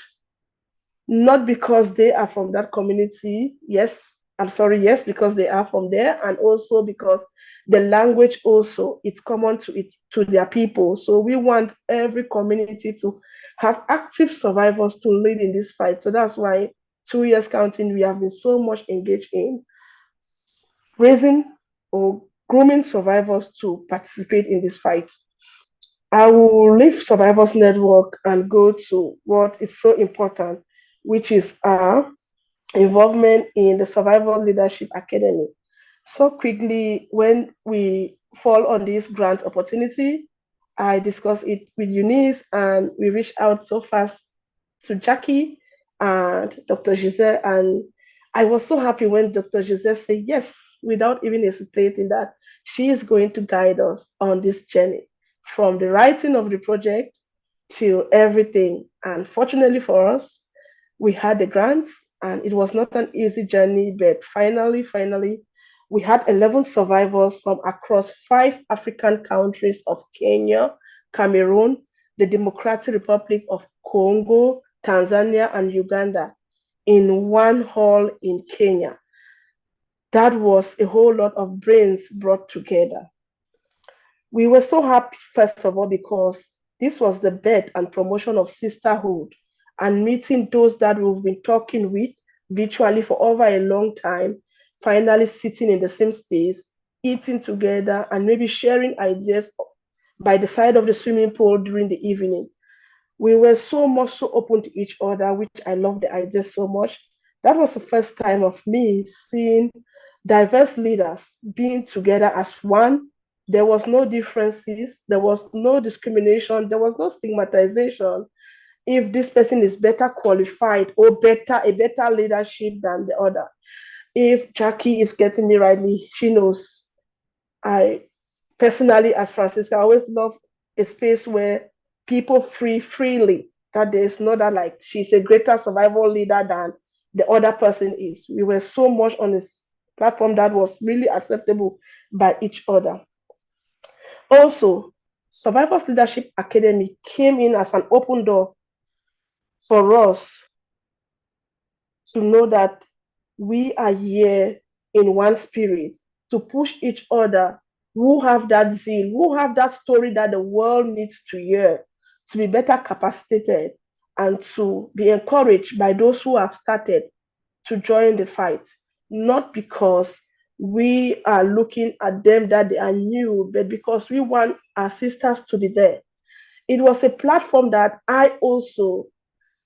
not because they are from that community. Yes, I'm sorry, yes, because they are from there, and also because the language also it's common to it to their people. So we want every community to have active survivors to lead in this fight. So that's why 2 years counting, we have been so much engaged in raising or grooming survivors to participate in this fight. I will leave Survivors Network and go to what is so important, which is our involvement in the Survival Leadership Academy. So quickly, when we fall on this grant opportunity, I discussed it with Eunice and we reached out so fast to Jackie and Dr. Giselle. And I was so happy when Dr. Giselle said yes, without even hesitating, that she is going to guide us on this journey from the writing of the project to everything. And fortunately for us, we had the grants and it was not an easy journey, but finally, we had 11 survivors from across 5 African countries of Kenya, Cameroon, the Democratic Republic of Congo, Tanzania, and Uganda in one hall in Kenya. That was a whole lot of brains brought together. We were so happy, first of all, because this was the birth and promotion of sisterhood and meeting those that we've been talking with virtually for over a long time, finally sitting in the same space, eating together, and maybe sharing ideas by the side of the swimming pool during the evening. We were so much so open to each other, which I love the idea so much. That was the first time of me seeing diverse leaders being together as one. There was no differences, there was no discrimination, there was no stigmatization. If this person is better qualified or a better leadership than the other. If Jackie is getting me rightly, she knows I personally, as Francisca, I always love a space where people freely, that there's not that like she's a greater survival leader than the other person is. We were so much on this platform that was really acceptable by each other. Also, Survivors Leadership Academy came in as an open door for us to know that we are here in one spirit to push each other who have that zeal, who have that story that the world needs to hear, to be better capacitated and to be encouraged by those who have started to join the fight, not because we are looking at them that they are new, but because we want our sisters to be there. It was a platform that I also,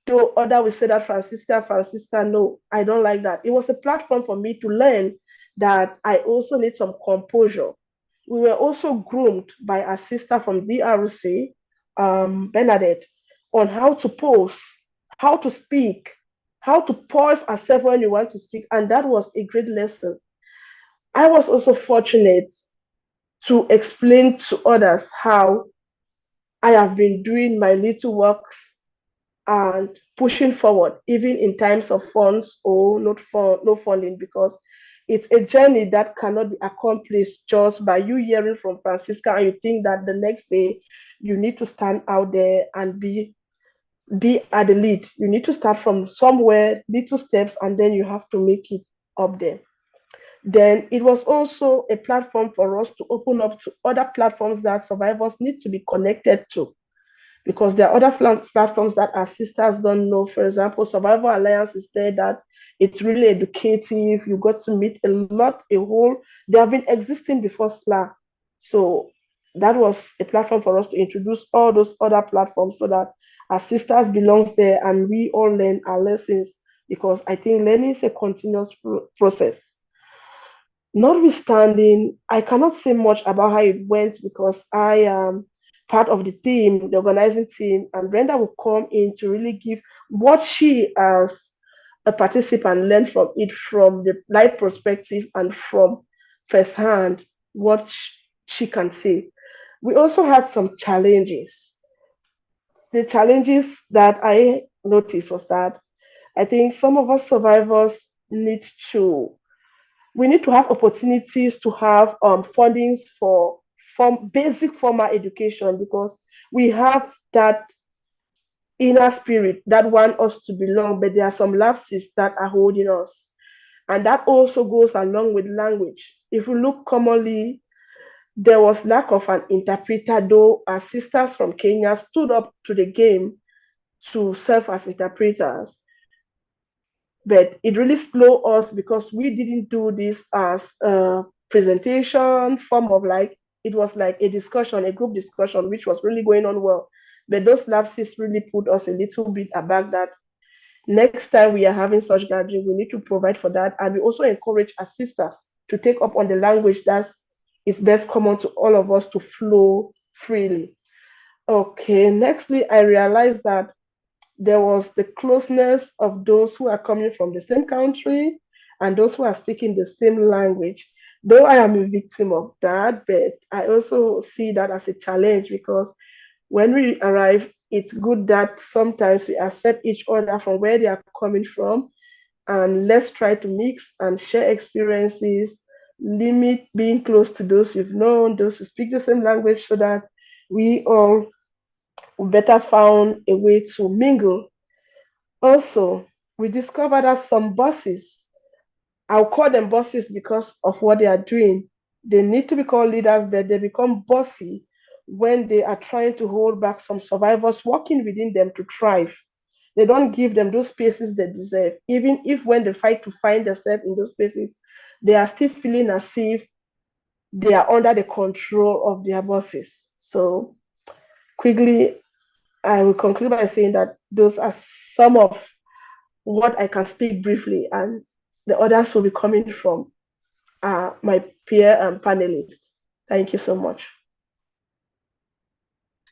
though other will say that Francisca, no, I don't like that. It was a platform for me to learn that I also need some composure. We were also groomed by a sister from DRC, Bernadette, on how to pose, how to speak, how to pause ourselves when you want to speak. And that was a great lesson. I was also fortunate to explain to others how I have been doing my little works and pushing forward, even in times of funds or no funding, because it's a journey that cannot be accomplished just by you hearing from Francisca and you think that the next day you need to stand out there and be at the lead. You need to start from somewhere, little steps, and then you have to make it up there. Then it was also a platform for us to open up to other platforms that survivors need to be connected to, because there are other platforms that our sisters don't know. For example, Survival Alliance is there that it's really educative. You got to meet they have been existing before SLA. So that was a platform for us to introduce all those other platforms so that our sisters belongs there and we all learn our lessons, because I think learning is a continuous process. Notwithstanding, I cannot say much about how it went because I am part of the team, the organizing team, and Brenda will come in to really give what she, as a participant, learned from it from the life perspective and from firsthand what she can see. We also had some challenges. The challenges that I noticed was that I think some of us survivors need to we need to have opportunities to have fundings for basic formal education, because we have that inner spirit that want us to belong, but there are some lapses that are holding us. And that also goes along with language. If we look commonly, there was lack of an interpreter, though our sisters from Kenya stood up to the game to serve as interpreters. But it really slowed us because we didn't do this as a presentation form of it was like a discussion, a group discussion, which was really going on well. But those lapses really put us a little bit aback that next time we are having such gathering, we need to provide for that. And we also encourage our sisters to take up on the language that is best common to all of us to flow freely. Okay, nextly, I realized that there was the closeness of those who are coming from the same country and those who are speaking the same language. Though I am a victim of that, but I also see that as a challenge, because when we arrive, it's good that sometimes we accept each other from where they are coming from, and let's try to mix and share experiences, limit being close to those you've known, those who speak the same language, so that we all better found a way to mingle. Also, we discovered that some bosses, I'll call them bosses because of what they are doing. They need to be called leaders, but they become bossy when they are trying to hold back some survivors working within them to thrive. They don't give them those spaces they deserve. Even if when they fight to find themselves in those spaces, they are still feeling as if they are under the control of their bosses. So quickly, I will conclude by saying that those are some of what I can speak briefly, and the others will be coming from my peer and panelists. Thank you so much.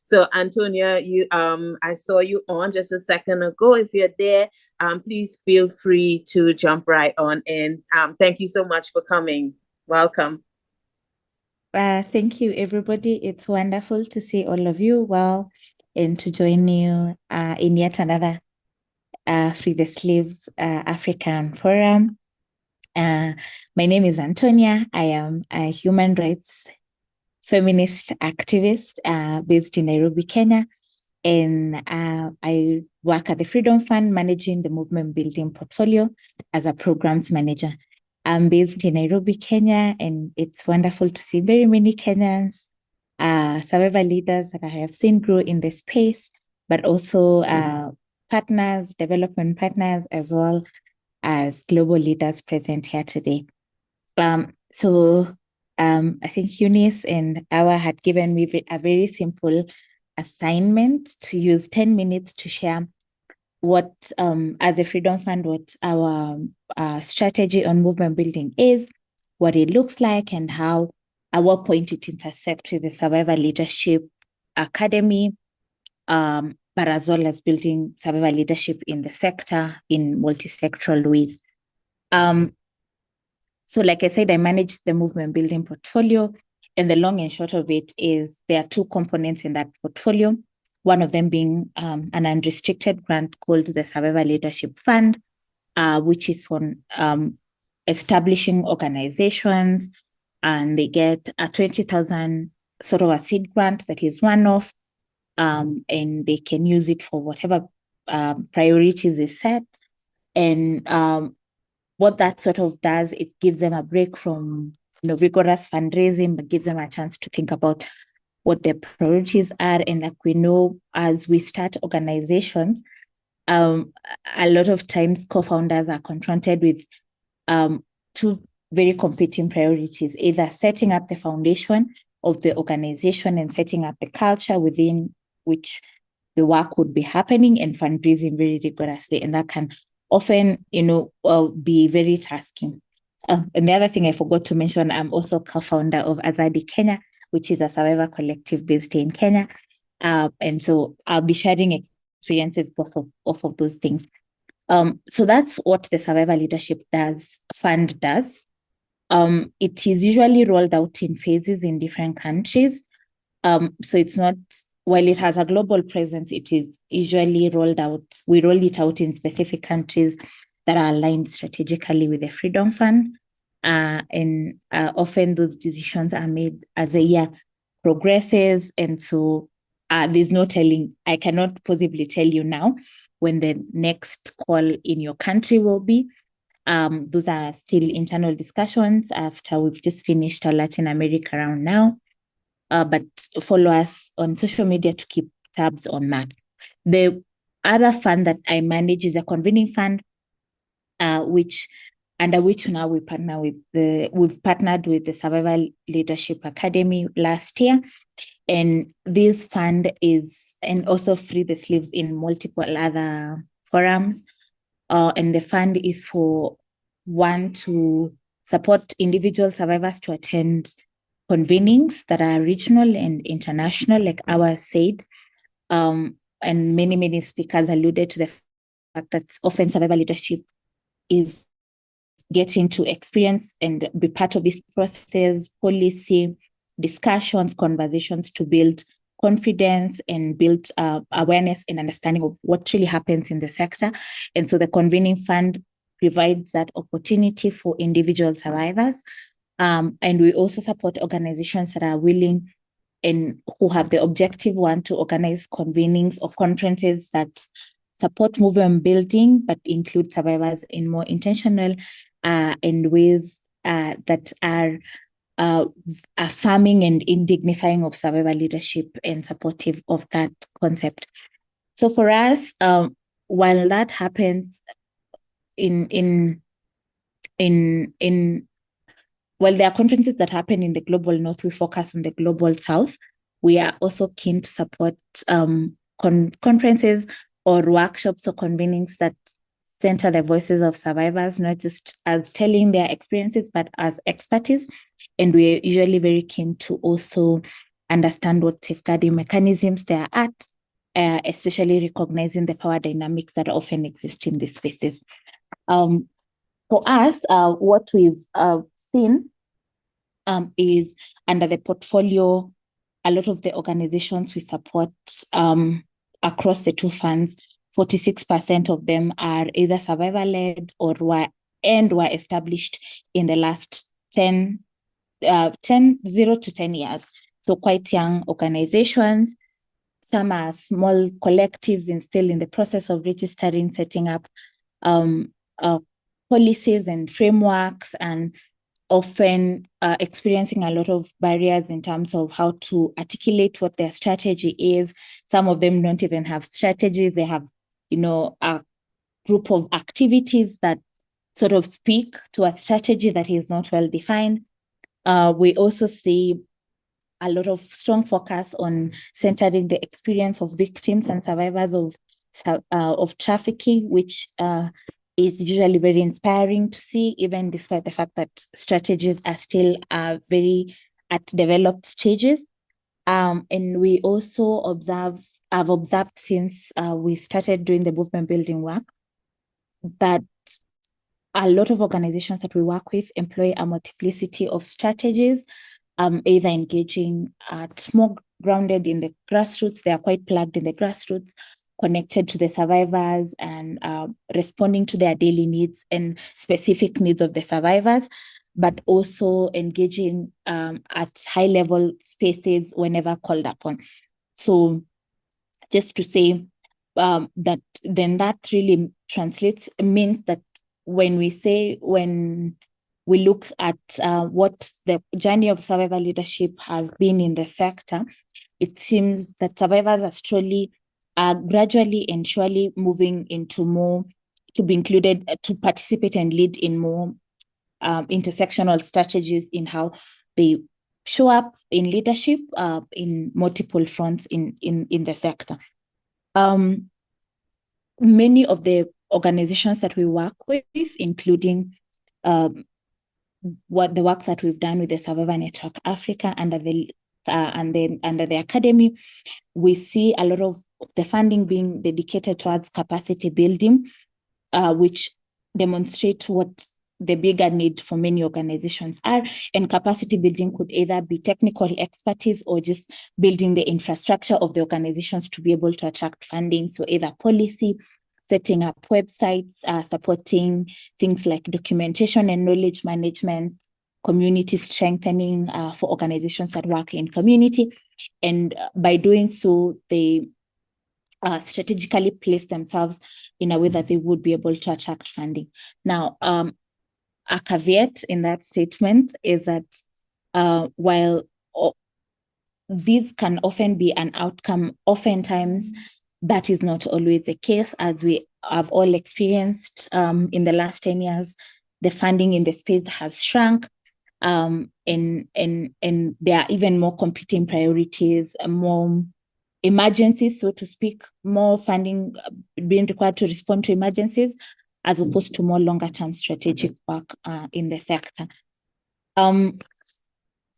So Antonia, I saw you on just a second ago. If you're there, please feel free to jump right on in. Thank you so much for coming. Welcome. Thank you, everybody. It's wonderful to see all of you well and to join you in yet another Free the Slaves African Forum. My name is Antonia. I am a human rights feminist activist based in Nairobi, Kenya. And I work at the Freedom Fund, managing the movement building portfolio as a programs manager. I'm based in Nairobi, Kenya, and it's wonderful to see very many Kenyans, survivor leaders that I have seen grow in the space, but also partners, development partners as well, as global leaders present here today. I think Eunice and Awa had given me a very simple assignment to use 10 minutes to share what, as a Freedom Fund, what our strategy on movement building is, what it looks like, and how, at what point it intersects with the Survivor Leadership Academy, but as well as building survivor leadership in the sector in multi-sectoral ways. So like I said, I manage the movement building portfolio, and the long and short of it is there are two components in that portfolio, one of them being an unrestricted grant called the Survivor Leadership Fund, which is for establishing organizations, and they get a 20,000 sort of a seed grant that is one-off, and they can use it for whatever priorities is set. And what that sort of does, it gives them a break from rigorous fundraising, but gives them a chance to think about what their priorities are. And like we know, as we start organizations, a lot of times co-founders are confronted with two very competing priorities, either setting up the foundation of the organization and setting up the culture within which the work would be happening, and fundraising very rigorously. And that can often, be very tasking. And the other thing I forgot to mention, I'm also co-founder of Azadi Kenya, which is a survivor collective based in Kenya. And so I'll be sharing experiences both of those things. So that's what the Survivor Leadership Fund does. It is usually rolled out in phases in different countries. So it's not, while it has a global presence, it is usually we roll it out in specific countries that are aligned strategically with the Freedom Fund. And often those decisions are made as the year progresses. And so there's no telling, I cannot possibly tell you now when the next call in your country will be. Those are still internal discussions after we've just finished our Latin America round now. But follow us on social media to keep tabs on that. The other fund that I manage is a convening fund, under which now we've partnered with the Survival Leadership Academy last year. And this fund is, and also Free the Slaves in multiple other forums. And the fund is for to support individual survivors to attend convenings that are regional and international, like ours said. And many speakers alluded to the fact that often survivor leadership is getting to experience and be part of this process, policy, discussions, conversations to build confidence and build awareness and understanding of what really happens in the sector. And so the convening fund provides that opportunity for individual survivors. And we also support organizations that are willing and who have the objective to organize convenings or conferences that support movement building, but include survivors in more intentional and ways that are affirming and indignifying of survivor leadership and supportive of that concept. So for us, while that happens while there are conferences that happen in the global north, we focus on the global south. We are also keen to support conferences or workshops or convenings that center the voices of survivors, not just as telling their experiences, but as expertise. And we're usually very keen to also understand what safeguarding mechanisms there are at, especially recognizing the power dynamics that often exist in these spaces. For us, what we've seen is under the portfolio, a lot of the organizations we support across the two funds, 46% of them are either survivor-led or were established in the last 0 to 10 years. So quite young organizations. Some are small collectives and still in the process of registering, setting up policies and frameworks, and often experiencing a lot of barriers in terms of how to articulate what their strategy is. Some of them don't even have strategies. They have, a group of activities that sort of speak to a strategy that is not well defined. We also see a lot of strong focus on centering the experience of victims and survivors of trafficking, which is usually very inspiring to see, even despite the fact that strategies are still very at developed stages. And we also have observed since we started doing the movement building work that a lot of organizations that we work with employ a multiplicity of strategies, either engaging at more grounded in the grassroots. They are quite plugged in the grassroots, connected to the survivors and responding to their daily needs and specific needs of the survivors, but also engaging at high level spaces whenever called upon. So just to say that then that really means that when we look at what the journey of survivor leadership has been in the sector, it seems that survivors are slowly, gradually and surely moving into more, to be included, to participate and lead in more intersectional strategies in how they show up in leadership in multiple fronts in the sector. Many of the organizations that we work with, including what the work that we've done with the Survivor Network Africa under the Academy, we see a lot of the funding being dedicated towards capacity building, which demonstrate what the bigger need for many organizations are. And capacity building could either be technical expertise or just building the infrastructure of the organizations to be able to attract funding. So either policy, setting up websites, supporting things like documentation and knowledge management, community strengthening for organizations that work in community. And by doing so, they strategically place themselves in a way that they would be able to attract funding. Now, a caveat in that statement is that while these can often be an outcome, oftentimes that is not always the case, as we have all experienced in the last 10 years. The funding in the space has shrunk, and there are even more competing priorities, more emergencies, so to speak, more funding being required to respond to emergencies, as opposed to more longer term strategic work in the sector.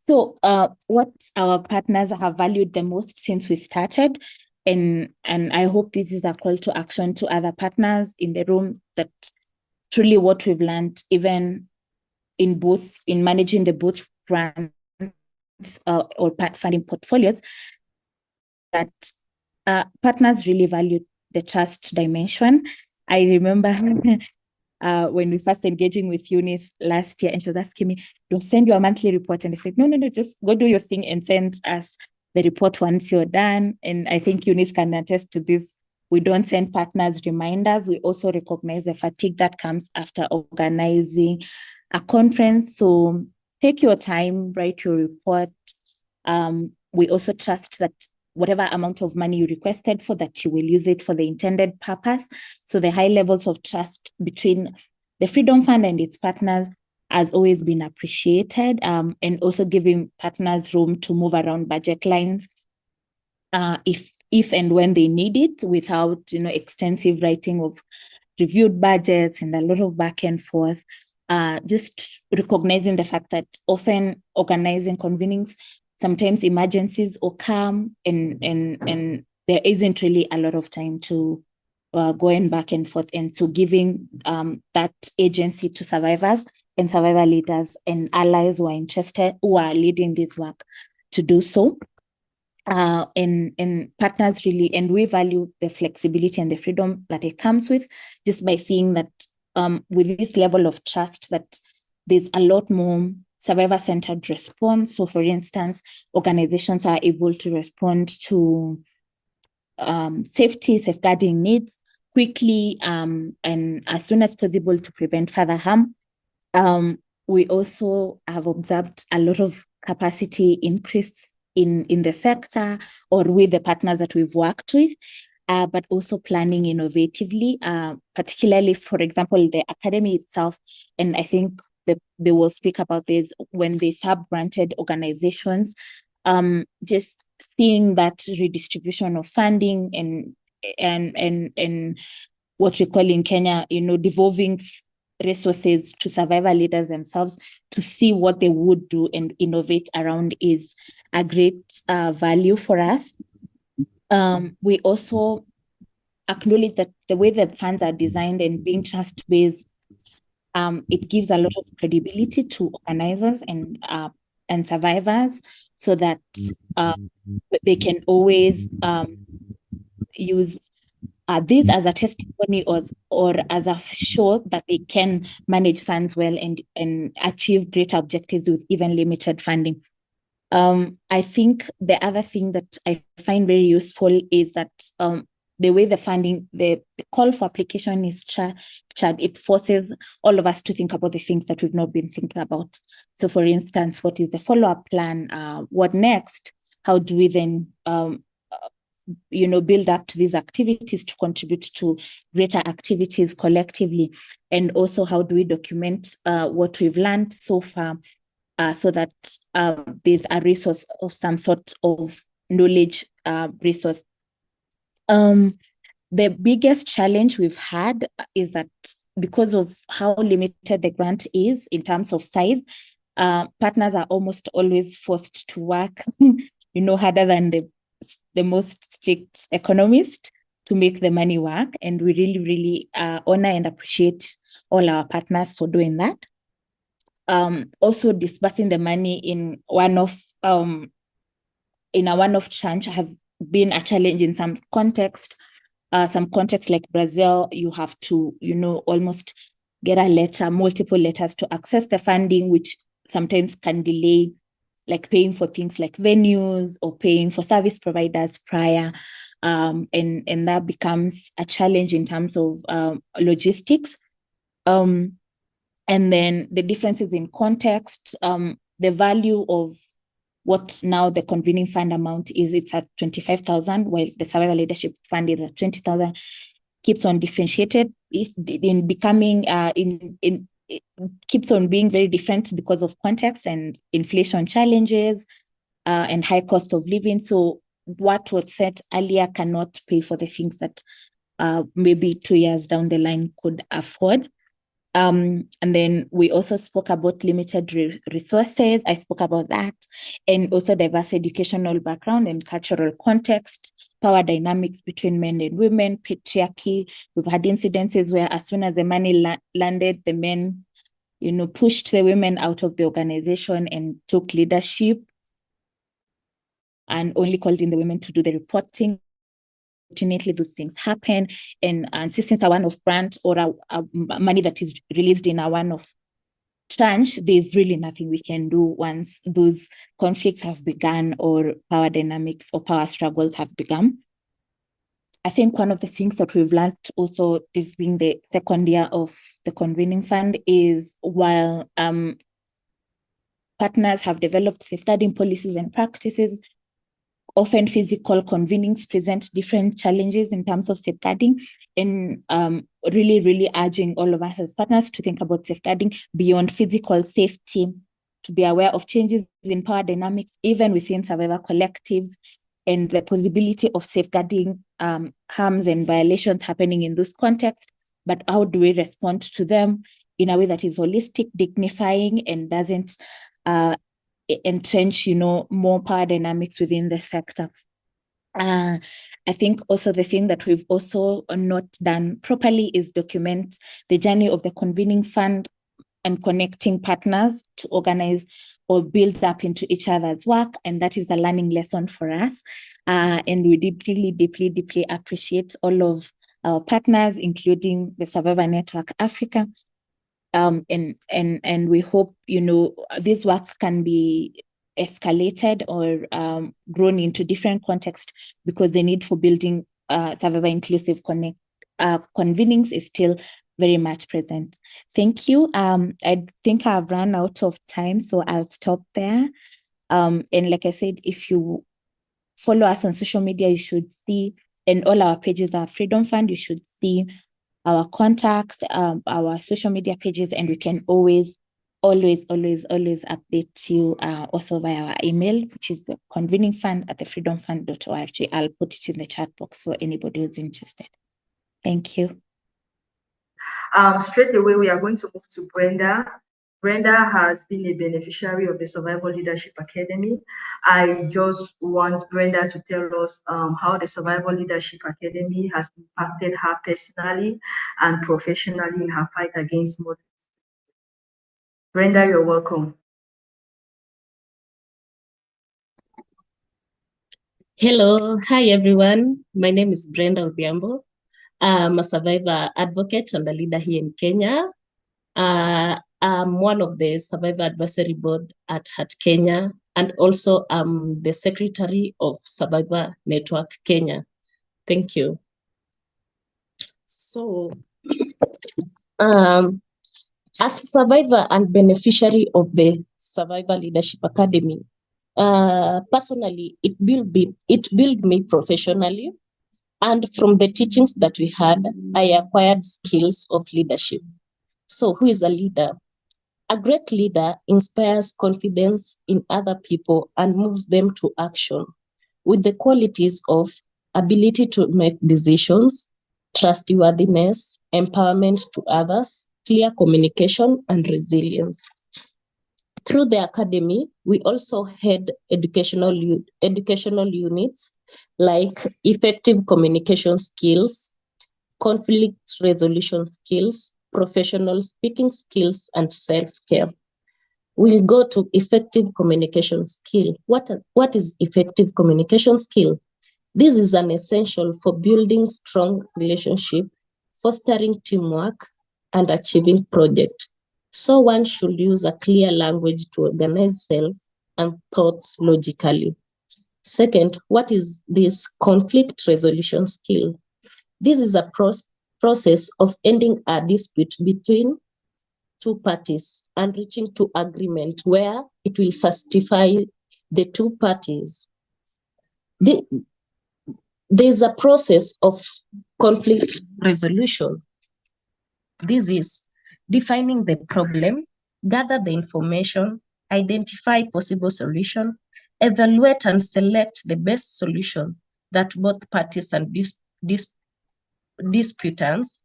So what our partners have valued the most since we started, and I hope this is a call to action to other partners in the room, that truly what we've learned, even in managing the both grants or funding portfolios, that partners really value the trust dimension. I remember when we first engaging with Eunice last year, and she was asking me, "Don't send your monthly report." And I said, no, just go do your thing and send us the report once you're done. And I think Eunice can attest to this. We don't send partners reminders. We also recognize the fatigue that comes after organizing a conference. So take your time, write your report. We also trust that whatever amount of money you requested for, that you will use it for the intended purpose. So the high levels of trust between the Freedom Fund and its partners has always been appreciated, and also giving partners room to move around budget lines if and when they need it, without extensive writing of reviewed budgets and a lot of back and forth. Just recognizing the fact that often organizing convenings, sometimes emergencies occur, and there isn't really a lot of time to going back and forth, and so giving that agency to survivors and survivor leaders and allies who are interested, who are leading this work, to do so. And partners really, and we value the flexibility and the freedom that it comes with, just by seeing that with this level of trust, that there's a lot more survivor-centered response. So for instance, organizations are able to respond to safeguarding needs quickly and as soon as possible to prevent further harm. We also have observed a lot of capacity increase in the sector or with the partners that we've worked with. but also planning innovatively, particularly, for example, the academy itself. And I think they will speak about this when they sub-granted organizations, just seeing that redistribution of funding and what we call in Kenya, devolving resources to survivor leaders themselves to see what they would do and innovate around is a great value for us. We also acknowledge that the way the funds are designed and being trust-based, it gives a lot of credibility to organizers and survivors, so that they can always use this as a testimony or as a show that they can manage funds well and achieve greater objectives with even limited funding. I think the other thing that I find very useful is that the way the funding, the call for application is structured, it forces all of us to think about the things that we've not been thinking about. So for instance, what is the follow-up plan? What next? How do we then build up to these activities to contribute to greater activities collectively? And also, how do we document what we've learned so far, so that there's a resource of some sort of knowledge resource? The biggest challenge we've had is that because of how limited the grant is in terms of size, partners are almost always forced to work harder than the most strict economist to make the money work. And we really, really honor and appreciate all our partners for doing that. Also, disbursing the money in a one-off tranche has been a challenge in some context. Some contexts like Brazil, you have to, almost get a letter, multiple letters to access the funding, which sometimes can delay, like paying for things like venues or paying for service providers prior. And that becomes a challenge in terms of logistics. And then the differences in context, the value of what now the convening fund amount is, it's at 25,000, while the survivor leadership fund is at 20,000, keeps on differentiated in becoming, it keeps on being very different because of context and inflation challenges and high cost of living. So what was set earlier cannot pay for the things that maybe 2 years down the line could afford. And then we also spoke about limited resources. I spoke about that. And also diverse educational background and cultural context, power dynamics between men and women, patriarchy. We've had incidences where as soon as the money landed, the men, pushed the women out of the organization and took leadership and only called in the women to do the reporting. Fortunately, those things happen, and since a one-off grant or a money that is released in a one-off tranche, there's really nothing we can do once those conflicts have begun or power dynamics or power struggles have begun. I think one of the things that we've learned also, this being the second year of the convening fund, is while partners have developed safeguarding policies and practices, often physical convenings present different challenges in terms of safeguarding, and really, really urging all of us as partners to think about safeguarding beyond physical safety, to be aware of changes in power dynamics, even within survivor collectives, and the possibility of safeguarding harms and violations happening in those contexts. But how do we respond to them in a way that is holistic, dignifying, and doesn't entrench, more power dynamics within the sector? I think also the thing that we've also not done properly is document the journey of the convening fund and connecting partners to organize or build up into each other's work. And that is a learning lesson for us. And we deeply, deeply, deeply appreciate all of our partners, including the Survivor Network Africa. And we hope, this work can be escalated or grown into different contexts, because the need for building survivor inclusive convenings is still very much present. Thank you. I think I've run out of time, so I'll stop there. And like I said, if you follow us on social media, you should see in all our pages, our Freedom Fund, you should see our contacts, our social media pages, and we can always update you also via our email, which is the conveningfund@thefreedomfund.org. I'll put it in the chat box for anybody who's interested. Thank you. Straight away, we are going to move to Brenda. Brenda has been a beneficiary of the Survival Leadership Academy. I just want Brenda to tell us how the Survival Leadership Academy has impacted her personally and professionally in her fight against modern. Brenda, you're welcome. Hello, hi everyone. My name is Brenda Odhiambo. I'm a survivor advocate and a leader here in Kenya. I'm one of the Survivor Advisory Board at Heart Kenya, and also I'm the Secretary of Survivor Network Kenya. Thank you. So, as a survivor and beneficiary of the Survivor Leadership Academy, personally, it built me professionally. And from the teachings that we had, I acquired skills of leadership. So who is a leader? A great leader inspires confidence in other people and moves them to action with the qualities of ability to make decisions, trustworthiness, empowerment to others, clear communication, and resilience. Through the academy, we also had educational units like effective communication skills, conflict resolution skills, professional speaking skills, and self-care. We'll go to effective communication skill. What is effective communication skill? This is an essential for building strong relationship, fostering teamwork, and achieving project. So one should use a clear language to organize self and thoughts logically. Second, what is this conflict resolution skill? This is a process of ending a dispute between two parties and reaching to agreement where it will satisfy the two parties. There's a process of conflict resolution. This is defining the problem, gather the information, identify possible solution, evaluate and select the best solution that both parties and disputants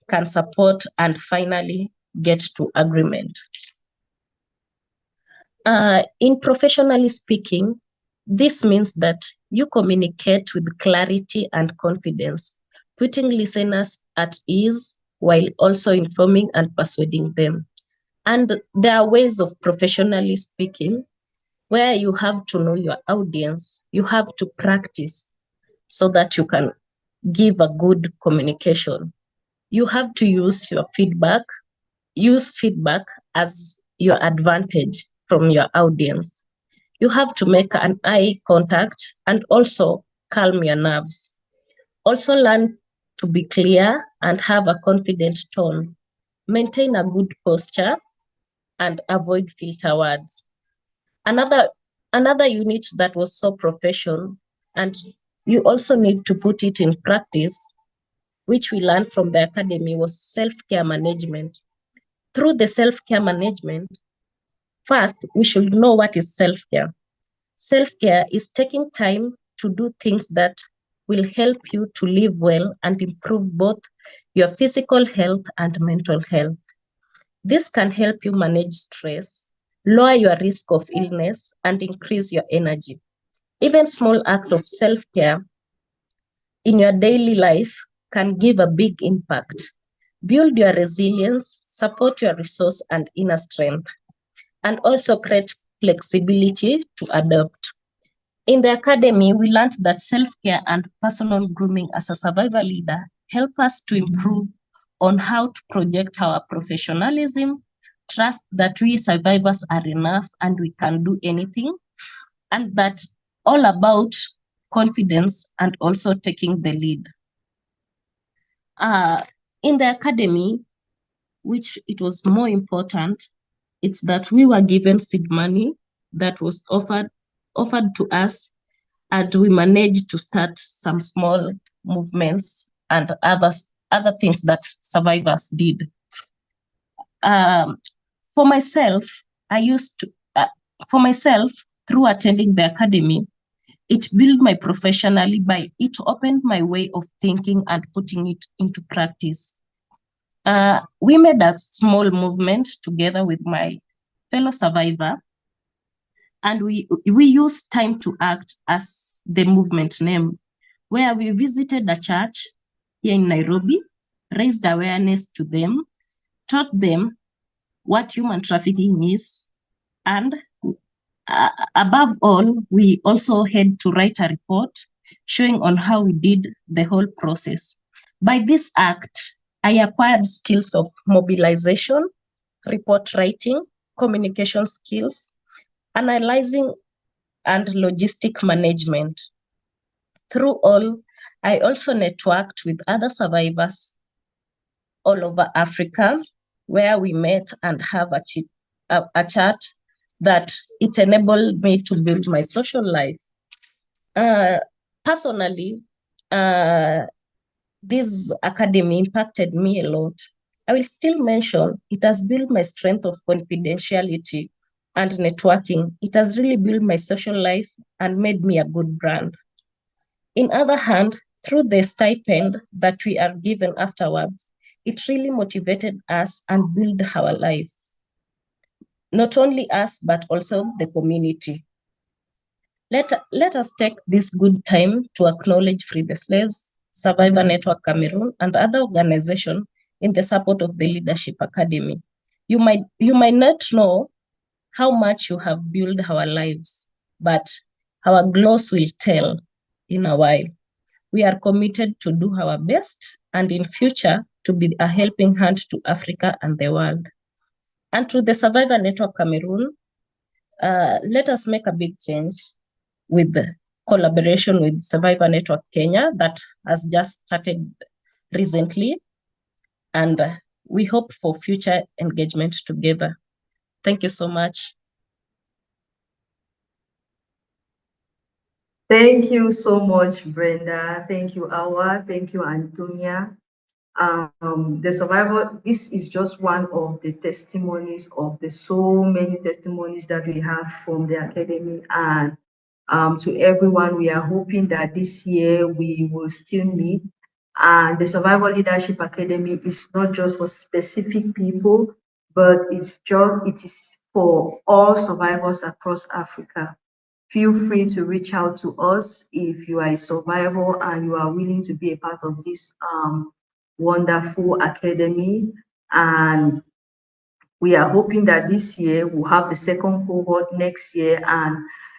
can support, and finally get to agreement. In professionally speaking, this means that you communicate with clarity and confidence, putting listeners at ease while also informing and persuading them. And there are ways of professionally speaking where you have to know your audience, you have to practice so that you can give a good communication. You have to use feedback as your advantage from your audience. You have to make an eye contact and also calm your nerves. Also learn to be clear and have a confident tone. Maintain a good posture and avoid filter words. Another unit that was so professional, and you also need to put it in practice, which we learned from the academy, was self-care management. Through the self-care management, first, we should know what is self-care. Self-care is taking time to do things that will help you to live well and improve both your physical health and mental health. This can help you manage stress, lower your risk of illness, and increase your energy. Even small acts of self-care in your daily life can give a big impact. Build your resilience, support your resource and inner strength, and also create flexibility to adapt. In the academy, we learned that self-care and personal grooming as a survivor leader help us to improve on how to project our professionalism, trust that we survivors are enough and we can do anything, and that all about confidence and also taking the lead. In the academy, which it was more important, it's that we were given seed money that was offered to us, and we managed to start some small movements and other things that survivors did. For myself, through attending the academy, it built my professionally by it opened my way of thinking and putting it into practice. We made a small movement together with my fellow survivor, and we used time to act as the movement name, where we visited a church here in Nairobi, raised awareness to them, taught them what human trafficking is, and above all, we also had to write a report showing on how we did the whole process. By this act, I acquired skills of mobilization, report writing, communication skills, analyzing, and logistic management. Through all, I also networked with other survivors all over Africa, where we met and have a chat that it enabled me to build my social life. Personally, this academy impacted me a lot. I will still mention it has built my strength of confidentiality and networking. It has really built my social life and made me a good brand. In other hand, through the stipend that we are given afterwards, it really motivated us and built our life. Not only us, but also the community. Let us take this good time to acknowledge Free the Slaves, Survivor Network Cameroon, and other organizations in the support of the Leadership Academy. You might not know how much you have built our lives, but our glows will tell in a while. We are committed to do our best and in future to be a helping hand to Africa and the world. And through the Survivor Network Cameroon, let us make a big change with the collaboration with Survivor Network Kenya that has just started recently. And we hope for future engagement together. Thank you so much. Thank you so much, Brenda. Thank you, Awa. Thank you, Antonia. The survivor, this is just one of the testimonies of the so many testimonies that we have from the academy. And to everyone, we are hoping that this year we will still meet. And the Survival Leadership Academy is not just for specific people, but it is for all survivors across Africa. Feel free to reach out to us if you are a survivor and you are willing to be a part of this wonderful academy. And we are hoping that this year we'll have the second cohort next year and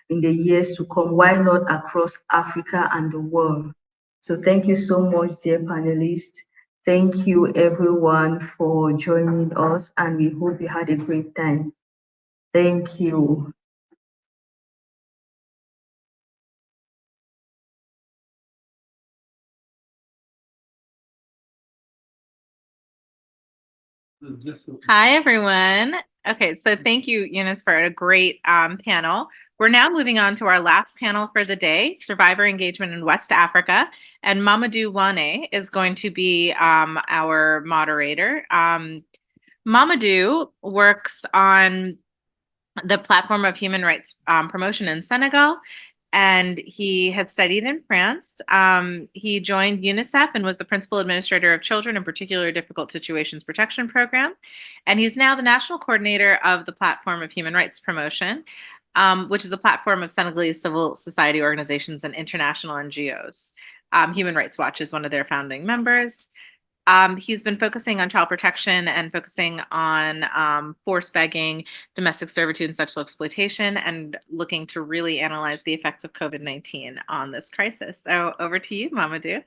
in the years to come, why not across Africa and the world. So thank you so much, dear panelists. Thank you everyone for joining us, and we hope you had a great time. Thank you. Hi, everyone. Okay, so thank you, Eunice, for a great panel. We're now moving on to our last panel for the day, Survivor Engagement in West Africa. And Mamadou Wane is going to be our moderator. Mamadou works on the platform of human rights promotion in Senegal, and he had studied in France. He joined UNICEF and was the principal administrator of Children in Particular Difficult Situations Protection Program. And he's now the national coordinator of the platform of human rights promotion, which is a platform of Senegalese civil society organizations and international NGOs. Human Rights Watch is one of their founding members. He's been focusing on child protection and focusing on forced begging, domestic servitude, and sexual exploitation, and looking to really analyze the effects of COVID-19 on this crisis. So over to you, Mamadou.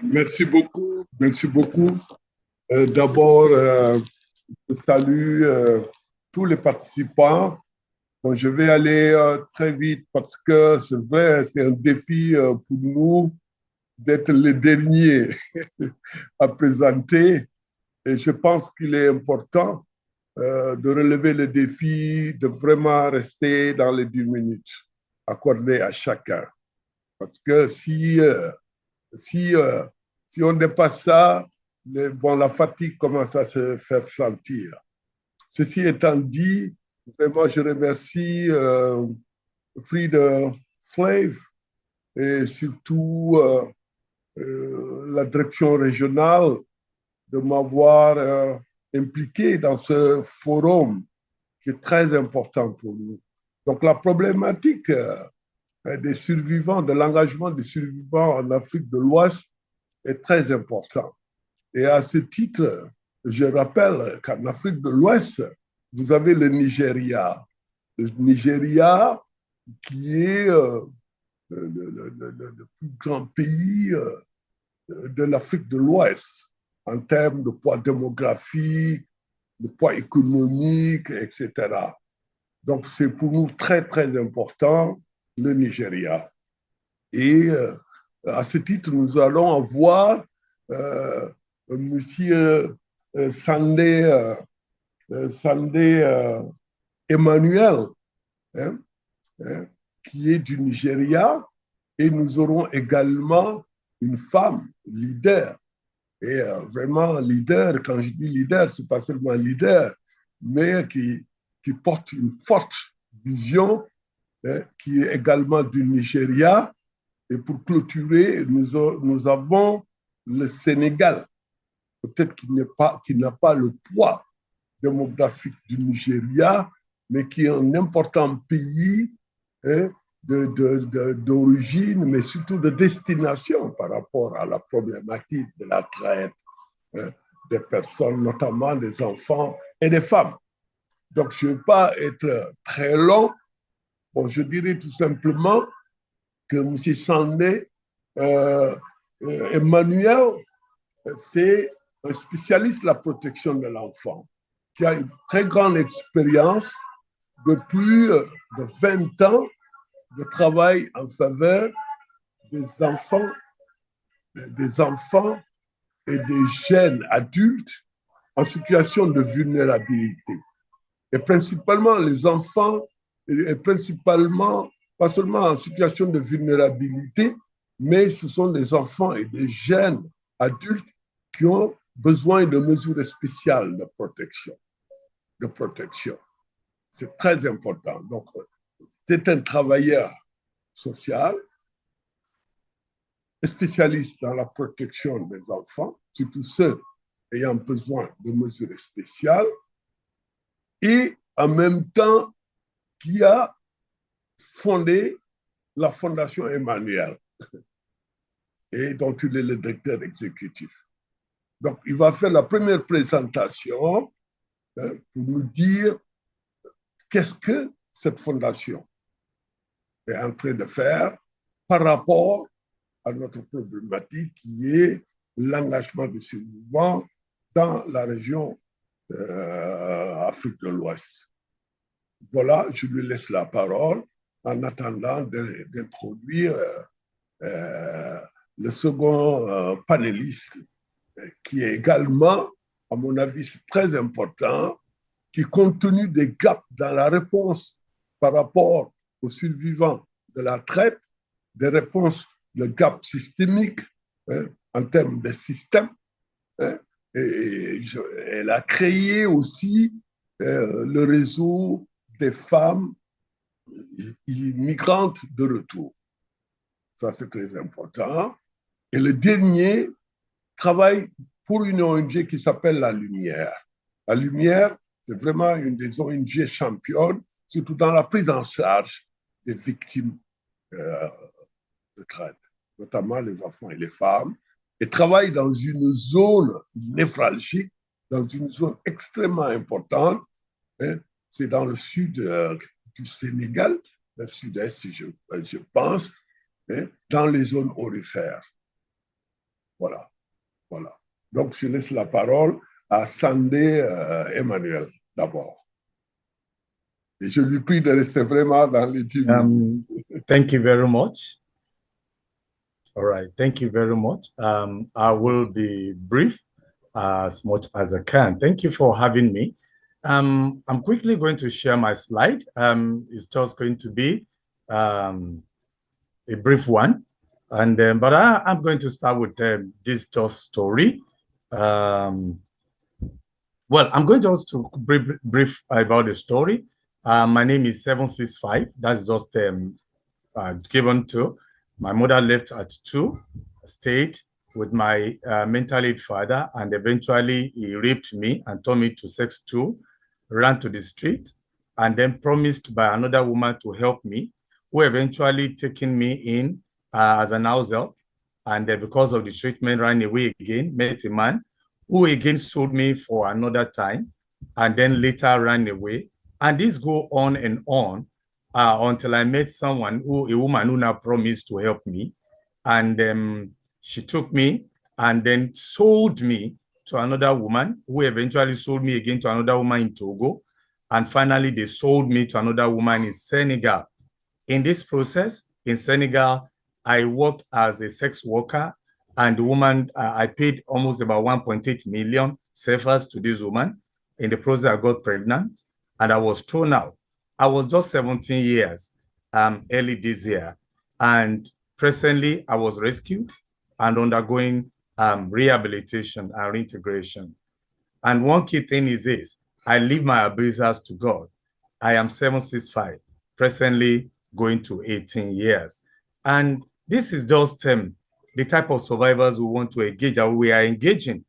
Merci beaucoup, merci beaucoup. D'abord, je salue tous les participants. Bon, je vais aller très vite parce que c'est vrai, c'est un défi pour nous d'être les derniers à présenter. Et je pense qu'il est important de relever le défi, de vraiment rester dans les 10 minutes accordées à chacun. Parce que si on dépasse ça, la fatigue commence à se faire sentir. Ceci étant dit, vraiment, je remercie Free the Slave et surtout la direction régionale de m'avoir impliqué dans ce forum qui est très important pour nous. Donc la problématique des survivants, de l'engagement des survivants en Afrique de l'Ouest est très important. Et à ce titre, je rappelle qu'en Afrique de l'Ouest, vous avez le Nigeria. Le Nigeria qui est le plus grand pays de l'Afrique de l'Ouest en termes de poids démographique, de poids économique, etc. Donc, c'est pour nous très, très important, le Nigeria. Et à ce titre, nous allons avoir Monsieur Sandé Emmanuel, hein, qui est du Nigeria, et nous aurons également une femme leader. Et vraiment leader, quand je dis leader, ce n'est pas seulement leader, mais qui porte une forte vision, qui est également du Nigeria. Et pour clôturer, nous avons le Sénégal, peut-être qui n'a pas le poids démographique du Nigeria, mais qui est un important pays d'origine, mais surtout de destination par rapport à la problématique de la traite des personnes, notamment des enfants et des femmes. Donc, je ne vais pas être très long. Bon, je dirais tout simplement que M. Sandé Emmanuel, c'est un spécialiste de la protection de l'enfant qui a une très grande expérience de plus de 20 ans de travail en faveur des enfants et des jeunes adultes en situation de vulnérabilité. Et principalement les enfants, et principalement, pas seulement en situation de vulnérabilité, mais ce sont des enfants et des jeunes adultes qui ont besoin de mesures spéciales de protection. C'est très important. Donc, c'est un travailleur social, spécialiste dans la protection des enfants, surtout ceux ayant besoin de mesures spéciales, et en même temps qui a fondé la Fondation Emmanuel et dont il est le directeur exécutif. Donc, il va faire la première présentation pour nous dire qu'est-ce que cette fondation est en train de faire par rapport à notre problématique qui est l'engagement des survivants dans la région Afrique de l'Ouest. Voilà, je lui laisse la parole en attendant d'introduire le second panéliste, qui est également, à mon avis, très important, qui, compte tenu des gaps dans la réponse par rapport aux survivants de la traite, des réponses, le gap systémique en termes de système, elle a créé aussi le réseau des femmes immigrantes de retour. Ça, c'est très important. Et le dernier travaille pour une ONG qui s'appelle La Lumière. La Lumière, c'est vraiment une des ONG championnes, surtout dans la prise en charge des victimes de traite, notamment les enfants et les femmes, et travaille dans une zone névralgique, dans une zone extrêmement importante. C'est dans le sud du Sénégal, le sud-est, je pense, dans les zones aurifères. Voilà. Donc, je laisse la parole à Sandé Emmanuel d'abord. Et je lui prie de rester vraiment dans les 10 minutes. Thank you very much. All right, thank you very much. I will be brief as much as I can. Thank you for having me. I'm quickly going to share my slide. It's just going to be a brief one. And but I'm going to start with this just story. Well, I'm going just to brief about the story. My name is 765. That's just given to. My mother left at 2, stayed with my mental aid father, and eventually he raped me and turned me to sex 2, ran to the street, and then promised by another woman to help me, who eventually taken me in as an house help. And because of the treatment, ran away again, met a man who again sold me for another time, and then later ran away. And this go on and on until I met a woman who now promised to help me. And she took me and then sold me to another woman who eventually sold me again to another woman in Togo. And finally, they sold me to another woman in Senegal. In this process, in Senegal, I worked as a sex worker, and the woman, I paid almost about 1.8 million CFAs to this woman. In the process, I got pregnant and I was thrown out. I was just 17 years early this year. And presently, I was rescued and undergoing rehabilitation and reintegration. And one key thing is this: I leave my abusers to God. I am 765, presently going to 18 years. And this is just the type of survivors we want to engage, or we are engaging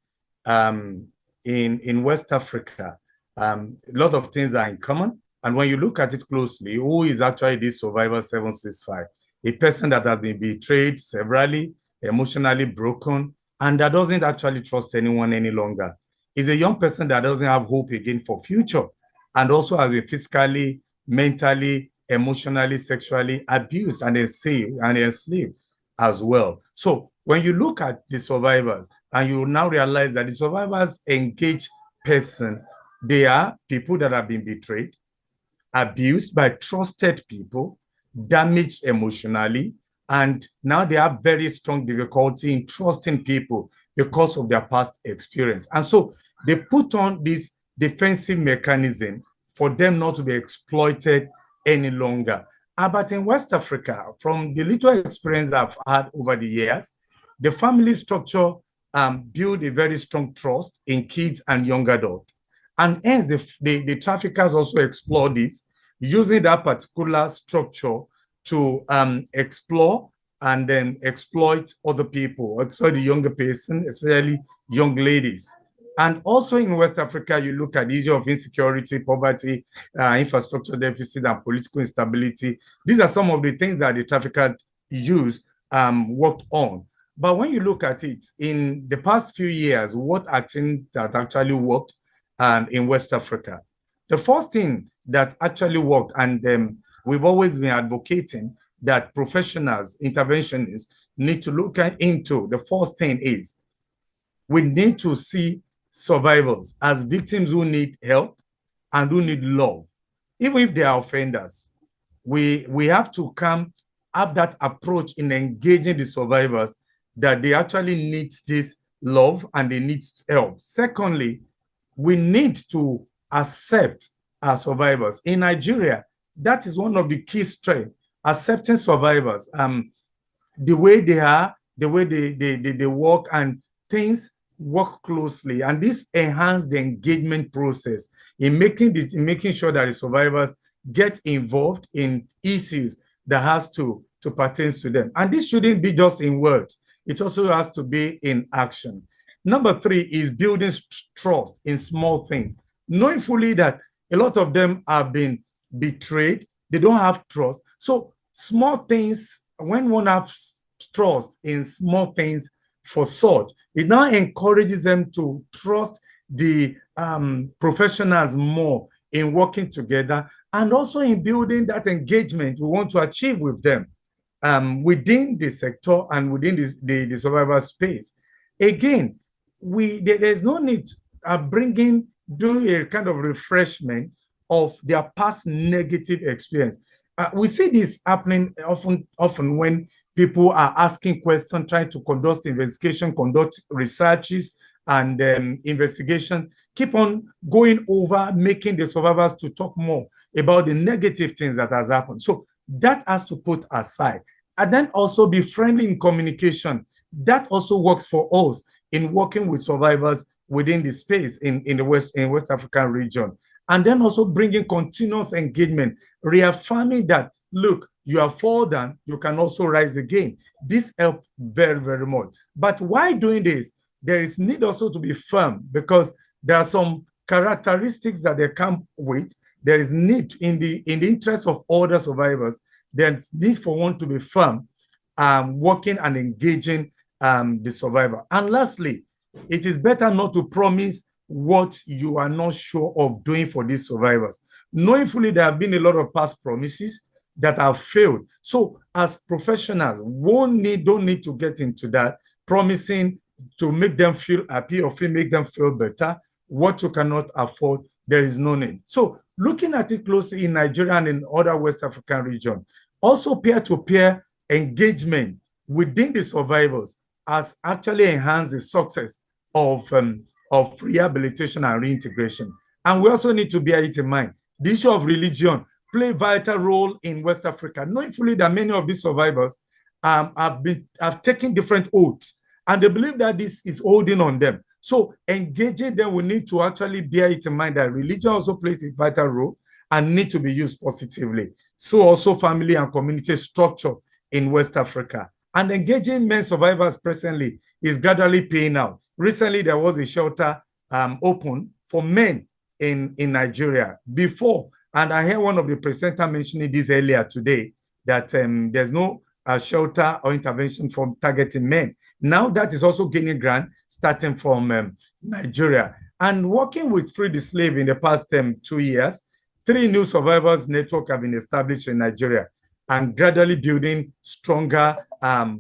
in West Africa. A lot of things are in common. And when you look at it closely, who is actually this survivor 765? A person that has been betrayed severally, emotionally broken, and that doesn't actually trust anyone any longer. Is a young person that doesn't have hope again for future, and also has been physically, mentally, emotionally, sexually abused and enslaved as well. So when you look at the survivors, and you now realize that the survivors engage person, they are people that have been betrayed, abused by trusted people, damaged emotionally, and now they have very strong difficulty in trusting people because of their past experience. And so they put on this defensive mechanism for them not to be exploited any longer. But in West Africa, from the little experience I've had over the years, the family structure build a very strong trust in kids and young adults. And hence, the traffickers also explore this, using that particular structure to explore and then exploit other people, exploit the younger person, especially young ladies. And also in West Africa, you look at the issue of insecurity, poverty, infrastructure deficit, and political instability. These are some of the things that the traffickers worked on. But when you look at it, in the past few years, what are things that actually worked in West Africa? The first thing that actually worked, and we've always been advocating that professionals, interventionists need to look into, the first thing is we need to see survivors as victims who need help and who need love. Even if they are offenders, we have to have that approach in engaging the survivors, that they actually need this love and they need help. Secondly, we need to accept our survivors. In Nigeria, that is one of the key strengths, accepting survivors, the way they are, the way they work, and things work closely. And this enhances the engagement process in making sure that the survivors get involved in issues that has to pertain to them. And this shouldn't be just in words. It also has to be in action. Number 3 is building trust in small things, knowing fully that a lot of them have been betrayed. They don't have trust. So small things, when one has trust in small things for such, it now encourages them to trust the professionals more in working together, and also in building that engagement we want to achieve with them within the sector and within the survival space. Again, there's no need doing a kind of refreshment of their past negative experience. We see this happening often when people are asking questions, trying to conduct investigation, conduct researches, and investigations keep on going over, making the survivors to talk more about the negative things that has happened. So that has to put aside. And then also be friendly in communication. That also works for us in working with survivors within the space in the West African region. And then also bringing continuous engagement, reaffirming that, look, you have fallen, you can also rise again. This helps very, very much. But why doing this? There is need also to be firm, because there are some characteristics that they come with. There is need in the interest of other survivors. There's need for one to be firm, working and engaging the survivor. And lastly, it is better not to promise what you are not sure of doing for these survivors. Knowing fully there have been a lot of past promises that have failed. So as professionals, don't need to get into that, promising to make them feel happy or make them feel better. What you cannot afford, there is no need. So looking at it closely in Nigeria and in other West African regions, also peer-to-peer engagement within the survivors has actually enhanced the success of rehabilitation and reintegration. And we also need to bear it in mind. The issue of religion play a vital role in West Africa, knowing fully that many of these survivors have taken different oaths, and they believe that this is holding on them. So engaging them, we need to actually bear it in mind that religion also plays a vital role and need to be used positively. So also family and community structure in West Africa. And engaging men survivors presently is gradually paying out. Recently, there was a shelter open for men in Nigeria before. And I heard one of the presenters mentioning this earlier today, that there's no shelter or intervention for targeting men. Now that is also gaining ground, starting from Nigeria. And working with Free the Slave in the past 2 years, 3 new survivors network have been established in Nigeria and gradually building stronger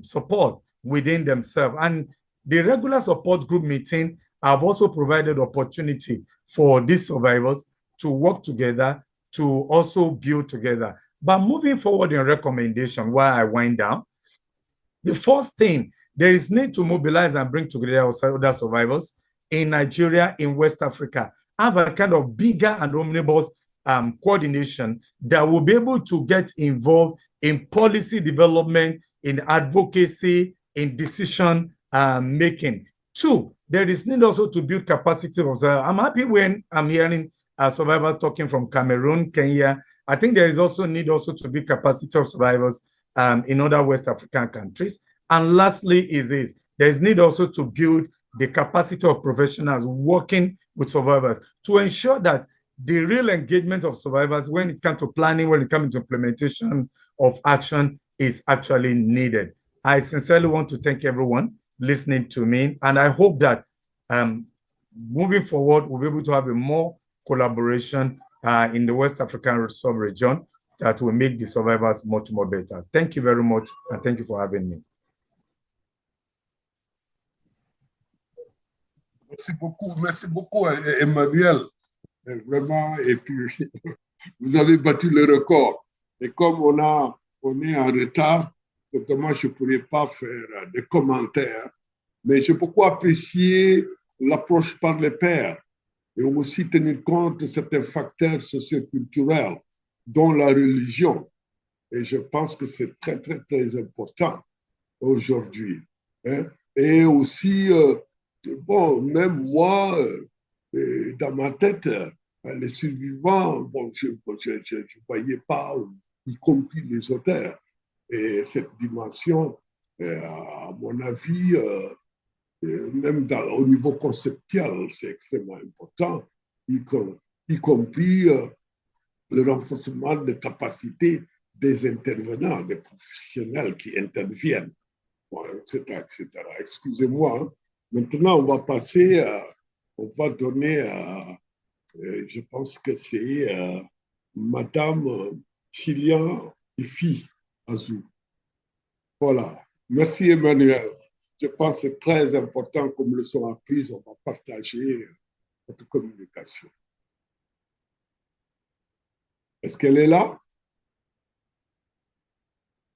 support within themselves. And the regular support group meeting have also provided opportunity for these survivors to work together, to also build together. But moving forward in recommendation, while I wind down, the first thing, there is need to mobilize and bring together other survivors in Nigeria, in West Africa, have a kind of bigger and omnibus coordination that will be able to get involved in policy development, in advocacy, in decision making. 2, there is need also to build capacity of survivors. I'm happy when I'm hearing survivors talking from Cameroon, Kenya. I think there is also need also to build capacity of survivors in other West African countries. And lastly is this, there is need also to build the capacity of professionals working with survivors to ensure that the real engagement of survivors when it comes to planning, when it comes to implementation of action is actually needed. I sincerely want to thank everyone listening to me, and I hope that moving forward, we'll be able to have a more collaboration in the West African sub-region that will make the survivors much more better. Thank you very much, and thank you for having me. Merci beaucoup, Emmanuel. Vraiment, et puis vous avez battu le record. Et comme on est en retard, certainement je ne pourrais pas faire des commentaires, mais j'ai beaucoup apprécié l'approche par les pairs et aussi tenir compte de certains facteurs socioculturels, dont la religion. Et je pense que c'est très, très, très important aujourd'hui. Hein? Et aussi, bon, même moi, dans ma tête, les survivants, bon, je ne voyais pas, y compris les auteurs. Et cette dimension, à mon avis, même au niveau conceptuel, c'est extrêmement important, y compris le renforcement des capacités des intervenants, des professionnels qui interviennent, bon, etc., etc. Excusez-moi. Hein. Maintenant, on va passer, on va donner, je pense que c'est Madame Chilian Ifi Azou. Voilà. Merci Emmanuel. Je pense que c'est très important, comme leçon apprise, on va partager notre communication. Est-ce qu'elle est là?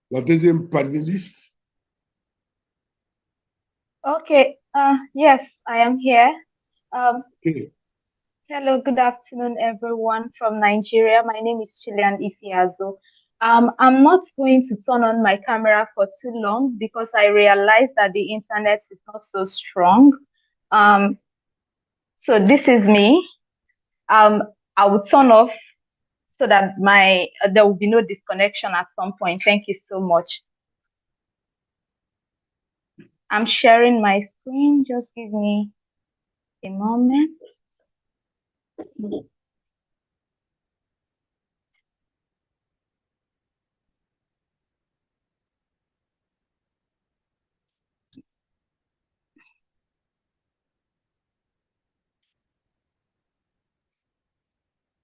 La deuxième panéliste. Okay. Yes, I am here. Um, Okay. Hello, good afternoon, everyone from Nigeria. My name is Chilean Ifiazo. I'm not going to turn on my camera for too long because I realize that the internet is not so strong. Um, so this is me. Um, I will turn off so that my there will be no disconnection at some point. Thank you so much. I'm sharing my screen. Just give me a moment.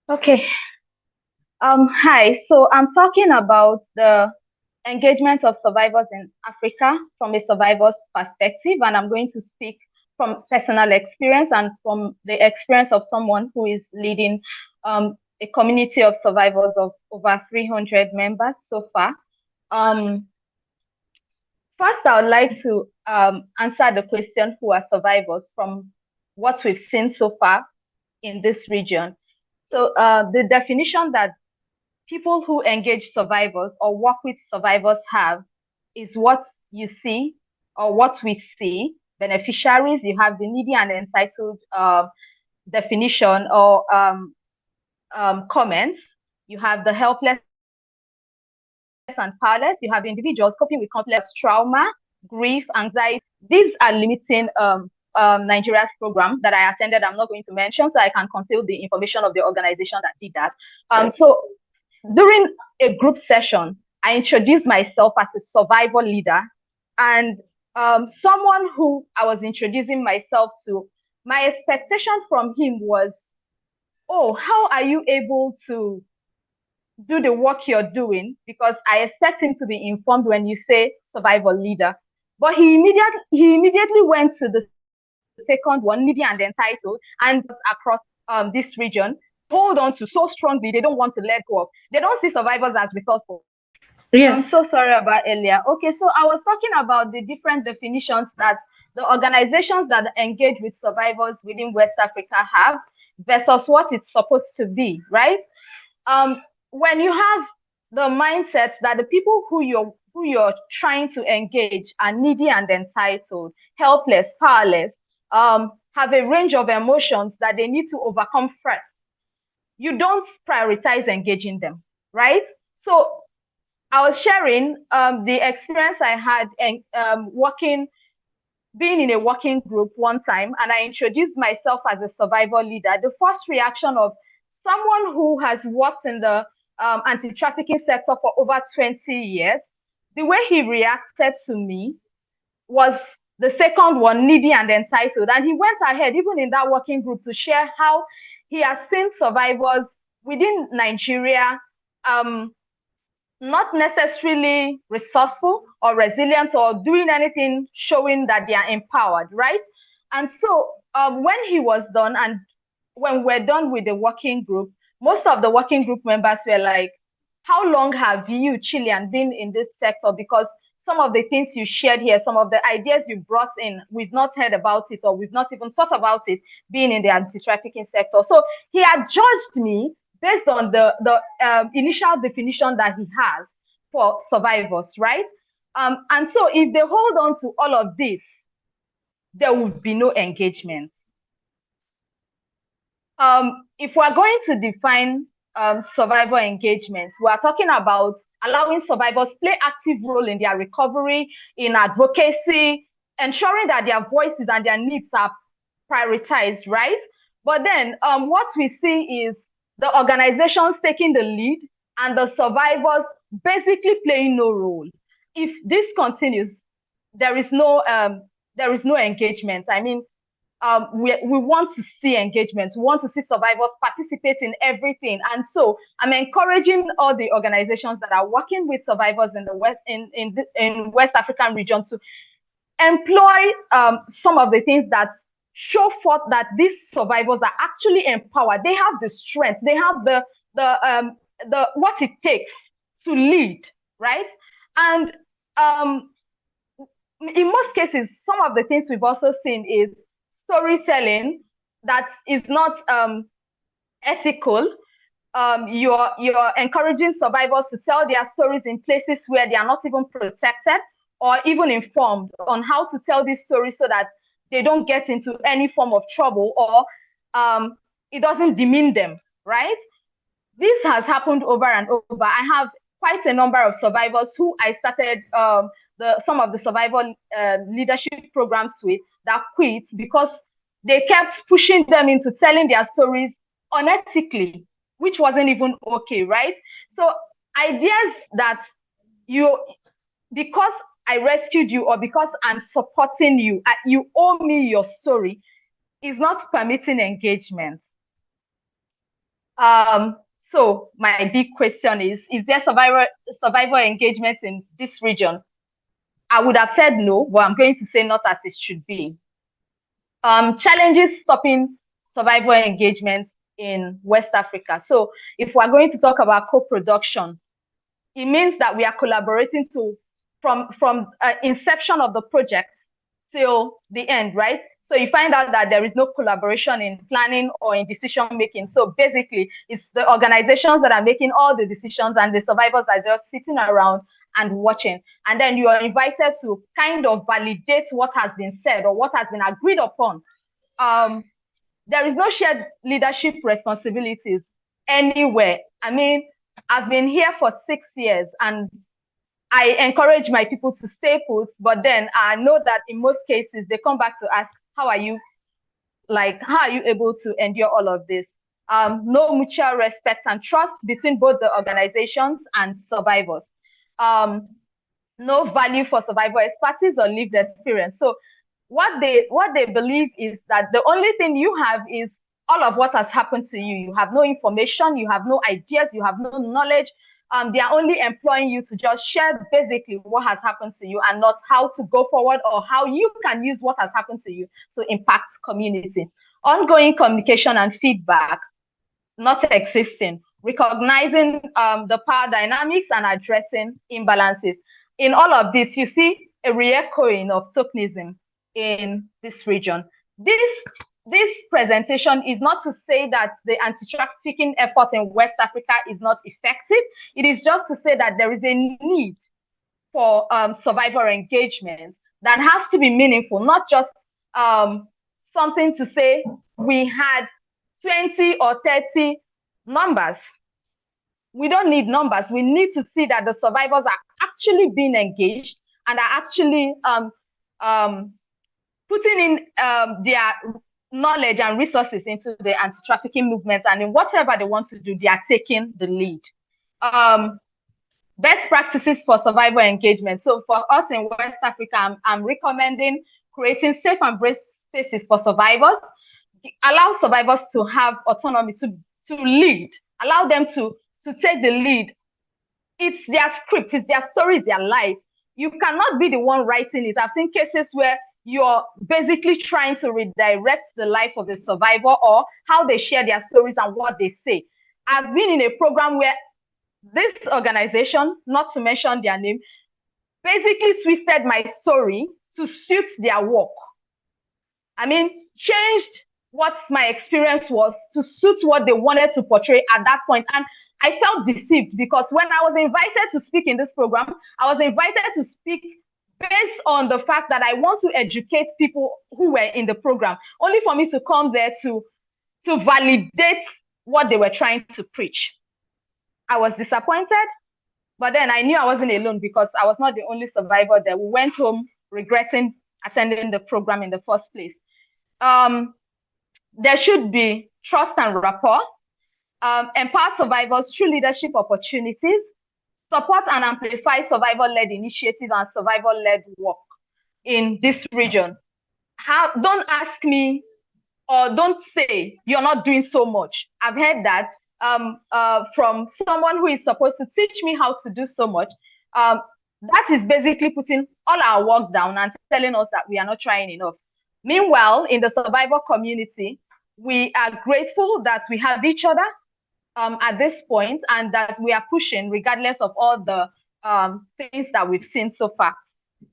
Okay. Hi. So I'm talking about the engagement of survivors in Africa from a survivor's perspective, and I'm going to speak from personal experience and from the experience of someone who is leading a community of survivors of over 300 members so far. First, I would like to answer the question, who are survivors, from what we've seen so far in this region. So the definition that people who engage survivors or work with survivors have is what you see or what we see. Beneficiaries, you have the needy and entitled definition or comments. You have the helpless and powerless. You have individuals coping with complex trauma, grief, anxiety. These are limiting Nigeria's program that I attended. I'm not going to mention, so I can conceal the information of the organization that did that. So during a group session, I introduced myself as a survival leader, and someone who I was introducing myself to, my expectation from him was, oh, how are you able to do the work you're doing? Because I expect him to be informed when you say survival leader. But he immediately went to the second one, needy and entitled, and across this region, hold on to so strongly, they don't want to let go of. They don't see survivors as resourceful. Yes. I'm so sorry about earlier. Okay, so I was talking about the different definitions that the organizations that engage with survivors within West Africa have versus what it's supposed to be, right? When you have the mindset that the people who you're trying to engage are needy and entitled, helpless, powerless, have a range of emotions that they need to overcome first, you don't prioritize engaging them, right? So I was sharing the experience I had being in a working group one time, and I introduced myself as a survival leader. The first reaction of someone who has worked in the anti-trafficking sector for over 20 years, the way he reacted to me was the second one, needy and entitled. And he went ahead, even in that working group, to share how he has seen survivors within Nigeria not necessarily resourceful or resilient or doing anything showing that they are empowered, right? And so when he was done, and when we're done with the working group, most of the working group members were like, how long have you, Chilean, been in this sector? Because some of the things you shared here, some of the ideas you brought in, we've not heard about it, or we've not even thought about it being in the anti-trafficking sector. So he had judged me based on the initial definition that he has for survivors, right? And so if they hold on to all of this, there would be no engagement. If we're going to define survivor engagement, we are talking about allowing survivors play active role in their recovery, in advocacy, ensuring that their voices and their needs are prioritized, right? But then what we see is the organizations taking the lead and the survivors basically playing no role. If this continues, there is no engagement. I mean, we want to see engagement. We want to see survivors participate in everything. And so I'm encouraging all the organizations that are working with survivors in the West, in West African region, to employ some of the things that show forth that these survivors are actually empowered. They have the strength. They have the what it takes to lead, right? And in most cases, some of the things we've also seen is storytelling that is not ethical. You're encouraging survivors to tell their stories in places where they are not even protected or even informed on how to tell these stories so that they don't get into any form of trouble or it doesn't demean them, right? This has happened over and over. I have quite a number of survivors who I started some of the survival leadership programs with that quit because they kept pushing them into telling their stories unethically, which wasn't even okay, right? So ideas that because I rescued you or because I'm supporting you, you owe me your story, is not permitting engagement. So my big question is there survivor engagement in this region? I would have said no, but I'm going to say not as it should be. Challenges stopping survivor engagement in West Africa. So if we're going to talk about co-production, it means that we are collaborating from inception of the project till the end, right? So you find out that there is no collaboration in planning or in decision making. So basically, it's the organizations that are making all the decisions and the survivors are just sitting around and watching. And then you are invited to kind of validate what has been said or what has been agreed upon. There is no shared leadership responsibilities anywhere. I mean, I've been here for 6 years and I encourage my people to stay put, but then I know that in most cases they come back to ask, how are you able to endure all of this? No mutual respect and trust between both the organizations and survivors. No value for survivor expertise or lived experience. So what they believe is that the only thing you have is all of what has happened to you. You have no information, you have no ideas, you have no knowledge. They are only employing you to just share basically what has happened to you and not how to go forward or how you can use what has happened to you to impact community. Ongoing communication and feedback not existing, recognizing the power dynamics and addressing imbalances. In all of this, you see a re-echoing of tokenism in this region. This presentation is not to say that the anti-trafficking effort in West Africa is not effective. It is just to say that there is a need for survivor engagement that has to be meaningful, not just something to say we had 20 or 30 numbers. We don't need numbers. We need to see that the survivors are actually being engaged and are actually putting in their knowledge and resources into the anti-trafficking movement, and in whatever they want to do, they are taking the lead. Best practices for survivor engagement. So for us in West Africa, I'm recommending creating safe and brave spaces for survivors, allow survivors to have autonomy to lead, allow them to take the lead. It's their script, it's their story, it's their life. You cannot be the one writing it. I've seen cases where you're basically trying to redirect the life of the survivor or how they share their stories and what they say. I've been in a program where this organization, not to mention their name, basically twisted my story to suit their work. I mean, changed what my experience was to suit what they wanted to portray at that point. And I felt deceived because when I was invited to speak in this program, I was invited to speak based on the fact that I want to educate people who were in the program, only for me to come there to validate what they were trying to preach. I was disappointed, but then I knew I wasn't alone because I was not the only survivor there. We went home regretting attending the program in the first place. There should be trust and rapport, empower survivors through leadership opportunities, support and amplify survivor-led initiatives and survivor-led work in this region. Don't ask me or don't say you're not doing so much. I've heard that from someone who is supposed to teach me how to do so much. That is basically putting all our work down and telling us that we are not trying enough. Meanwhile, in the survivor community, we are grateful that we have each other at this point and that we are pushing regardless of all the things that we've seen so far.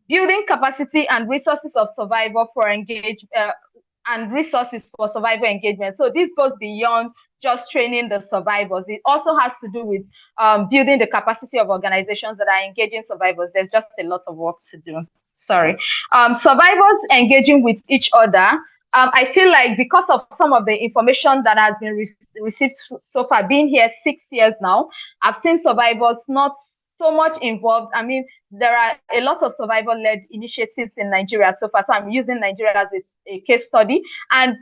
building capacity and resources of survivor for and resources for survivor engagement. So this goes beyond just training the survivors. It also has to do with building the capacity of organizations that are engaging survivors. There's just a lot of work to do. Sorry. Survivors engaging with each other. I feel like because of some of the information that has been received so far, being here 6 years now, I've seen survivors not so much involved. I mean, there are a lot of survivor-led initiatives in Nigeria so far. So I'm using Nigeria as a case study. And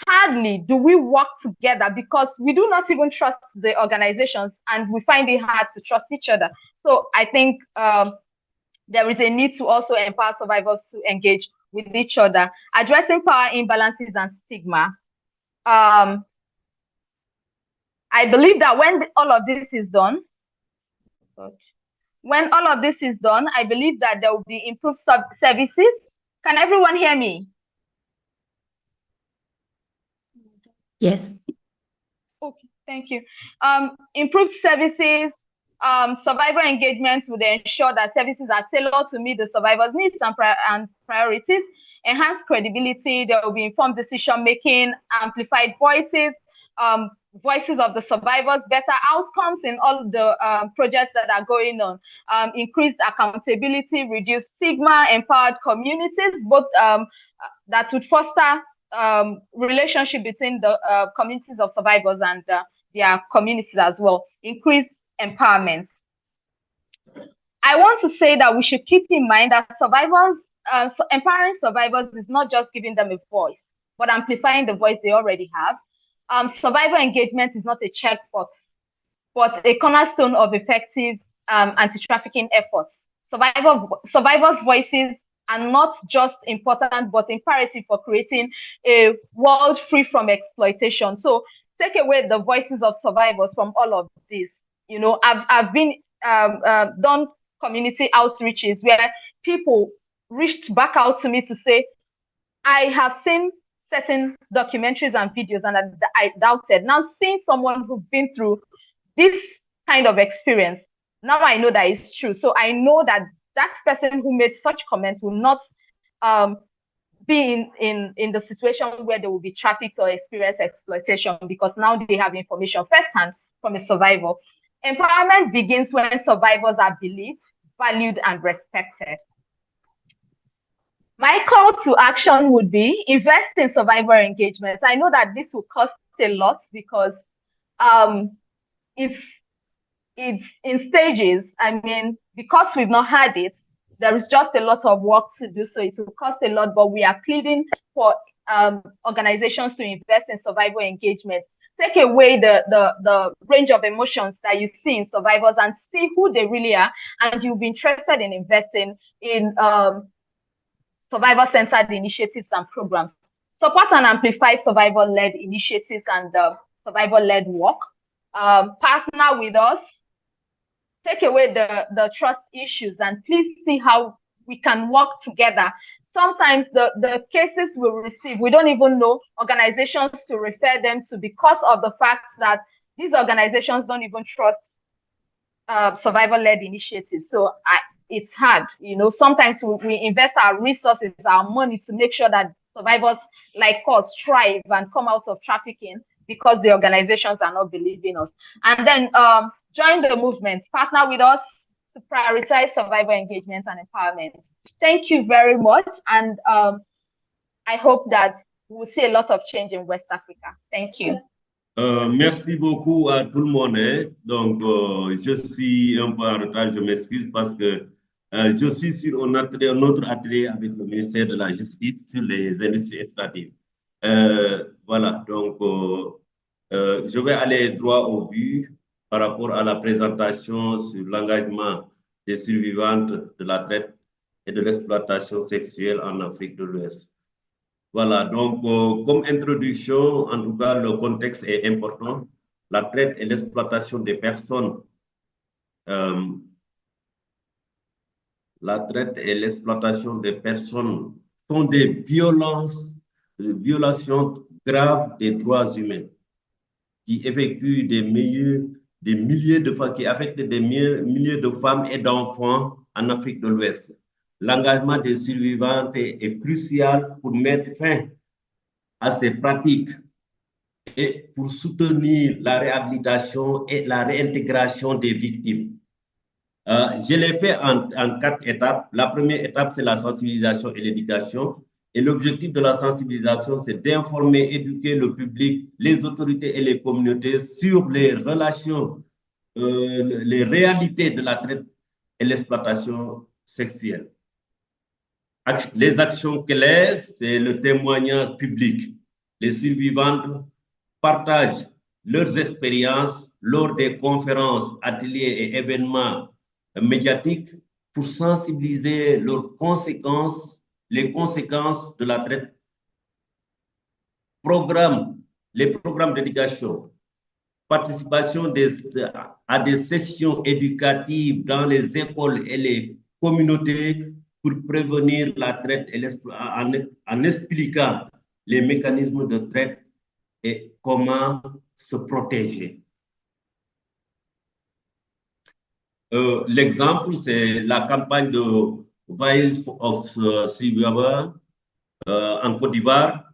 hardly do we work together because we do not even trust the organizations and we find it hard to trust each other. So I think there is a need to also empower survivors to engage with each other. Addressing power imbalances and stigma. I believe that when all of this is done, I believe that there will be improved services. Can everyone hear me? Yes. Okay, thank you. Improved services, survivor engagement would ensure that services are tailored to meet the survivor's needs and priorities. Enhanced credibility, there will be informed decision-making, amplified voices, voices of the survivors, better outcomes in all the projects that are going on, increased accountability, reduced stigma, empowered communities, both that would foster relationship between the communities of survivors and their communities as well, increased empowerment. I want to say that we should keep in mind that survivors, empowering survivors is not just giving them a voice, but amplifying the voice they already have. Survivor engagement is not a checkbox, but a cornerstone of effective anti-trafficking efforts. Survivors' voices are not just important, but imperative for creating a world free from exploitation. So take away the voices of survivors from all of this. You know, I've been done community outreaches where people reached back out to me to say, I have seen certain documentaries and videos and I doubted. Now seeing someone who's been through this kind of experience, now I know that it's true. So I know that that person who made such comments will not be in the situation where they will be trafficked or experience exploitation, because now they have information firsthand from a survivor. Empowerment begins when survivors are believed, valued, and respected. My call to action would be invest in survivor engagements. I know that this will cost a lot because it's in stages. I mean, because we've not had it, there is just a lot of work to do. So it will cost a lot, but we are pleading for organizations to invest in survivor engagement. Take away the range of emotions that you see in survivors and see who they really are, and you'll be interested in investing in survivor-centered initiatives and programs. Support and amplify survivor-led initiatives and survivor-led work. Partner with us. Take away the trust issues and please see how we can work together. Sometimes the cases we receive, we don't even know organizations to refer them to because of the fact that these organizations don't even trust survivor-led initiatives. So it's hard. You know, sometimes we invest our resources, our money to make sure that survivors like us thrive and come out of trafficking because the organizations are not believing us. And then join the movement, partner with us to prioritize survivor engagement and empowerment. Thank you very much. And I hope that we'll see a lot of change in West Africa. Thank you. Merci beaucoup à tout le monde. Donc, je suis un peu en retard, je m'excuse parce que je suis sur un autre atelier avec le ministère de la Justice sur les industries extractives. Voilà, donc je vais aller droit au but par rapport à la présentation sur l'engagement des survivantes de la traite et de l'exploitation sexuelle en Afrique de l'Ouest. Voilà, donc comme introduction, en tout cas, le contexte est important. La traite et l'exploitation des personnes, sont des violations graves des droits humains qui effectuent des milliers de femmes, qui affectent des milliers de femmes et d'enfants en Afrique de l'Ouest. L'engagement des survivantes est crucial pour mettre fin à ces pratiques et pour soutenir la réhabilitation et la réintégration des victimes. Je l'ai fait en 4 étapes. La première étape, c'est la sensibilisation et l'éducation. Et l'objectif de la sensibilisation, c'est d'informer, éduquer le public, les autorités et les communautés sur les relations, les réalités de la traite et l'exploitation sexuelle. Les actions claires, c'est le témoignage public. Les survivantes partagent leurs expériences lors des conférences, ateliers et événements médiatiques pour sensibiliser leurs conséquences, les conséquences de la traite. Les programmes d'éducation, participation à des sessions éducatives dans les écoles et les communautés pour prévenir la traite en expliquant les mécanismes de traite et comment se protéger. L'exemple, c'est la campagne de Voice of Survivors en Côte d'Ivoire,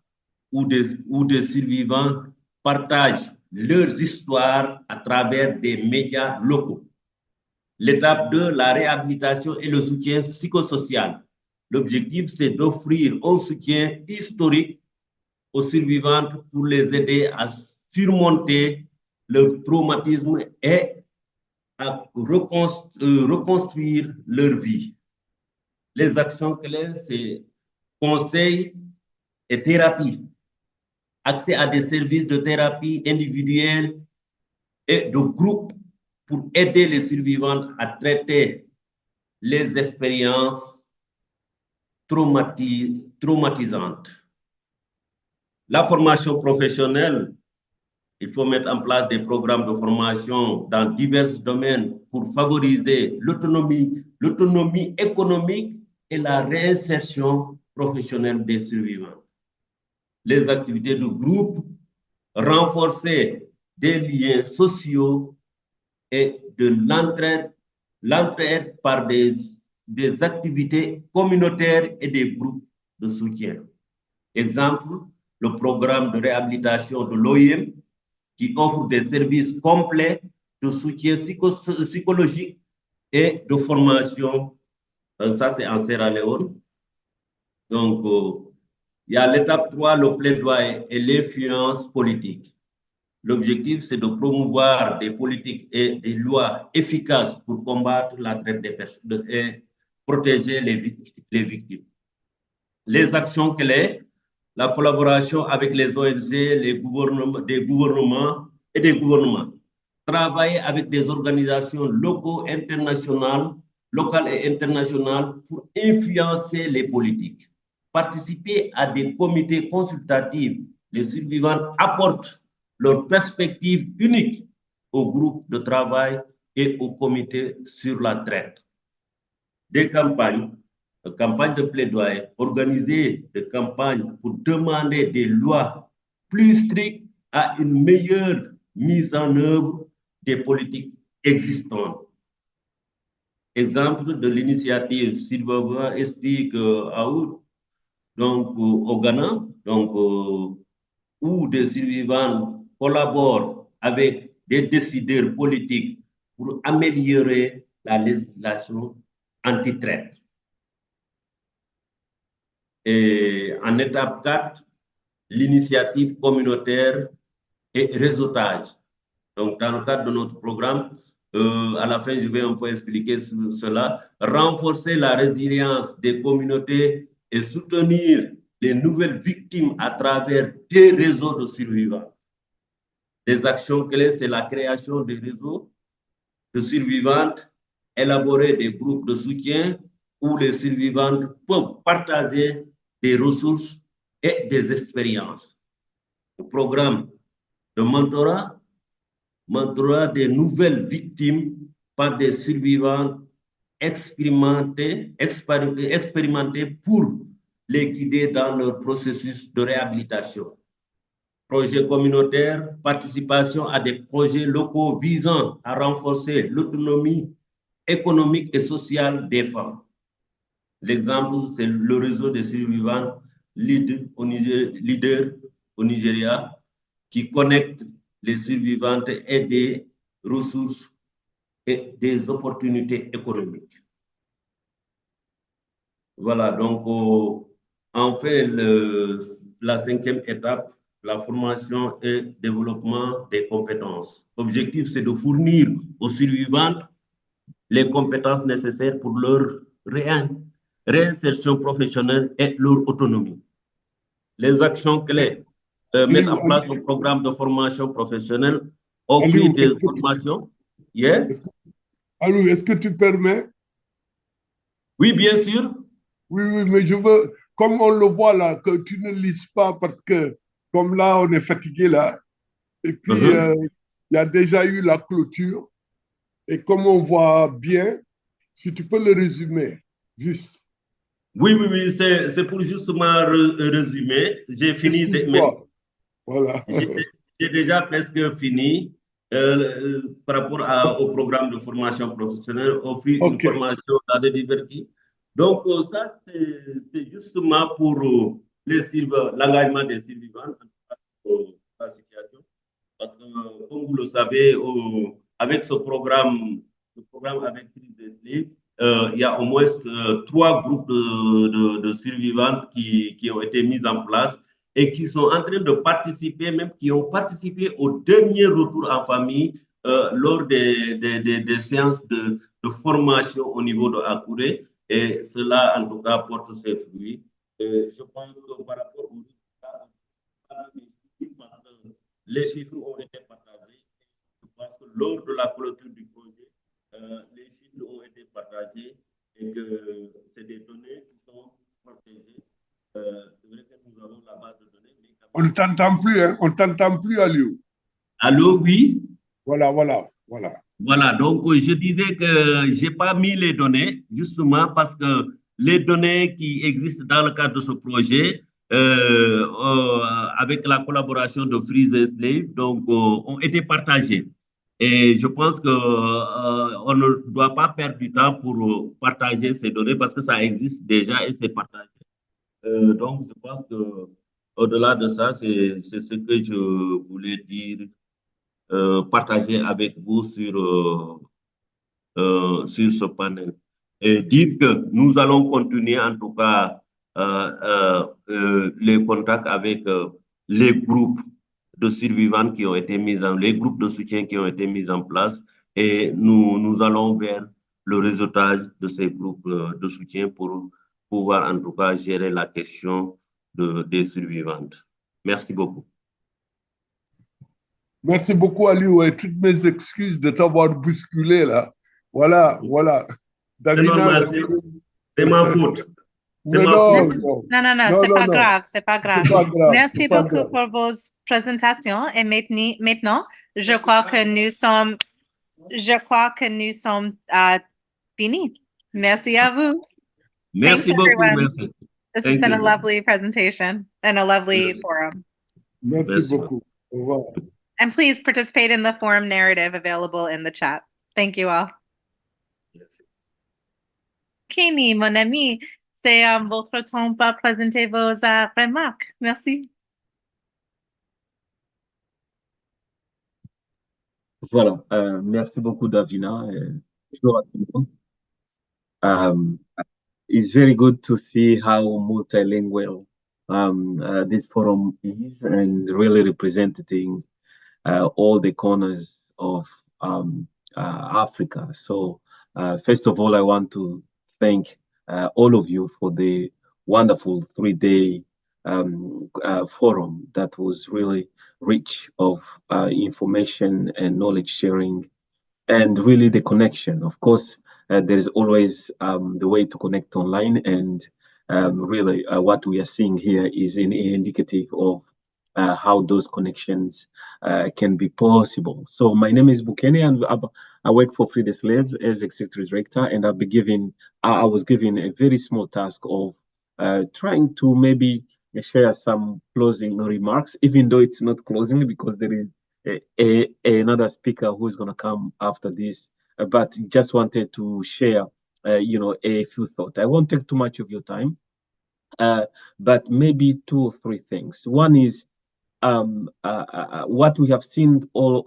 où des survivants partagent leurs histoires à travers des médias locaux. L'étape 2, la réhabilitation et le soutien psychosocial. L'objectif, c'est d'offrir un soutien historique aux survivantes pour les aider à surmonter leur traumatisme et à reconstruire leur vie. Les actions clés, c'est conseils et thérapie, accès à des services de thérapie individuelle et de groupe pour aider les survivants à traiter les expériences traumatisantes. La formation professionnelle, il faut mettre en place des programmes de formation dans divers domaines pour favoriser l'autonomie économique et la réinsertion professionnelle des survivants. Les activités de groupe, renforcer des liens sociaux et de l'entraide par des activités communautaires et des groupes de soutien. Exemple, le programme de réhabilitation de l'OIM qui offre des services complets de soutien psychologique et de formation. Ça, c'est en Sierra Leone. Donc, il y a l'étape 3, le plaidoyer et l'influence politique. L'objectif, c'est de promouvoir des politiques et des lois efficaces pour combattre la traite des personnes et protéger les victimes. Les actions clés, la collaboration avec les ONG, des gouvernements. Travailler avec des organisations locales et internationales pour influencer les politiques. Participer à des comités consultatifs. Les survivants apportent leur perspective unique au groupe de travail et au comité sur la traite. Des campagnes de plaidoyer, organiser des campagnes pour demander des lois plus strictes à une meilleure mise en œuvre des politiques existantes. Exemple de l'initiative Survivor Speak Out, donc au Ghana, donc, où des survivants collaborent avec des décideurs politiques pour améliorer la législation anti-traite. Et en étape 4, l'initiative communautaire et réseautage. Donc, dans le cadre de notre programme, à la fin, je vais un peu expliquer cela. Renforcer la résilience des communautés et soutenir les nouvelles victimes à travers des réseaux de survivants. Les actions clés, c'est la création des réseaux de survivantes, élaborer des groupes de soutien où les survivantes peuvent partager des ressources et des expériences. Le programme de mentorat des nouvelles victimes par des survivants expérimentés pour les guider dans leur processus de réhabilitation. Projets communautaires, participation à des projets locaux visant à renforcer l'autonomie économique et sociale des femmes. L'exemple, c'est le réseau des survivants leader au Nigeria qui connecte les survivantes et des ressources et des opportunités économiques. Voilà, donc enfin, la cinquième étape, la formation et développement des compétences. L'objectif, c'est de fournir aux survivantes les compétences nécessaires pour leur réinsertion professionnelle et leur autonomie. Les actions clés, mettre en place un programme de formation professionnelle, offrir des formations. Aliou, est-ce que tu permets? Oui, bien sûr. Oui, oui, mais je veux, comme on le voit là, que tu ne lises pas parce que, comme là, on est fatigué là, et puis il y a déjà eu la clôture, et comme on voit bien, si tu peux le résumer, juste. Oui, oui, oui, c'est pour justement résumer. J'ai fini. Excuse-moi. Voilà. J'ai déjà presque fini par rapport au programme de formation professionnelle, offrir une formation dans des divertis. Donc, ça, c'est justement pour l'engagement des survivants dans la situation. Parce que, comme vous le savez, avec ce programme avec prise des sleeves, il y a au moins 3 groupes de survivantes qui ont été mis en place et qui sont en train de participer, même qui ont participé au dernier retour en famille lors des séances de formation au niveau de Akure. Et cela, en tout cas, porte ses fruits. Et je pense que par rapport aux résultats, les chiffres ont été partagés. Je pense que lors de la clôture du projet, les chiffres ont été partagés et que c'est des données qui sont protégées. C'est vrai que nous avons la base de données. On ne t'entend plus, hein? On ne t'entend plus, Aliou. Allô, oui? Voilà, voilà, voilà. Voilà, donc je disais que je n'ai pas mis les données, justement parce que les données qui existent dans le cadre de ce projet, avec la collaboration de Freeze and Slave, donc, ont été partagées. Et je pense qu'on ne doit pas perdre du temps pour partager ces données parce que ça existe déjà et c'est partagé. Donc, je pense qu'au-delà de ça, c'est ce que je voulais dire, partager avec vous sur ce panel. Et dire que nous allons continuer en tout cas les contacts avec les groupes de survivants qui ont été les groupes de soutien qui ont été mis en place et nous allons vers le réseautage de ces groupes de soutien pour pouvoir en tout cas gérer la question des survivantes. Merci beaucoup. Merci beaucoup, Aliou, et toutes mes excuses de t'avoir bousculé là. Voilà, voilà. Davina, c'est ma faute. Mais non, Non, c'est pas grave, c'est pas grave. Merci pas beaucoup pour vos présentations. Et maintenant, je crois que nous sommes finis. Merci à vous. Merci beaucoup, merci. This has been a lovely presentation and a lovely forum. Merci beaucoup. Au revoir. And please participate in the forum narrative available in the chat. Thank you all. Kenny, mon ami, c'est votre temps pour présenter vos remarques. Merci. Voilà, merci beaucoup, Davina. Bonjour à tout le monde. It's very good to see how multilingual this forum is and really representing all the corners of Africa. So, first of all, I want to thank all of you for the wonderful 3-day forum that was really rich of information and knowledge sharing and really the connection. Of course, there is always the way to connect online, and really what we are seeing here is indicative of how those connections can be possible. So my name is Bukene, and I work for Free the Slaves as Executive Director, and I was given a very small task of trying to maybe share some closing remarks, even though it's not closing because there is another speaker who's going to come after this. But just wanted to share a few thoughts. I won't take too much of your time, but maybe two or three things. One is what we have seen all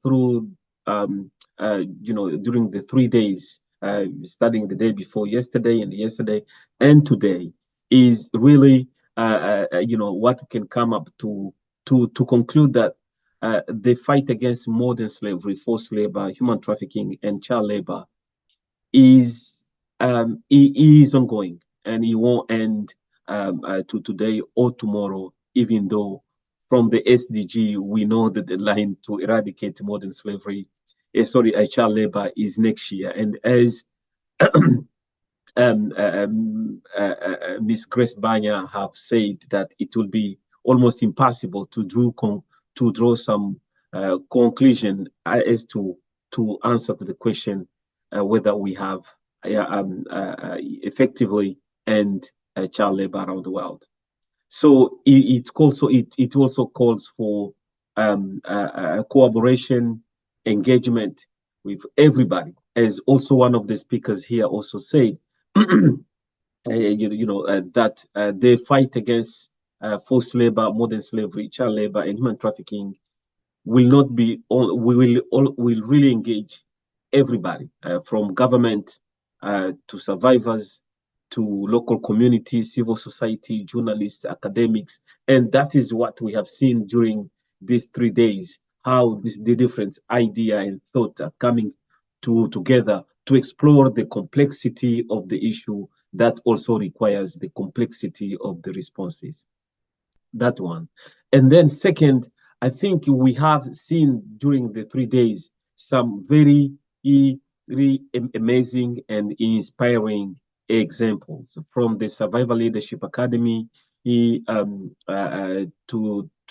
through during the 3 days, starting the day before yesterday and yesterday and today, is really what we can come up to conclude that the fight against modern slavery, forced labor, human trafficking, and child labor is ongoing, and it won't end to today or tomorrow, even though from the SDG we know that the line to eradicate modern slavery, child labor, is next year. And as Miss Grace Banya have said, that it will be almost impossible to draw some conclusion as to answer to the question whether we have effectively end child labor around the world. So it also calls for cooperation, engagement with everybody, as also one of the speakers here also said. That the fight against forced labor, modern slavery, child labor, and human trafficking will not be all. Will really engage everybody, from government to survivors, to local communities, civil society, journalists, academics, and that is what we have seen during these 3 days. How the different idea and thought are coming together to explore the complexity of the issue that also requires the complexity of the responses. That one. And then second, I think we have seen during the 3 days some very amazing and inspiring examples from the Survival Leadership Academy to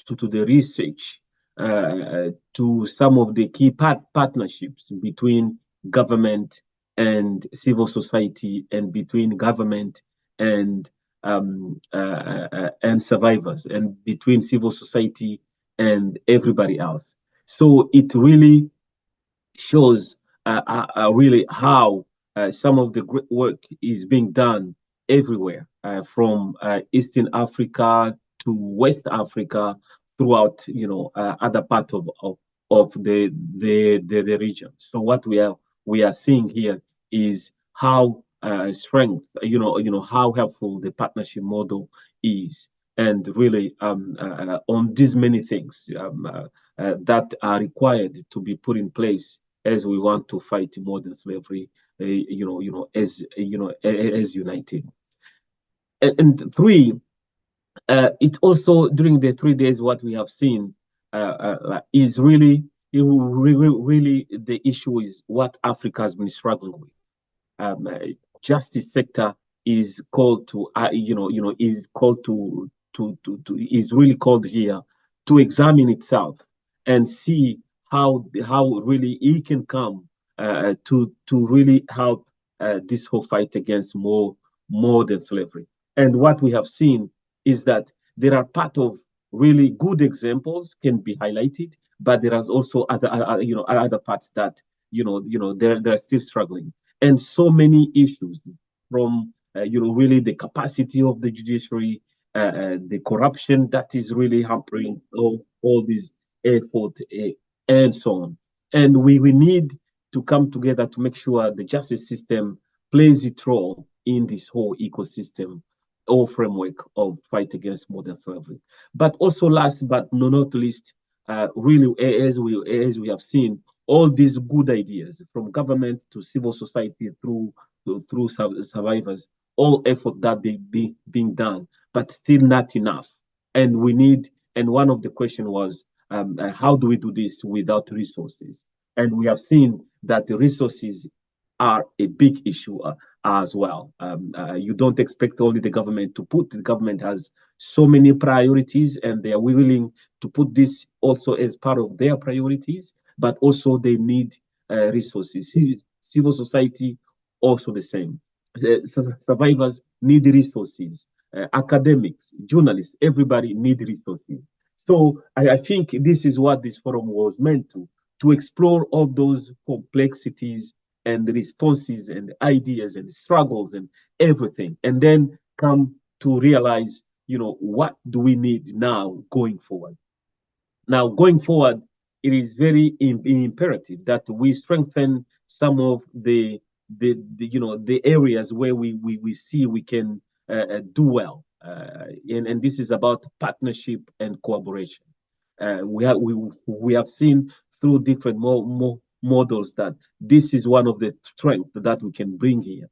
the research, to some of the key partnerships between government and civil society, and between government and survivors, and between civil society and everybody else. So it really shows really how some of the great work is being done everywhere, from Eastern Africa to West Africa, throughout other part of the region. So what we are seeing here is how how helpful the partnership model is, and really on these many things that are required to be put in place as we want to fight modern slavery, as united. And three, it also, during the 3 days, what we have seen is really the issue is what Africa has been struggling with. Justice sector is called to, is really called here to examine itself and see how really it can come to really help this whole fight against modern slavery. And what we have seen is that there are part of really good examples can be highlighted, but there is also other parts that they're still struggling, and so many issues, from really the capacity of the judiciary, the corruption that is really hampering all these effort, and so on. And we need to come together to make sure the justice system plays its role in this whole ecosystem or framework of fight against modern slavery. But also, last but not least, really, as we have seen, all these good ideas from government to civil society through survivors, all effort that being done, but still not enough. And we need, and one of the question was, how do we do this without resources? And we have seen that the resources are a big issue as well. You don't expect only the government to put. The government has so many priorities, and they are willing to put this also as part of their priorities, but also they need resources. Civil society, also the same. Survivors need resources. Academics, journalists, everybody need resources. So I think this is what this forum was meant to explore all those complexities and the responses and ideas and struggles and everything, and then come to realize, what do we need now going forward? Now, going forward, it is very imperative that we strengthen some of the areas where we see we can do well, and this is about partnership and cooperation. We have seen through different models that this is one of the strengths that we can bring here.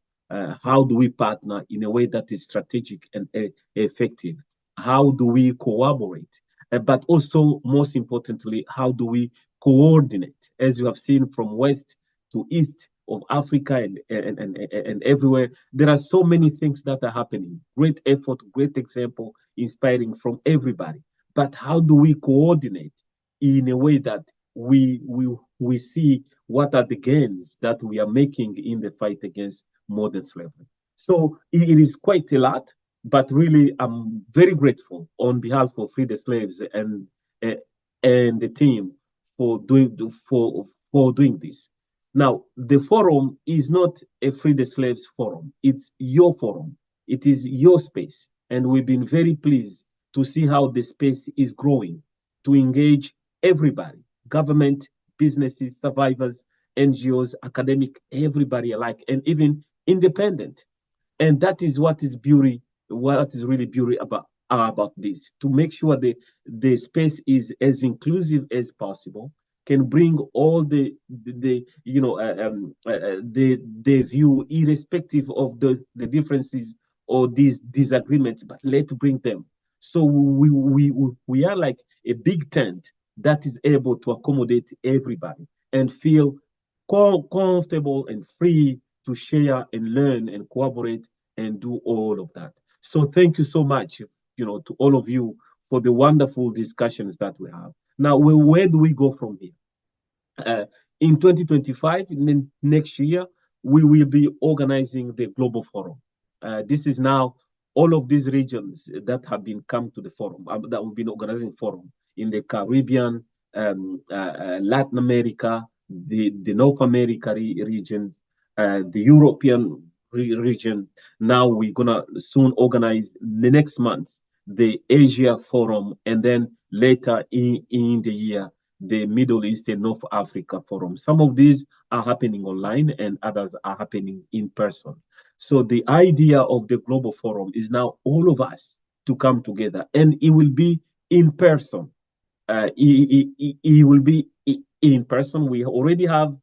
How do we partner in a way that is strategic and effective? How do we cooperate? But also, most importantly, how do we coordinate? As you have seen from west to east of Africa and everywhere, there are so many things that are happening. Great effort, great example, inspiring from everybody. But how do we coordinate in a way that we see what are the gains that we are making in the fight against modern slavery? So it is quite a lot, but really I'm very grateful on behalf of Free the Slaves and the team for doing this. Now, the forum is not a Free the Slaves forum. It's your forum. It is your space. And we've been very pleased to see how the space is growing, to engage everybody, government, businesses, survivors, NGOs, academic, everybody alike, and even independent. And that is what is really beauty about this, to make sure the space is as inclusive as possible, can bring all the view, irrespective of the differences or these disagreements, but let's bring them. So we are like a big tent that is able to accommodate everybody and feel comfortable and free to share and learn and cooperate and do all of that. So thank you so much, to all of you for the wonderful discussions that we have. Now, where do we go from here? In 2025, next year, we will be organizing the Global Forum. This is now all of these regions that have been come to the forum, that we've been organizing forum in the Caribbean, Latin America, the North America region, the European region. Now we're gonna soon organize the next month the Asia Forum, and then later in the year the Middle East and North Africa Forum. Some of these are happening online and others are happening in person. So the idea of the Global Forum is now all of us to come together, and it will be in person. It will be in person. We already have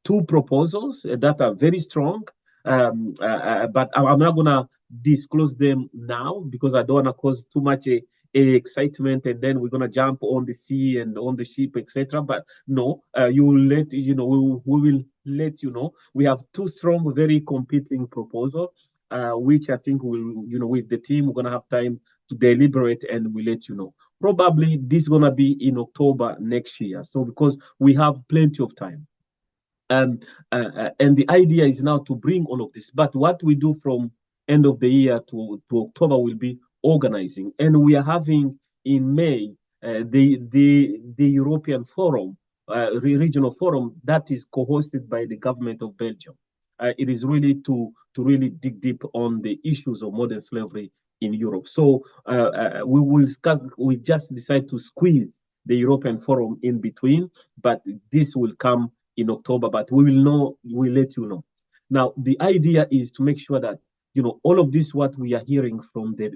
two proposals that are very strong, but I'm not going to disclose them now because I don't want to cause too much excitement, and then we're going to jump on the sea and on the ship, etc. But no, you will let we will let you know. We have two strong, very competing proposals, which I think will, with the team, we're going to have time to deliberate, and we'll let you know. Probably this is going to be in October next year. So because we have plenty of time. And the idea is now to bring all of this. But what we do from end of the year to October will be organizing. And we are having in May the European Forum, regional forum that is co-hosted by the government of Belgium. It is really to really dig deep on the issues of modern slavery in Europe. So we just decide to squeeze the European Forum in between, but this will come in October, but we'll let you know. Now, the idea is to make sure that, all of this, what we are hearing from the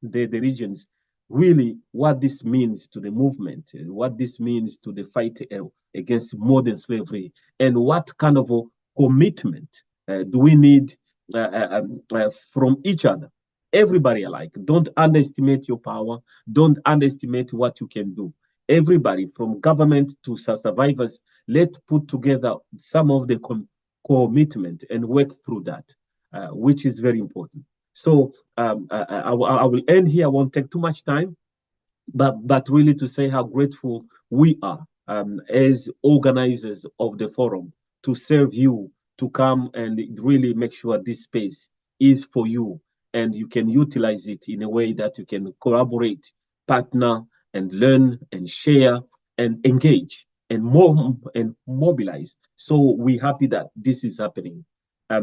regions, really what this means to the movement, what this means to the fight against modern slavery, and what kind of a commitment do we need from each other, everybody alike. Don't underestimate your power. Don't underestimate what you can do. Everybody, from government to survivors, let's put together some of the commitment and work through that, which is very important. So I will end here. I won't take too much time, but really to say how grateful we are as organizers of the forum to serve you, to come and really make sure this space is for you and you can utilize it in a way that you can collaborate, partner, and learn and share and engage and more and mobilize. So we're happy that this is happening. I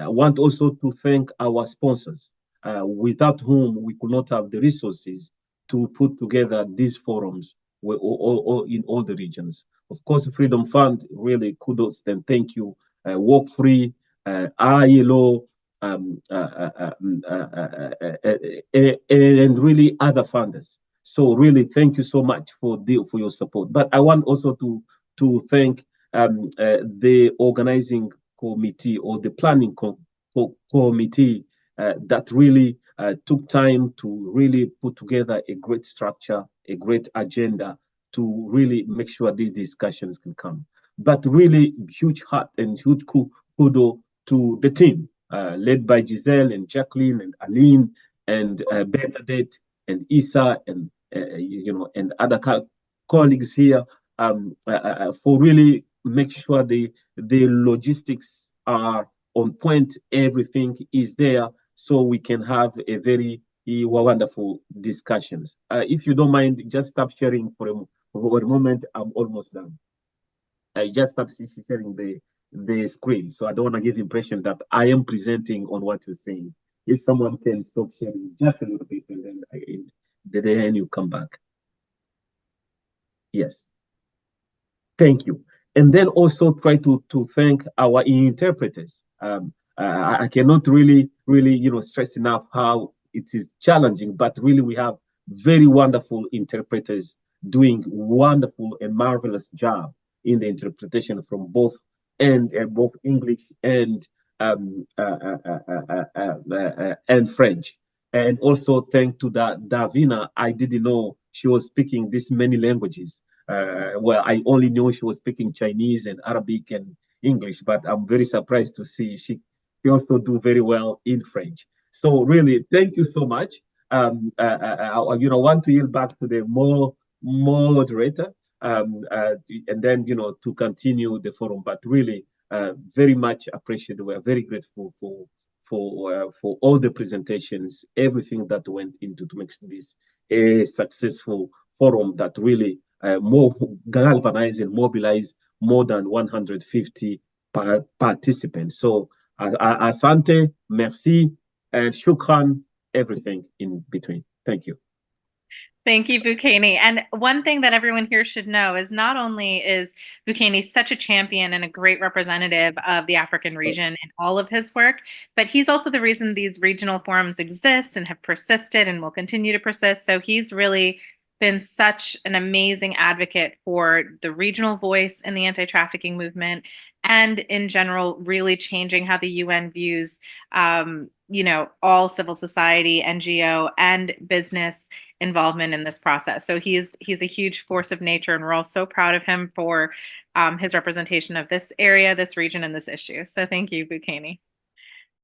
want also to thank our sponsors, without whom we could not have the resources to put together these forums in all the regions. Of course, the Freedom Fund, really kudos and thank you. Walk Free, ILO, and really other funders. So really, thank you so much for your support. But I want also to thank the organizing committee or the planning committee that really took time to really put together a great structure, a great agenda to really make sure these discussions can come. But really, huge heart and huge kudos to the team led by Giselle and Jacqueline and Aline and Bernadette and Isa and and other colleagues here for really make sure the logistics are on point, everything is there, so we can have a very wonderful discussions. If you don't mind, just stop sharing for a moment. I'm almost done. I just stop sharing the screen, so I don't want to give impression that I am presenting on what you're saying. If someone can stop sharing just a little bit, and then you come back. Yes. Thank you. And then also try to thank our interpreters. I cannot really, stress enough how it is challenging, but really we have very wonderful interpreters doing wonderful and marvelous job in the interpretation from both both English and French. And also thank to Davina. I didn't know she was speaking this many languages. Well, I only knew she was speaking Chinese and Arabic and English, but I'm very surprised to see she also do very well in French. So really, thank you so much. Want to yield back to the moderator, and then to continue the forum. But really, very much appreciated. We are very grateful for all the presentations, everything that went into to make this a successful forum that really more galvanize and mobilize more than 150 participants. So asante, merci, and shukran, everything in between. Thank you. Thank you, Bukeni. And one thing that everyone here should know is not only is Bukeni such a champion and a great representative of the African region in all of his work, but he's also the reason these regional forums exist and have persisted and will continue to persist. So he's really been such an amazing advocate for the regional voice in the anti-trafficking movement and in general really changing how the UN views all civil society, NGO, and business involvement in this process. So he's a huge force of nature, and we're all so proud of him for his representation of this area, this region, and this issue. So thank you, Bukeni.